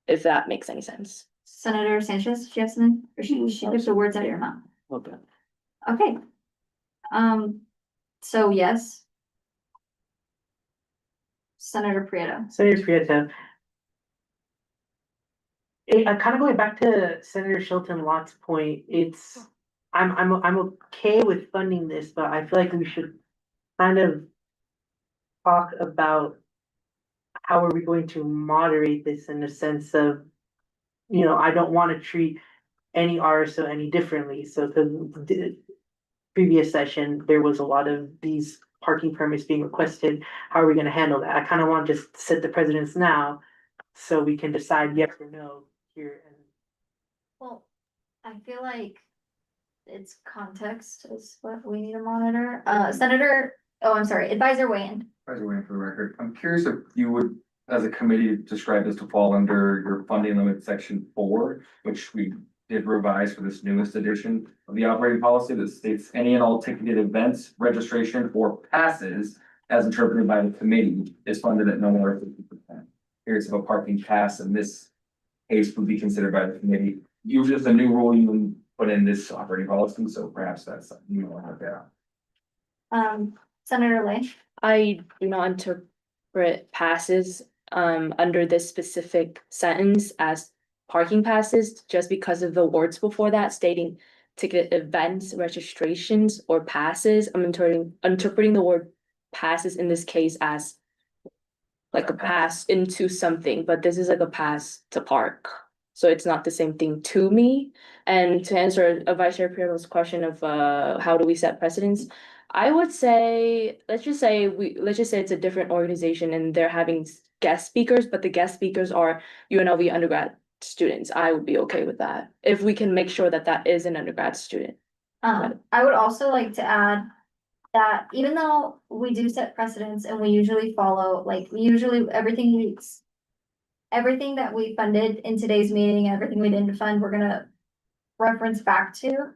If that makes any sense. Senator Sanchez, she has something, or she took the words out of your mouth. Okay. Okay. So yes. Senator Prieto. Senator Prieto. Kind of going back to Senator Shelton Lott's point, I'm okay with funding this, but I feel like we should kind of talk about how are we going to moderate this in the sense of, I don't want to treat any RSO any differently. So the previous session, there was a lot of these parking permits being requested. How are we going to handle that? I kind of want to just set the precedents now so we can decide yes or no here. Well, I feel like it's context is what we need to monitor. Advisor Wayne. Advisor Wayne, for the record, I'm curious if you would, as a committee, describe this to fall under your funding limit section 4, which we did revise for this newest edition of the operating policy that states any and all ticketed events, registration, or passes as interpreted by the committee is funded at no more than 50%. Here's if a parking pass in this case would be considered by the committee. Usually it's a new rule you can put in this operating policy, so perhaps that's something you want to look at. Senator Lay. I do not interpret passes under this specific sentence as parking passes just because of the words before that stating ticket events, registrations, or passes. I'm interpreting the word passes in this case as like a pass into something, but this is like a pass to park. So it's not the same thing to me. And to answer a Vice Chair Pirlo's question of how do we set precedents, I would say, let's just say it's a different organization and they're having guest speakers, but the guest speakers are UNLV undergrad students. I would be okay with that if we can make sure that that is an undergrad student. I would also like to add that even though we do set precedents and we usually follow, like, everything that we funded in today's meeting, everything we didn't fund, we're gonna reference back to.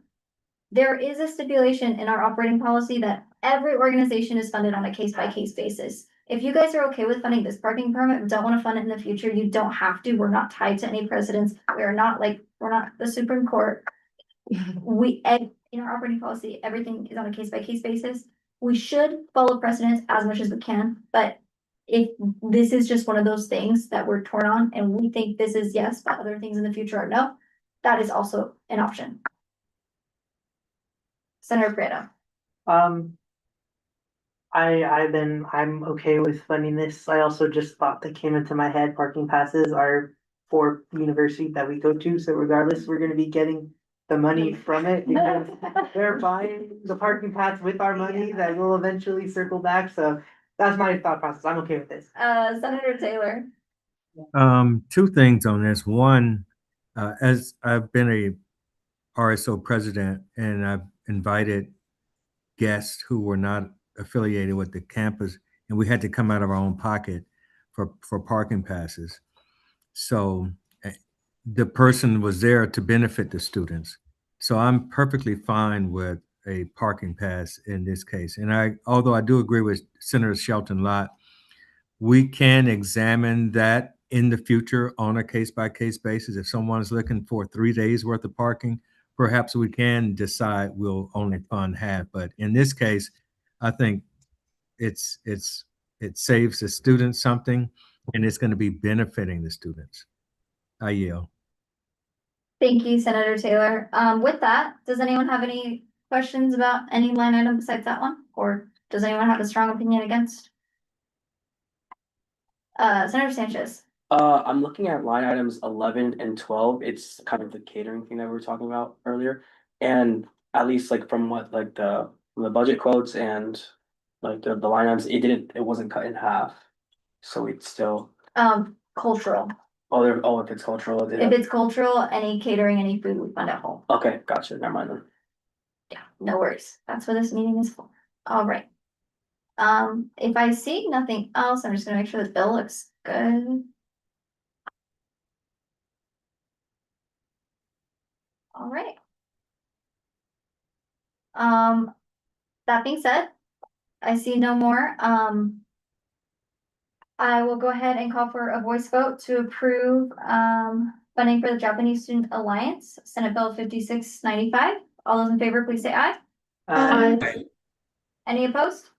There is a stipulation in our operating policy that every organization is funded on a case-by-case basis. If you guys are okay with funding this parking permit, and don't want to fund it in the future, you don't have to. We're not tied to any precedents. We're not the Supreme Court. In our operating policy, everything is on a case-by-case basis. We should follow precedents as much as we can, but if this is just one of those things that we're torn on and we think this is yes, but other things in the future are no, that is also an option. Senator Prieto. I'm okay with funding this. I also just thought that came into my head, parking passes are for the university that we go to, so regardless, we're gonna be getting the money from it because they're buying the parking pass with our money that will eventually circle back, so that's my thought process. I'm okay with this. Senator Taylor. Two things on this. One, as I've been a RSO president and I've invited guests who were not affiliated with the campus, and we had to come out of our own pocket for parking passes. So the person was there to benefit the students. So I'm perfectly fine with a parking pass in this case. And although I do agree with Senator Shelton Lott, we can examine that in the future on a case-by-case basis. If someone's looking for 3 days worth of parking, perhaps we can decide we'll only fund half. But in this case, I think it saves the students something, and it's going to be benefiting the students. I yield. Thank you, Senator Taylor. With that, does anyone have any questions about any line item besides that one? Or does anyone have a strong opinion against? Senator Sanchez. I'm looking at line items 11 and 12. It's kind of the catering thing that we were talking about earlier. And at least like from what like the budget quotes and like the line items, it wasn't cut in half. So it's still Cultural. if it's cultural. If it's cultural, any catering, any food, we fund at home. Okay, gotcha. Never mind then. Yeah, no worries. That's what this meeting is for. All right. If I see nothing else, I'm just gonna make sure this bill looks good. All right. That being said, I see no more. I will go ahead and call for a voice vote to approve funding for the Japanese Student Alliance, Senate Bill 5695. All those in favor, please say aye. Aye. Any opposed?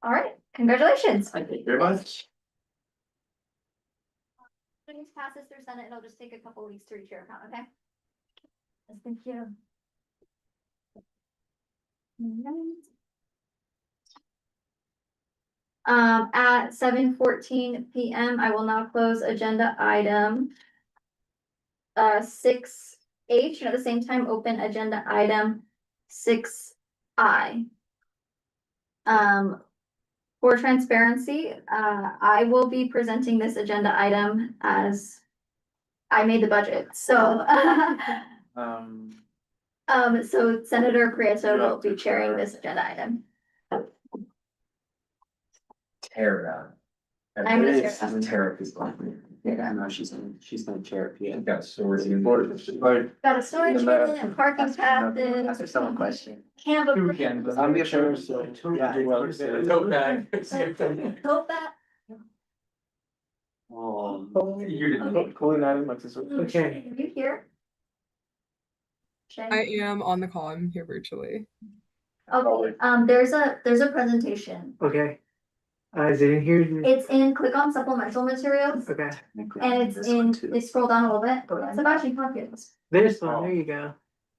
All right, congratulations. Thank you very much. When this passes through Senate, it'll just take a couple weeks to reach your account, okay? Yes, thank you. At 7:14 PM, I will now close agenda item 6H, and at the same time, open agenda item 6I. For transparency, I will be presenting this agenda item as I made the budget, so. So Senator Prieto will be chairing this agenda item. Tara. I'm gonna share. Tara is Yeah, no, she's gonna chair it. Yeah. got swords in. Got a storage unit and parking passes. That's just one question. Canva. I'm the chair, so. Tote bag. Hope that. You didn't. Calling item like this. Okay. Are you here? Shay? I am on the call. I'm here virtually. Okay, there's a presentation. Okay. Is it in here? It's in, click on supplemental materials. Okay. And it's in, they scroll down a little bit. It's about your pockets. This one, there you go.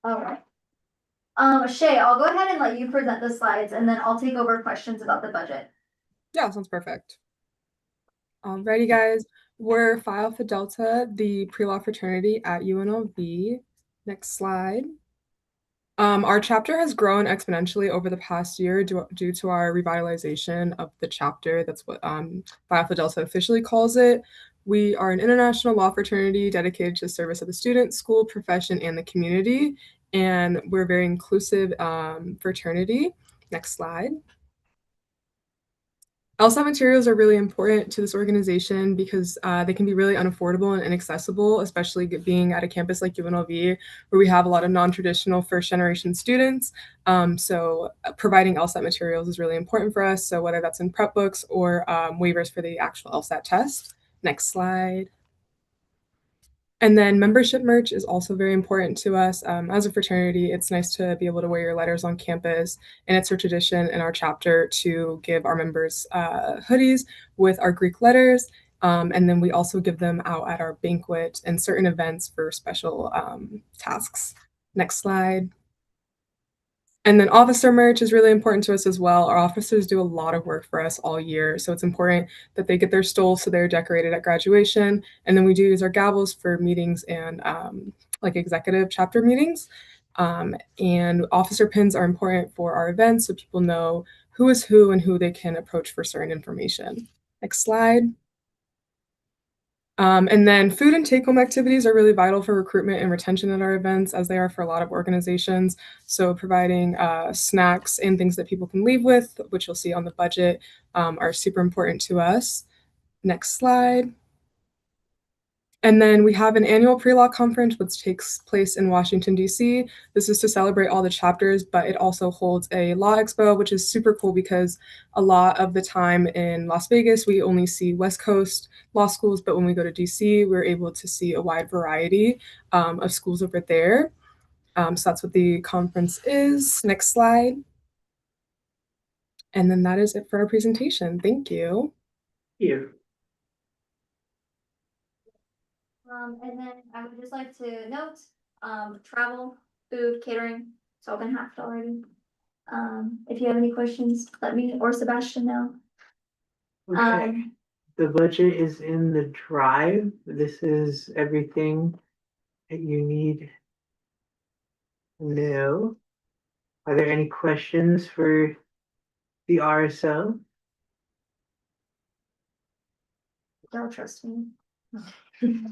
Alright. Shay, I'll go ahead and let you present the slides and then I'll take over questions about the budget. Yeah, sounds perfect. Alrighty, guys. We're Phi Alpha Delta, the pre-law fraternity at UNLV. Next slide. Our chapter has grown exponentially over the past year due to our revitalization of the chapter. That's what Phi Alpha Delta officially calls it. We are an international law fraternity dedicated to the service of the student, school, profession, and the community. And we're a very inclusive fraternity. Next slide. LSAT materials are really important to this organization because they can be really unaffordable and inaccessible, especially being at a campus like UNLV, where we have a lot of non-traditional first-generation students. So providing LSAT materials is really important for us. So whether that's in prep books or waivers for the actual LSAT test. Next slide. And then membership merch is also very important to us. As a fraternity, it's nice to be able to wear your letters on campus, and it's our tradition in our chapter to give our members hoodies with our Greek letters, and then we also give them out at our banquet and certain events for special tasks. Next slide. And then officer merch is really important to us as well. Our officers do a lot of work for us all year, so it's important that they get their stoles so they're decorated at graduation. And then we do use our gavels for meetings and like executive chapter meetings. And officer pins are important for our events so people know who is who and who they can approach for certain information. Next slide. And then food and take-home activities are really vital for recruitment and retention at our events, as they are for a lot of organizations. So providing snacks and things that people can leave with, which you'll see on the budget, are super important to us. Next slide. And then we have an annual pre-law conference, which takes place in Washington, D.C. This is to celebrate all the chapters, but it also holds a law expo, which is super cool because a lot of the time in Las Vegas, we only see West Coast law schools, but when we go to D.C., we're able to see a wide variety of schools over there. So that's what the conference is. Next slide. And then that is it for our presentation. Thank you. Thank you. And then I would just like to note, travel, food, catering, it's all been halved already. If you have any questions, let me or Sebastian know. Okay, the budget is in the drive. This is everything that you need to know. Are there any questions for the RSO? Don't trust me. You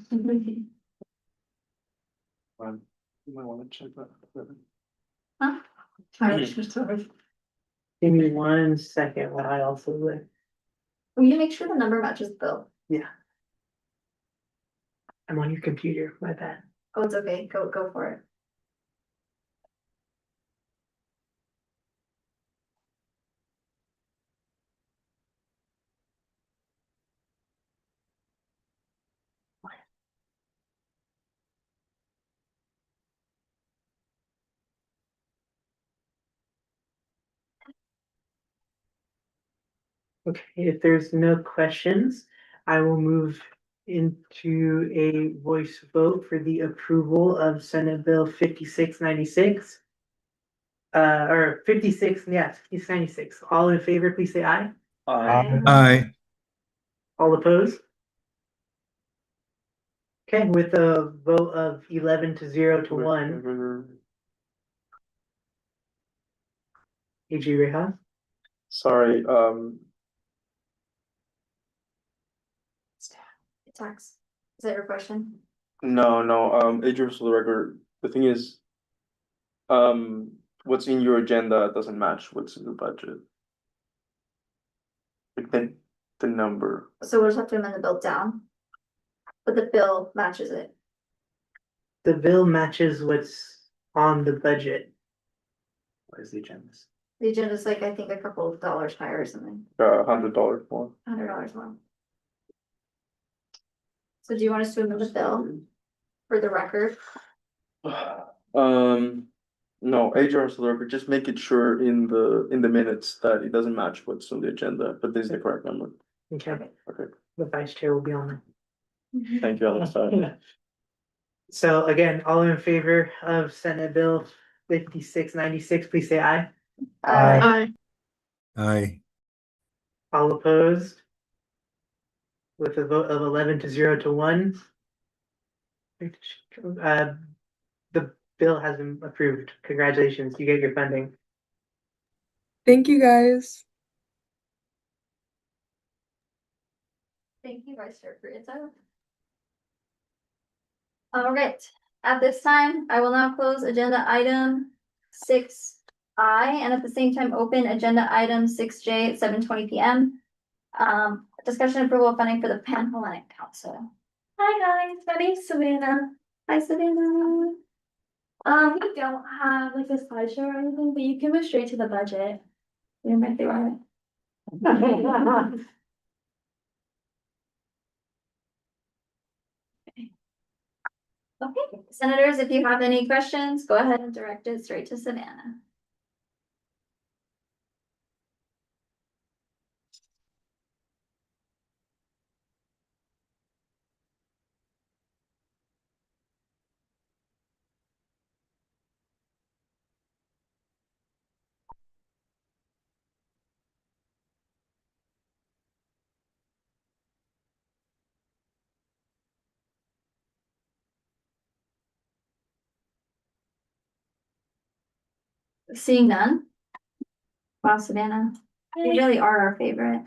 might wanna check that. Huh? Give me 1 second while I also look. Will you make sure the number matches the bill? Yeah. I'm on your computer, my bad. Oh, it's okay, go for it. Okay, if there's no questions, I will move into a voice vote for the approval of Senate Bill 5696. Or 56, yes, 5696. All in favor, please say aye. Aye. All opposed? Okay, with a vote of 11 to 0 to 1. AG Reha? Sorry, Tax. Is that your question? no, Adrian, for the record, the thing is, what's in your agenda doesn't match what's in the budget. Like the number. So we'll just have to amend the bill down. But the bill matches it. The bill matches what's on the budget. What is the agenda? The agenda's like, I think a couple of dollars higher or something, $100 more. $100 more. So do you want us to amend the bill for the record? No, Adrian, for the record, just make it sure in the minutes that it doesn't match what's on the agenda, but this is the correct number. Okay, Okay, the vice chair will be on thank you, Alex. it. So again, all in favor of Senate Bill 5696, please say aye. Aye. Aye. All opposed? with a vote of 11-0 to 1. The bill has been approved. Congratulations, you get your funding. Thank you guys. Thank you, Vice Chair Prieto. All right, at this time, I will now close agenda item 6I and at the same time open agenda item 6J at 7:20 p.m. Discussion and approval of funding for the Pan-Hellenic Council. Hi guys, my name's Savannah. Hi Savannah. We don't have like a slideshow or anything, but you can move straight to the budget. You're my favorite. Okay, senators, if you have any questions, go ahead and direct it straight to Savannah. Seeing none. Wow, Savannah, you really are our favorite.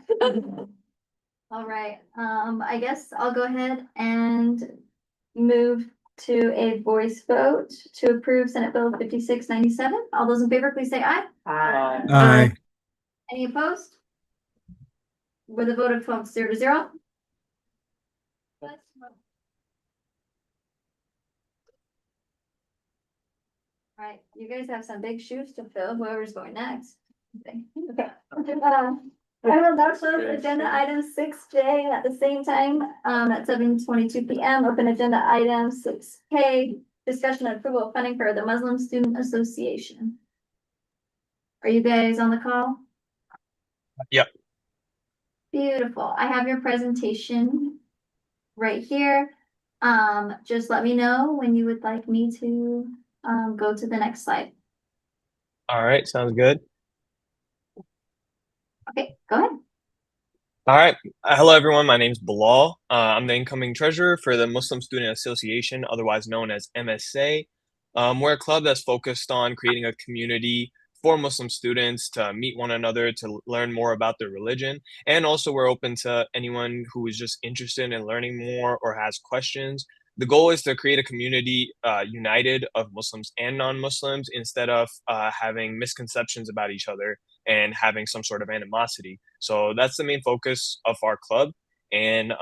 All right, I guess I'll go ahead and move to a voice vote to approve Senate Bill 5697. All those in favor, please say aye. Aye. Aye. Any opposed? With a vote of 12-0. All right, you guys have some big shoes to fill, whoever's going next. Okay. I will now close agenda item 6J at the same time, at 7:22 p.m. Open agenda item 6K, discussion and approval of funding for the Muslim Student Association. Are you guys on the call? Yep. Beautiful. I have your presentation right here. Just let me know when you would like me to go to the next slide. All right, sounds good. Okay, go ahead. All right. Hello, everyone. My name's Bilal. I'm the incoming treasurer for the Muslim Student Association, otherwise known as MSA. We're a club that's focused on creating a community for Muslim students to meet one another, to learn more about their religion. And also we're open to anyone who is just interested in learning more or has questions. The goal is to create a community united of Muslims and non-Muslims instead of having misconceptions about each other and having some sort of animosity. So that's the main focus of our club. And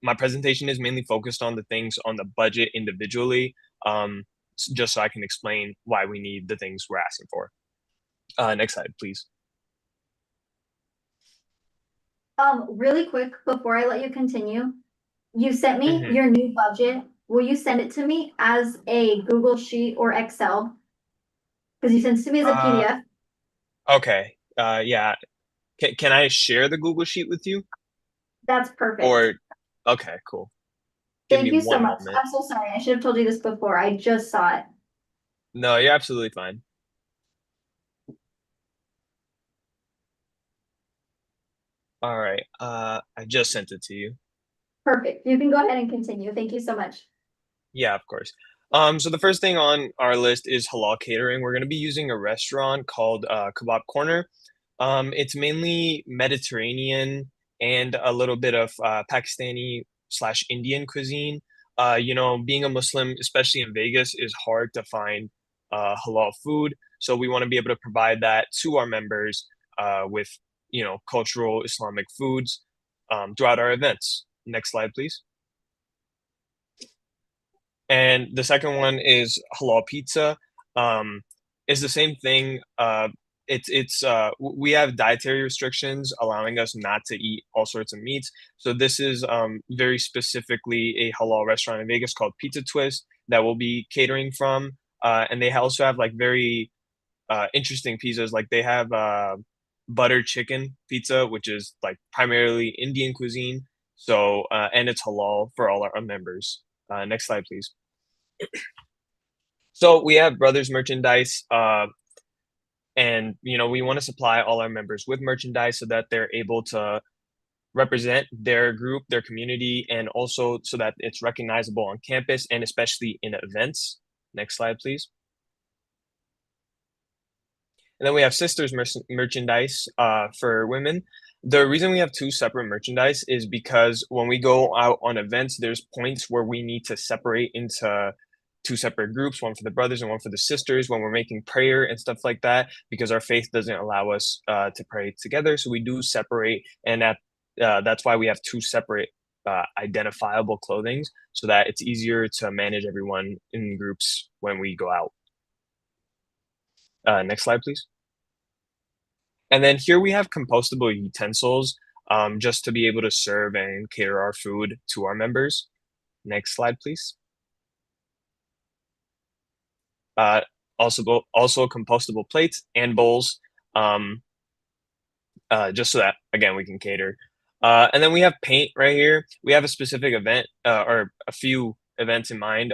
my presentation is mainly focused on the things on the budget individually, just so I can explain why we need the things we're asking for. Next slide, please. Really quick, before I let you continue, you sent me Mhm. your new budget. Will you send it to me as a Google Sheet or Excel? Because you sent it to me as a PDF. Okay. Yeah. Can I share the Google Sheet with you? That's perfect. Or, okay, cool. Give Thank me you so one much. moment. I'm so sorry. I should have told you this before. I just saw it. No, you're absolutely fine. All right. I just sent it to you. Perfect. You can go ahead and continue. Thank you so much. Yeah, of course. So the first thing on our list is halal catering. We're going to be using a restaurant called Kebab Corner. It's mainly Mediterranean and a little bit of Pakistani/Indian cuisine. Being a Muslim, especially in Vegas, is hard to find halal food. So we want to be able to provide that to our members with, cultural Islamic foods throughout our events. Next slide, please. And the second one is halal pizza. It's the same thing. We have dietary restrictions allowing us not to eat all sorts of meats. So this is very specifically a halal restaurant in Vegas called Pizza Twist that we'll be catering from. And they also have like very interesting pizzas. Like they have butter chicken pizza, which is like primarily Indian cuisine. So and it's halal for all our members. Next slide, please. So we have Brothers merchandise, and we want to supply all our members with merchandise so that they're able to represent their group, their community, and also so that it's recognizable on campus and especially in events. Next slide, please. And then we have sisters merchandise for women. The reason we have two separate merchandise is because when we go out on events, there's points where we need to separate into two separate groups, one for the brothers and one for the sisters when we're making prayer and stuff like that, because our faith doesn't allow us to pray together. So we do separate, and that's why we have two separate identifiable clothings, so that it's easier to manage everyone in groups when we go out. Next slide, please. And then here we have compostable utensils, just to be able to serve and cater our food to our members. Next slide, please. Also compostable plates and bowls, just so that, again, we can cater. And then we have paint right here. We have a specific event, or a few events in mind.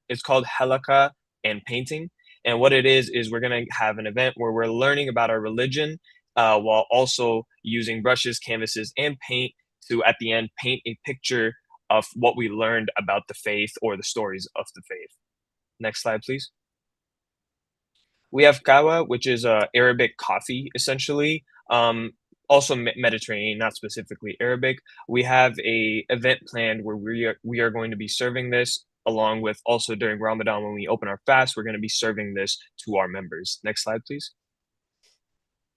It's called Halakha and painting. And what it is we're going to have an event where we're learning about our religion, while also using brushes, canvases, and paint to, at the end, paint a picture of what we learned about the faith or the stories of the faith. Next slide, please. We have kawa, which is Arabic coffee, essentially. Also Mediterranean, not specifically Arabic. We have a event planned where we are going to be serving this, along with also during Ramadan when we open our fast, we're going to be serving this to our members. Next slide, please.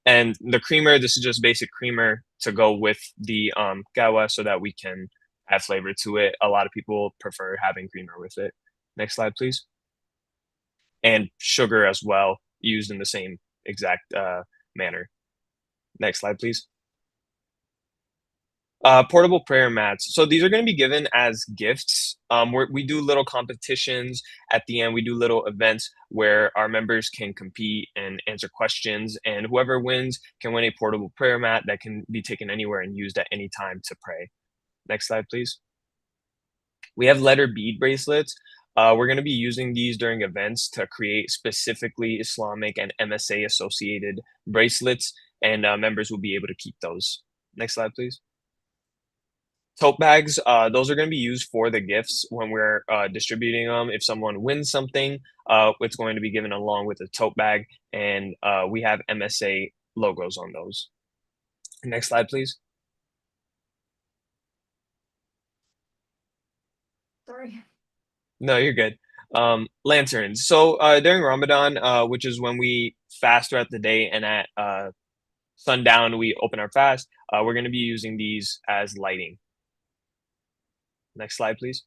And the creamer, this is just basic creamer to go with the gawa so that we can add flavor to it. A lot of people prefer having creamer with it. Next slide, please. And sugar as well, used in the same exact manner. Next slide, please. Portable prayer mats. So these are going to be given as gifts. We do little competitions at the end. We do little events where our members can compete and answer questions, and whoever wins can win a portable prayer mat that can be taken anywhere and used at any time to pray. Next slide, please. We have letter bead bracelets. We're going to be using these during events to create specifically Islamic and MSA associated bracelets, and members will be able to keep those. Next slide, please. Tote bags, those are going to be used for the gifts when we're distributing them. If someone wins something, it's going to be given along with a tote bag, and we have MSA logos on those. Next slide, please. Sorry. No, you're good. Lanterns. So during Ramadan, which is when we fast throughout the day, and at sundown we open our fast, we're going to be using these as lighting. Next slide, please.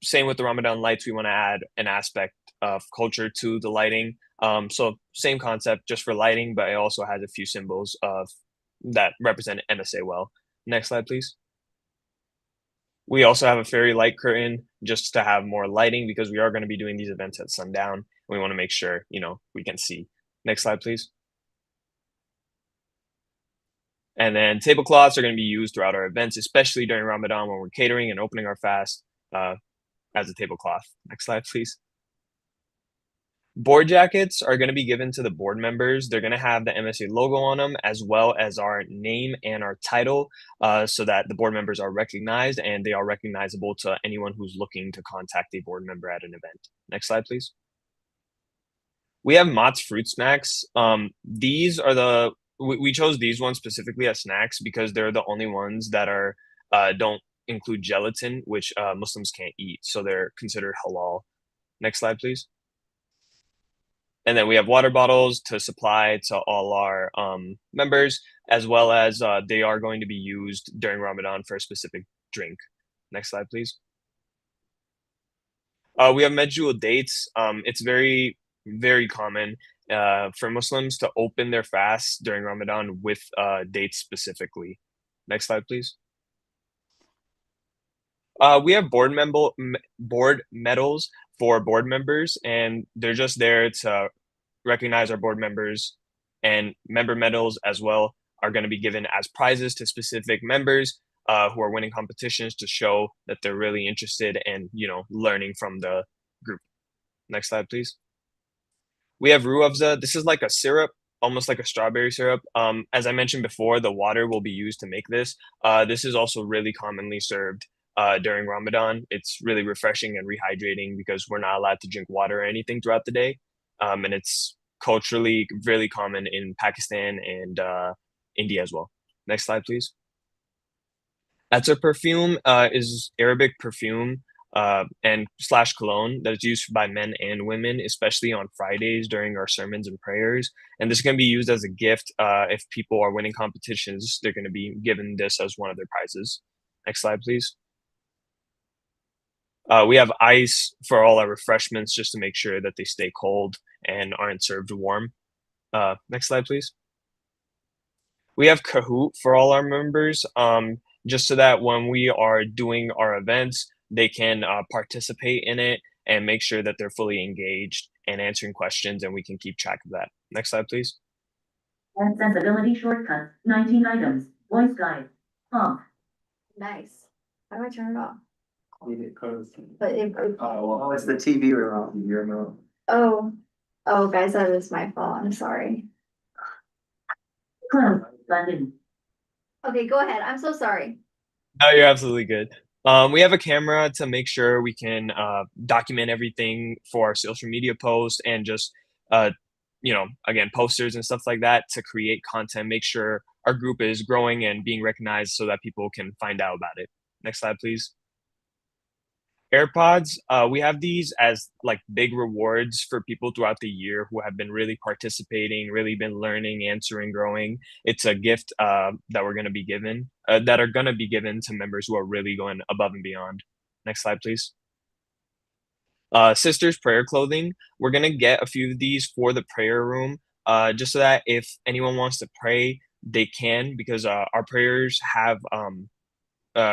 Same with the Ramadan lights, we want to add an aspect of culture to the lighting. So same concept, just for lighting, but it also has a few symbols that represent MSA well. Next slide, please. We also have a fairy light curtain just to have more lighting, because we are going to be doing these events at sundown. We want to make sure, we can see. Next slide, please. And then tablecloths are going to be used throughout our events, especially during Ramadan when we're catering and opening our fast, as a tablecloth. Next slide, please. Board jackets are going to be given to the board members. They're going to have the MSA logo on them, as well as our name and our title, so that the board members are recognized and they are recognizable to anyone who's looking to contact a board member at an event. Next slide, please. We have Mott's fruit snacks. These are we chose these ones specifically as snacks because they're the only ones that are don't include gelatin, which Muslims can't eat, so they're considered halal. Next slide, please. And then we have water bottles to supply to all our members, as well as they are going to be used during Ramadan for a specific drink. Next slide, please. We have medjool dates. It's very, very common for Muslims to open their fasts during Ramadan with dates specifically. Next slide, please. We have board medals for board members, and they're just there to recognize our board members, and member medals as well are going to be given as prizes to specific members who are winning competitions to show that they're really interested in, learning from the group. Next slide, please. We have ruafza. This is like a syrup. almost like a strawberry syrup. As I mentioned before, the water will be used to make this. This is also really commonly served during Ramadan. It's really refreshing and rehydrating because we're not allowed to drink water or anything throughout the day. And it's culturally really common in Pakistan and India as well. Next slide, please. Atar perfume is Arabic perfume and slash cologne that is used by men and women, especially on Fridays during our sermons and prayers. And this is going to be used as a gift. If people are winning competitions, they're going to be given this as one of their prizes. Next slide, please. We have ice for all our refreshments just to make sure that they stay cold and aren't served warm. Next slide, please. We have Kahoot for all our members, just so that when we are doing our events, they can participate in it and make sure that they're fully engaged and answering questions, and we can keep track of that. Next slide, please. Accessibility shortcuts, 19 items, voice guide, off. Nice. How do I turn it off? Leave it closed. But it, Oh, it's the TV remote. oh, guys, that is my fault. I'm sorry. Close, button. Okay, go ahead. I'm so sorry. No, you're absolutely good. We have a camera to make sure we can document everything for our social media posts and just, again, posters and stuff like that to create content, make sure our group is growing and being recognized so that people can find out about it. Next slide, please. AirPods, we have these as like big rewards for people throughout the year who have been really participating, really been learning, answering, growing. It's a gift that we're going to be given, that are going to be given to members who are really going above and beyond. Next slide, please. Sisters prayer clothing. We're going to get a few of these for the prayer room, just so that if anyone wants to pray, they can, because our prayers have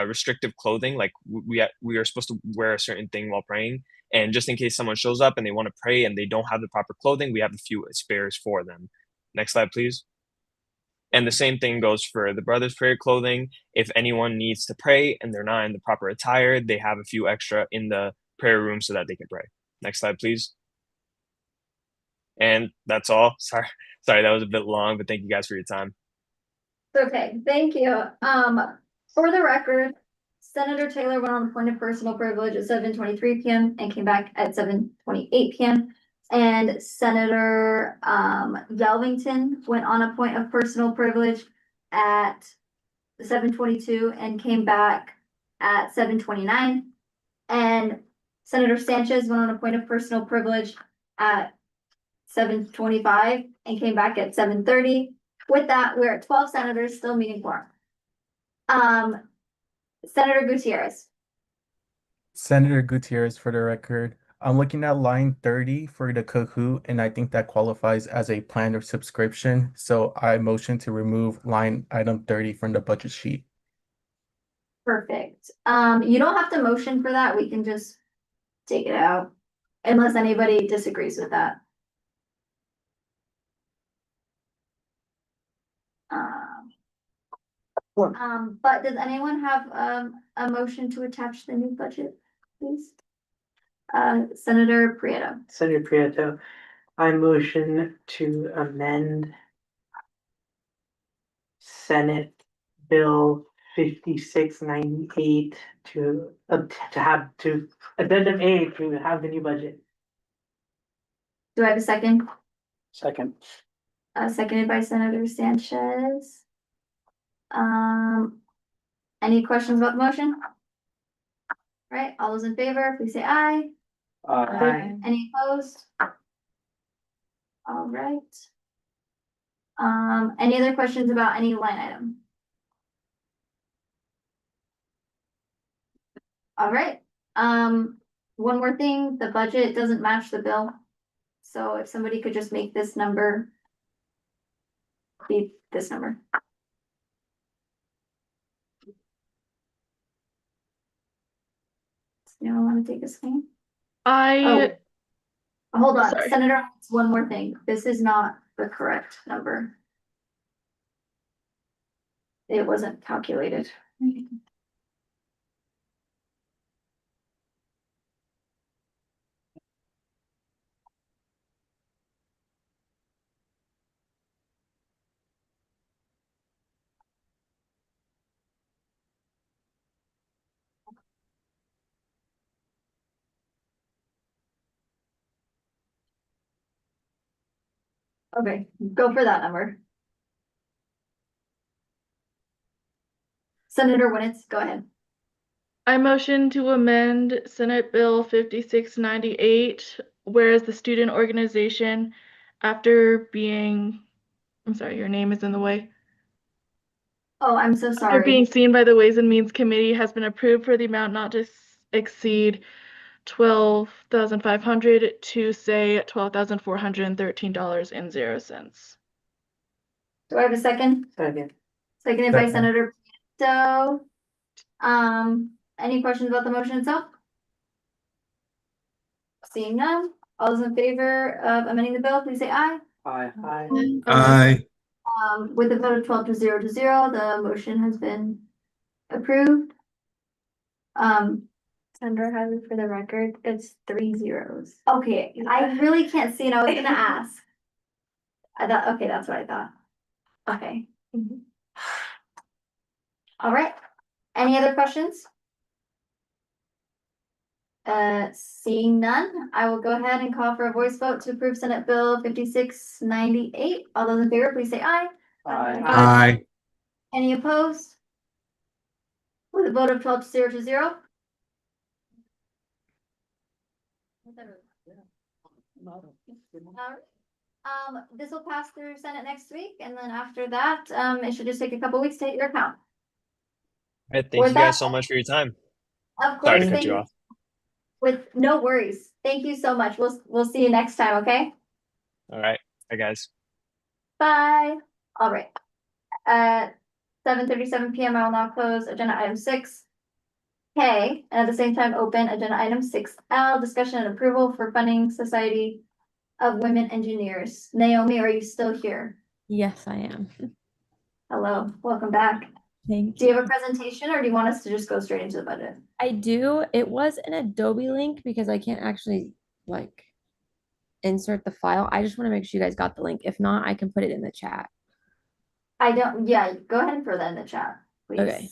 restrictive clothing, like we are supposed to wear a certain thing while praying, and just in case someone shows up and they want to pray and they don't have the proper clothing, we have a few spares for them. Next slide, please. And the same thing goes for the brothers prayer clothing. If anyone needs to pray and they're not in the proper attire, they have a few extra in the prayer room so that they can pray. Next slide, please. And that's all. Sorry, that was a bit long, but thank you guys for your time. Okay, thank you. For the record, Senator Taylor went on a point of personal privilege at 7:23 p.m. and came back at 7:28 p.m. And Senator Galvington went on a point of personal privilege at 7:22 and came back at 7:29. And Senator Sanchez went on a point of personal privilege at 7:25 and came back at 7:30. With that, we're at 12 senators, still meeting quorum. Senator Gutierrez. Senator Gutierrez, for the record, I'm looking at line 30 for the Kahoot, and I think that qualifies as a plan or subscription. So I motion to remove line item 30 from the budget sheet. Perfect. You don't have to motion for that. We can just take it out unless anybody disagrees with that. But does anyone have a motion to attach the new budget, please? Senator Prieto. Senator Prieto, I motion to amend Senate Bill 5698 to addendum A to have the new budget. Do I have a second? Second. Seconded by Senator Sanchez. Any questions about the motion? Right, all those in favor, please say aye. Aye. Any opposed? All right. Any other questions about any line item? All right, one more thing, the budget doesn't match the bill. So if somebody could just make this number be this number. Anyone want to take a swing? Oh, hold on, Sorry. Senator, one more thing. This is not the correct number. It wasn't calculated. Okay, go for that number. Senator Winnets, go ahead. I motion to amend Senate Bill 5698, whereas the student organization, after being, I'm sorry, your name is in the way. Oh, I'm so After being sorry. seen by the Ways and Means Committee has been approved for the amount not to exceed 12,500 to say $12,413.00. Do I have a second? Second. Seconded by Second. Senator Prieto. Any questions about the motion itself? Seeing none, all those in favor of amending the bill, please say aye. Aye. Aye. With a vote of 12 to 0 to 0, the motion has been approved. Senator Hadley, for the record, it's 3 zeros. Okay, I really can't see and I was gonna ask. I thought, okay, that's what I thought. Okay. All right, any other questions? Seeing none, I will go ahead and call for a voice vote to approve Senate Bill 5698. All those in favor, please say aye. Aye. Any opposed? With a vote of 12 to 0 to 0. This will pass through Senate next week, and then after that, it should just take a couple weeks to hit your account. All right, thank With you guys that- so much for your time. Of Sorry course, to cut thank you you. off. With no worries. Thank you so much. We'll see you next time, okay? All right, bye guys. Bye. All right. At 7:37 PM, I will now close agenda item 6K, and at the same time, open agenda item 6L, discussion and approval for funding Society of Women Engineers. Naomi, are you still here? Yes, I am. Hello, welcome back. Thank Do you have a presentation or do you want us to just go straight into the budget? I do. It was an Adobe link because I can't actually like insert the file. I just want to make sure you guys got the link. If not, I can put it in the chat. I don't, yeah, go ahead and throw that in the chat, please. Okay.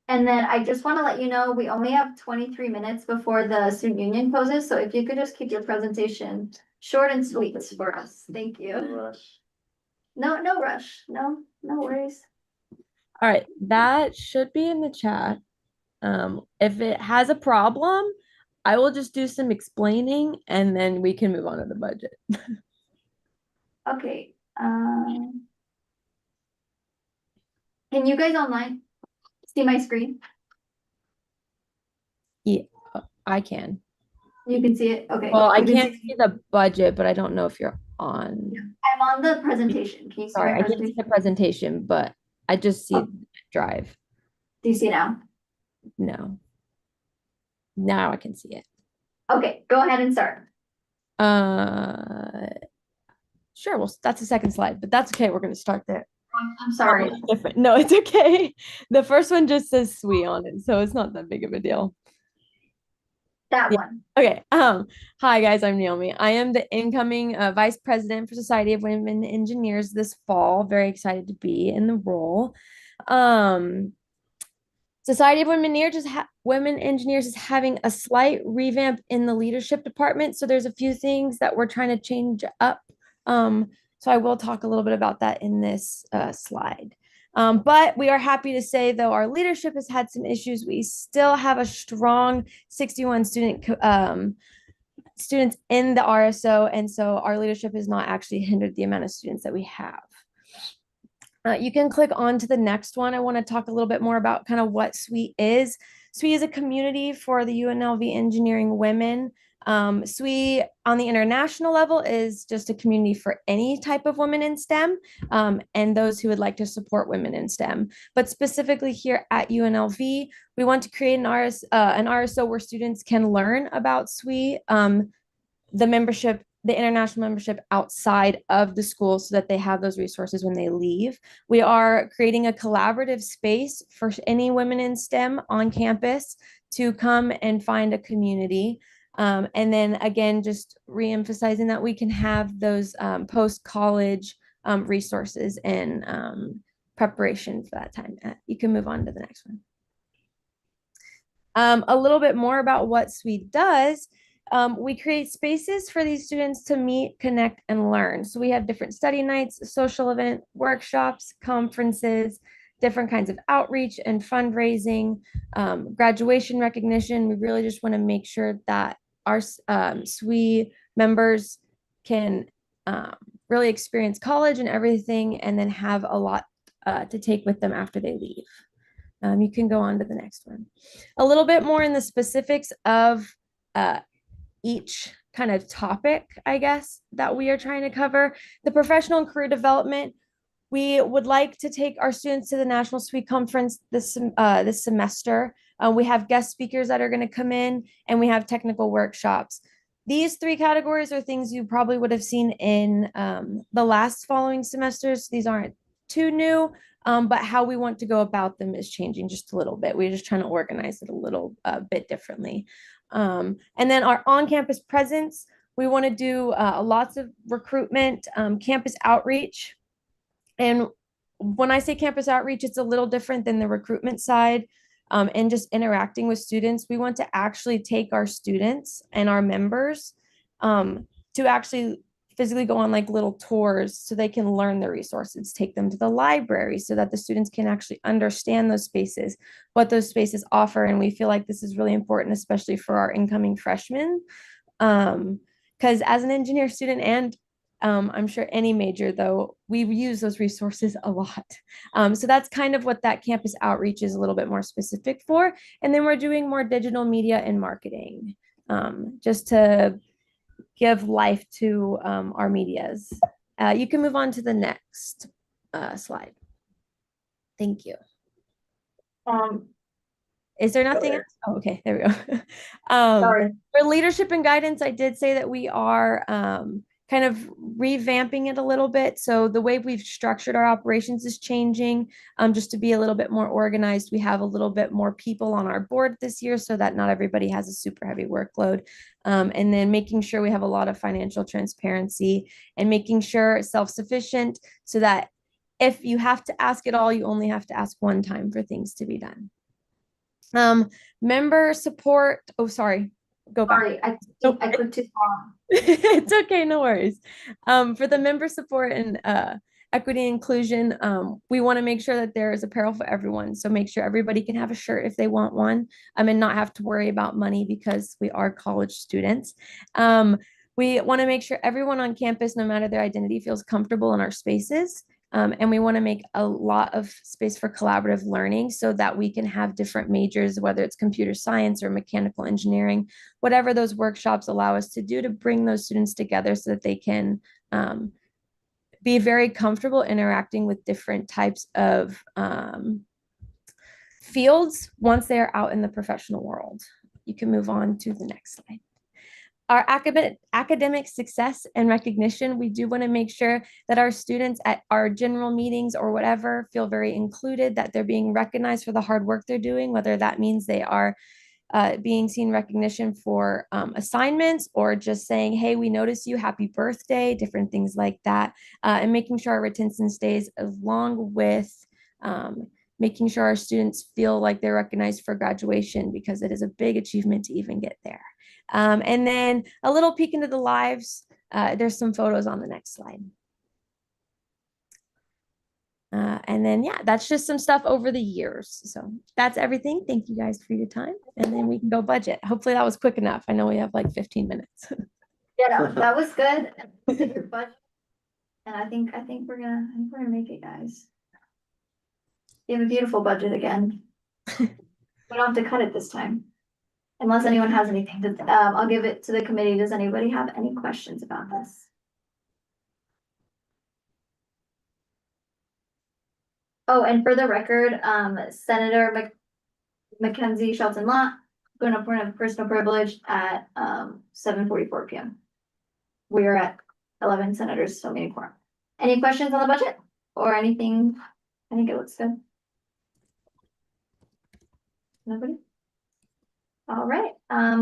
And then I just want to let you know, we only have 23 minutes before the student union closes, so if you could just keep your presentation short and sweet for us, thank you. No rush, no worries. All right, that should be in the chat. If it has a problem, I will just do some explaining and then we can move on to the budget. Okay, can you guys online see my screen? Yeah, I can. You can see it, okay. Well, I You can can't see the budget, but I don't know if you're on. I'm on the presentation, can you see Sorry, my I can't see presentation? the presentation, but I just see Drive. Do you see it now? No. Now I can see it. Okay, go ahead and start. Sure, well, that's the second slide, but that's okay. We're going to start there. I'm sorry. Different. No, it's okay. The first one just says SWE on it, so it's not that big of a deal. That one. Okay. Hi guys, I'm Naomi. I am the incoming vice president for Society of Women Engineers this fall. Very excited to be in the role. Society of Women Engineers is having a slight revamp in the leadership department. So there's a few things that we're trying to change up. So I will talk a little bit about that in this slide. But we are happy to say, though our leadership has had some issues, we still have a strong 61 students in the RSO. And so our leadership has not actually hindered the amount of students that we have. You can click on to the next one. I want to talk a little bit more about kind of what SWE is. SWE is a community for the UNLV engineering women. SWE on the international level is just a community for any type of women in STEM and those who would like to support women in STEM. But specifically here at UNLV, we want to create an RSO where students can learn about SWE, the international membership outside of the school so that they have those resources when they leave. We are creating a collaborative space for any women in STEM on campus to come and find a community. And then again, just reemphasizing that we can have those post-college resources and preparation for that time. You can move on to the next one. A little bit more about what SWE does. We create spaces for these students to meet, connect, and learn. So we have different study nights, social event, workshops, conferences, different kinds of outreach and fundraising, graduation recognition. We really just want to make sure that our SWE members can really experience college and everything, and then have a lot to take with them after they leave. You can go on to the next one. A little bit more in the specifics of each kind of topic, I guess, that we are trying to cover. The professional and career development, we would like to take our students to the National SWE Conference this semester. We have guest speakers that are going to come in, and we have technical workshops. These three categories are things you probably would have seen in the last following semesters. These aren't too new, but how we want to go about them is changing just a little bit. We're just trying to organize it a little bit differently. And then our on-campus presence, we want to do lots of recruitment, campus outreach. And when I say campus outreach, it's a little different than the recruitment side, and just interacting with students. We want to actually take our students and our members to actually physically go on like little tours so they can learn the resources, take them to the library so that the students can actually understand those spaces, what those spaces offer. And we feel like this is really important, especially for our incoming freshmen. Because as an engineer student, and I'm sure any major though, we use those resources a lot. So that's kind of what that campus outreach is a little bit more specific for. And then we're doing more digital media and marketing, just to give life to our medias. You can move on to the next slide. Thank you. Is there nothing else? Oh, okay, there we go. Sorry. For leadership and guidance, I did say that we are kind of revamping it a little bit. So the way we've structured our operations is changing, just to be a little bit more organized. We have a little bit more people on our board this year so that not everybody has a super heavy workload. And then making sure we have a lot of financial transparency and making sure self-sufficient so that if you have to ask it all, you only have to ask one time for things to be done. Member support. Oh, sorry. Go back. Sorry, I clicked too far. It's okay, no worries. For the member support and equity and inclusion, we want to make sure that there is apparel for everyone. So make sure everybody can have a shirt if they want one, and not have to worry about money because we are college students. We want to make sure everyone on campus, no matter their identity, feels comfortable in our spaces. And we want to make a lot of space for collaborative learning so that we can have different majors, whether it's computer science or mechanical engineering, whatever those workshops allow us to do to bring those students together so that they can be very comfortable interacting with different types of fields once they're out in the professional world. You can move on to the next slide. Our academic success and recognition, we do want to make sure that our students at our general meetings or whatever feel very included, that they're being recognized for the hard work they're doing, whether that means they are being seen recognition for assignments or just saying, hey, we notice you, happy birthday, different things like that. And making sure our retention stays, along with making sure our students feel like they're recognized for graduation, because it is a big achievement to even get there. And then a little peek into the lives. There's some photos on the next slide. And then, yeah, that's just some stuff over the years. So that's everything. Thank you guys for your time. And then we can go budget. Hopefully that was quick enough. I know we have like 15 minutes. Yeah, no, that was good. And I think we're gonna make it, guys. You have a beautiful budget again. We don't have to cut it this time. Unless anyone has anything to, I'll give it to the committee. Does anybody have any questions about this? Oh, and for the record, Senator Mackenzie Shelton Lott going to point of personal privilege at 7:44 p.m. We are at 11 senators, so meeting quorum. Any questions on the budget or anything? I think it looks good. Nobody? All right,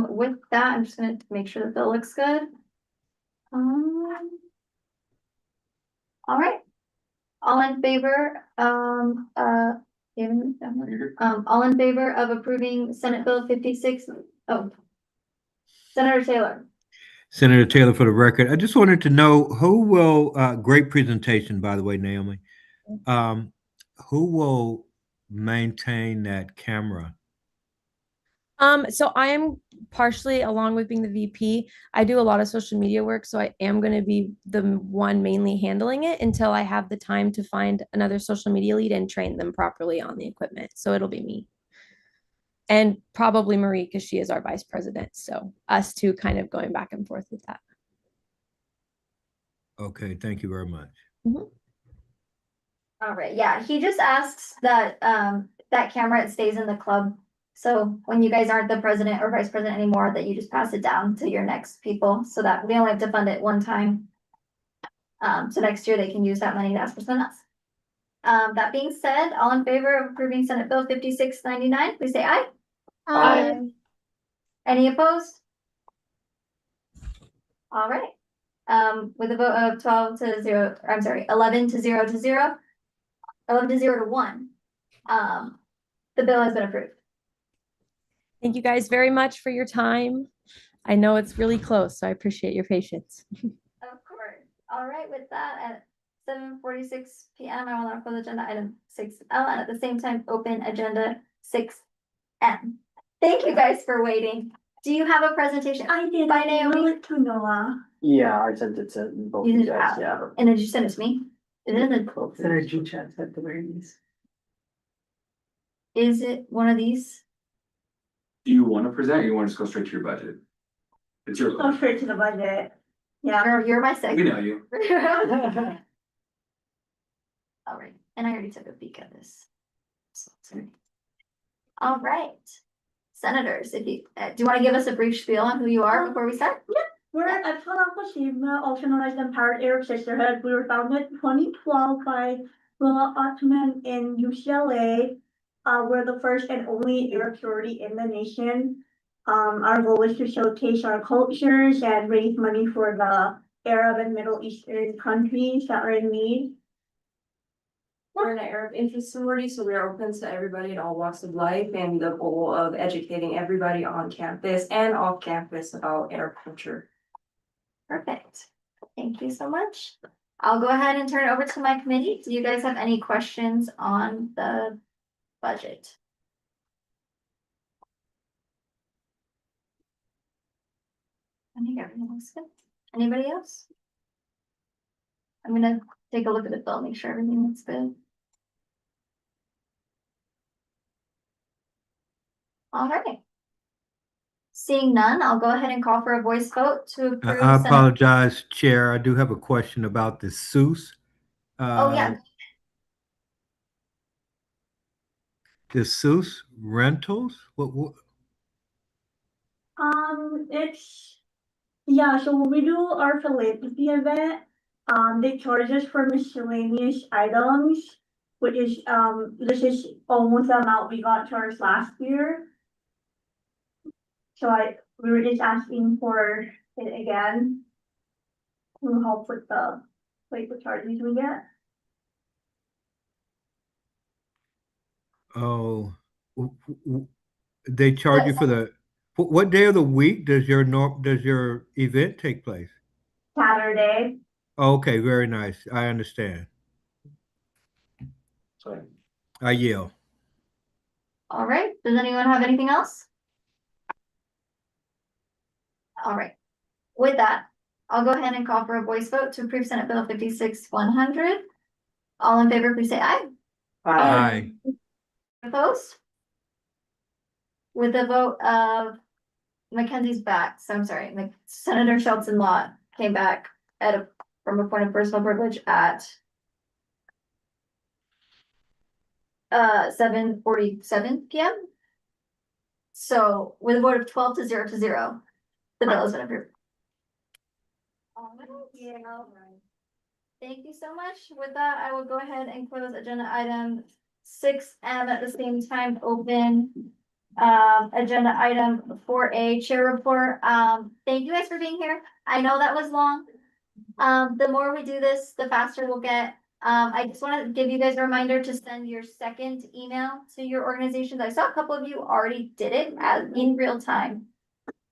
with that, I'm just gonna make sure the bill looks good. All right, all in favor, all in favor of approving Senate Bill 56, oh. Senator Taylor. Senator Taylor, for the record, I just wanted to know who will, great presentation, by the way, Naomi. Who will maintain that camera? So I am partially, along with being the VP, I do a lot of social media work. So I am going to be the one mainly handling it until I have the time to find another social media lead and train them properly on the equipment. So it'll be me. And probably Marie, because she is our vice president. So us two kind of going back and forth with that. Okay, thank you very much. All right, yeah, he just asks that, that camera, it stays in the club. So when you guys aren't the president or vice president anymore, that you just pass it down to your next people, so that we only have to fund it one time. So next year they can use that money to ask for something else. That being said, all in favor of approving Senate Bill 5699, please say aye. Aye. Any opposed? All right, with a vote of 11 to 0 to 0, 11 to 0 to 1, the bill has been approved. Thank you guys very much for your time. I know it's really close, so I appreciate your patience. Of course. All right, with that, at 7:46 PM, I will now close agenda item 6L, and at the same time, open agenda 6M. Thank you guys for waiting. Do you have a presentation? I did. By Naomi? To Noah. Yeah, I sent it to both You you did guys, have- yeah. And did you send it to me? Is it in the, Synergy chat at the very least. is it one of these? Do you want to present or you want to just go straight to your budget? It's your. Go straight to the budget. Yeah, you're my second. We know you. All right, and I already took a peek at this. So, sorry. All right, senators, if you, do you want to give us a brief spiel on who you are before we start? Yeah, we're at Epsilon Alpha Sigma, also known as the Empowered Arab Sisterhood. We were founded in 2012 by Mullah Ottoman in UCLA. We're the first and only Arab sorority in the nation. Our goal is to showcase our cultures and raise money for the Arab and Middle Eastern countries that are in need. We're an Arab interest sorority, so we are open to everybody in all walks of life, and the goal of educating everybody on campus and off campus about Arab culture. Perfect. Thank you so much. I'll go ahead and turn it over to my committee. Do you guys have any questions on the budget? I think everything looks good. Anybody else? I'm gonna take a look at the bill, make sure everything looks good. All right. Seeing none, I'll go ahead and call for a voice vote to approve. I apologize, Chair. I do have a question about the SUS. Oh, yeah. The SUS rentals? What? So when we do our philanthropy event, they charge us for miscellaneous items, which is, this is almost the amount we got charged last year. So we were just asking for it again to help with the charges we get. Oh, they charge you for the, what day of the week does your event take place? Saturday. Okay, very nice. I understand. Sorry. I yield. All right, does anyone have anything else? All right, with that, I'll go ahead and call for a voice vote to approve Senate Bill 56-100. All in favor, please say aye. Aye. Opposed? With the vote of Mackenzie's back, so I'm sorry, Senator Shelton Lott came back from a point of personal privilege at 7:47 PM. So with a vote of 12 to 0 to 0, the bill has been approved. All right. Yeah, all right. Thank you so much. With that, I will go ahead and close agenda item 6M at the same time, open agenda item 4A chair report. Thank you guys for being here. I know that was long. The more we do this, the faster we'll get. I just want to give you guys a reminder to send your second email to your organizations. I saw a couple of you already did it in real time.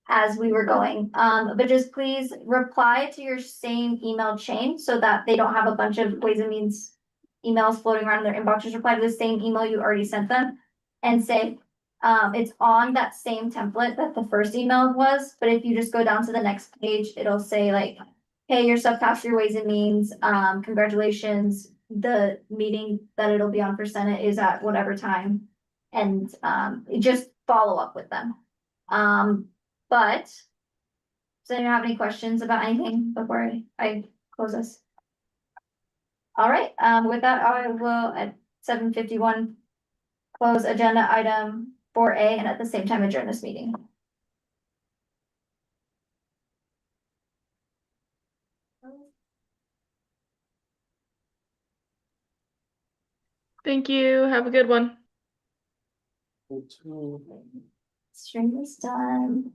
as we were going. But just please reply to your same email chain so that they don't have a bunch of Ways and Means emails floating around in their inbox. Just reply to the same email you already sent them and say, it's on that same template that the first email was, but if you just go down to the next page, it'll say like, hey, your sub passed your Ways and Means, congratulations. The meeting that it'll be on for Senate is at whatever time. And just follow up with them. But does anyone have any questions about anything before I close this? All right, with that, I will at 7:51 close agenda item 4A and at the same time adjourn this meeting. Thank you. Have a good one. Stream is done.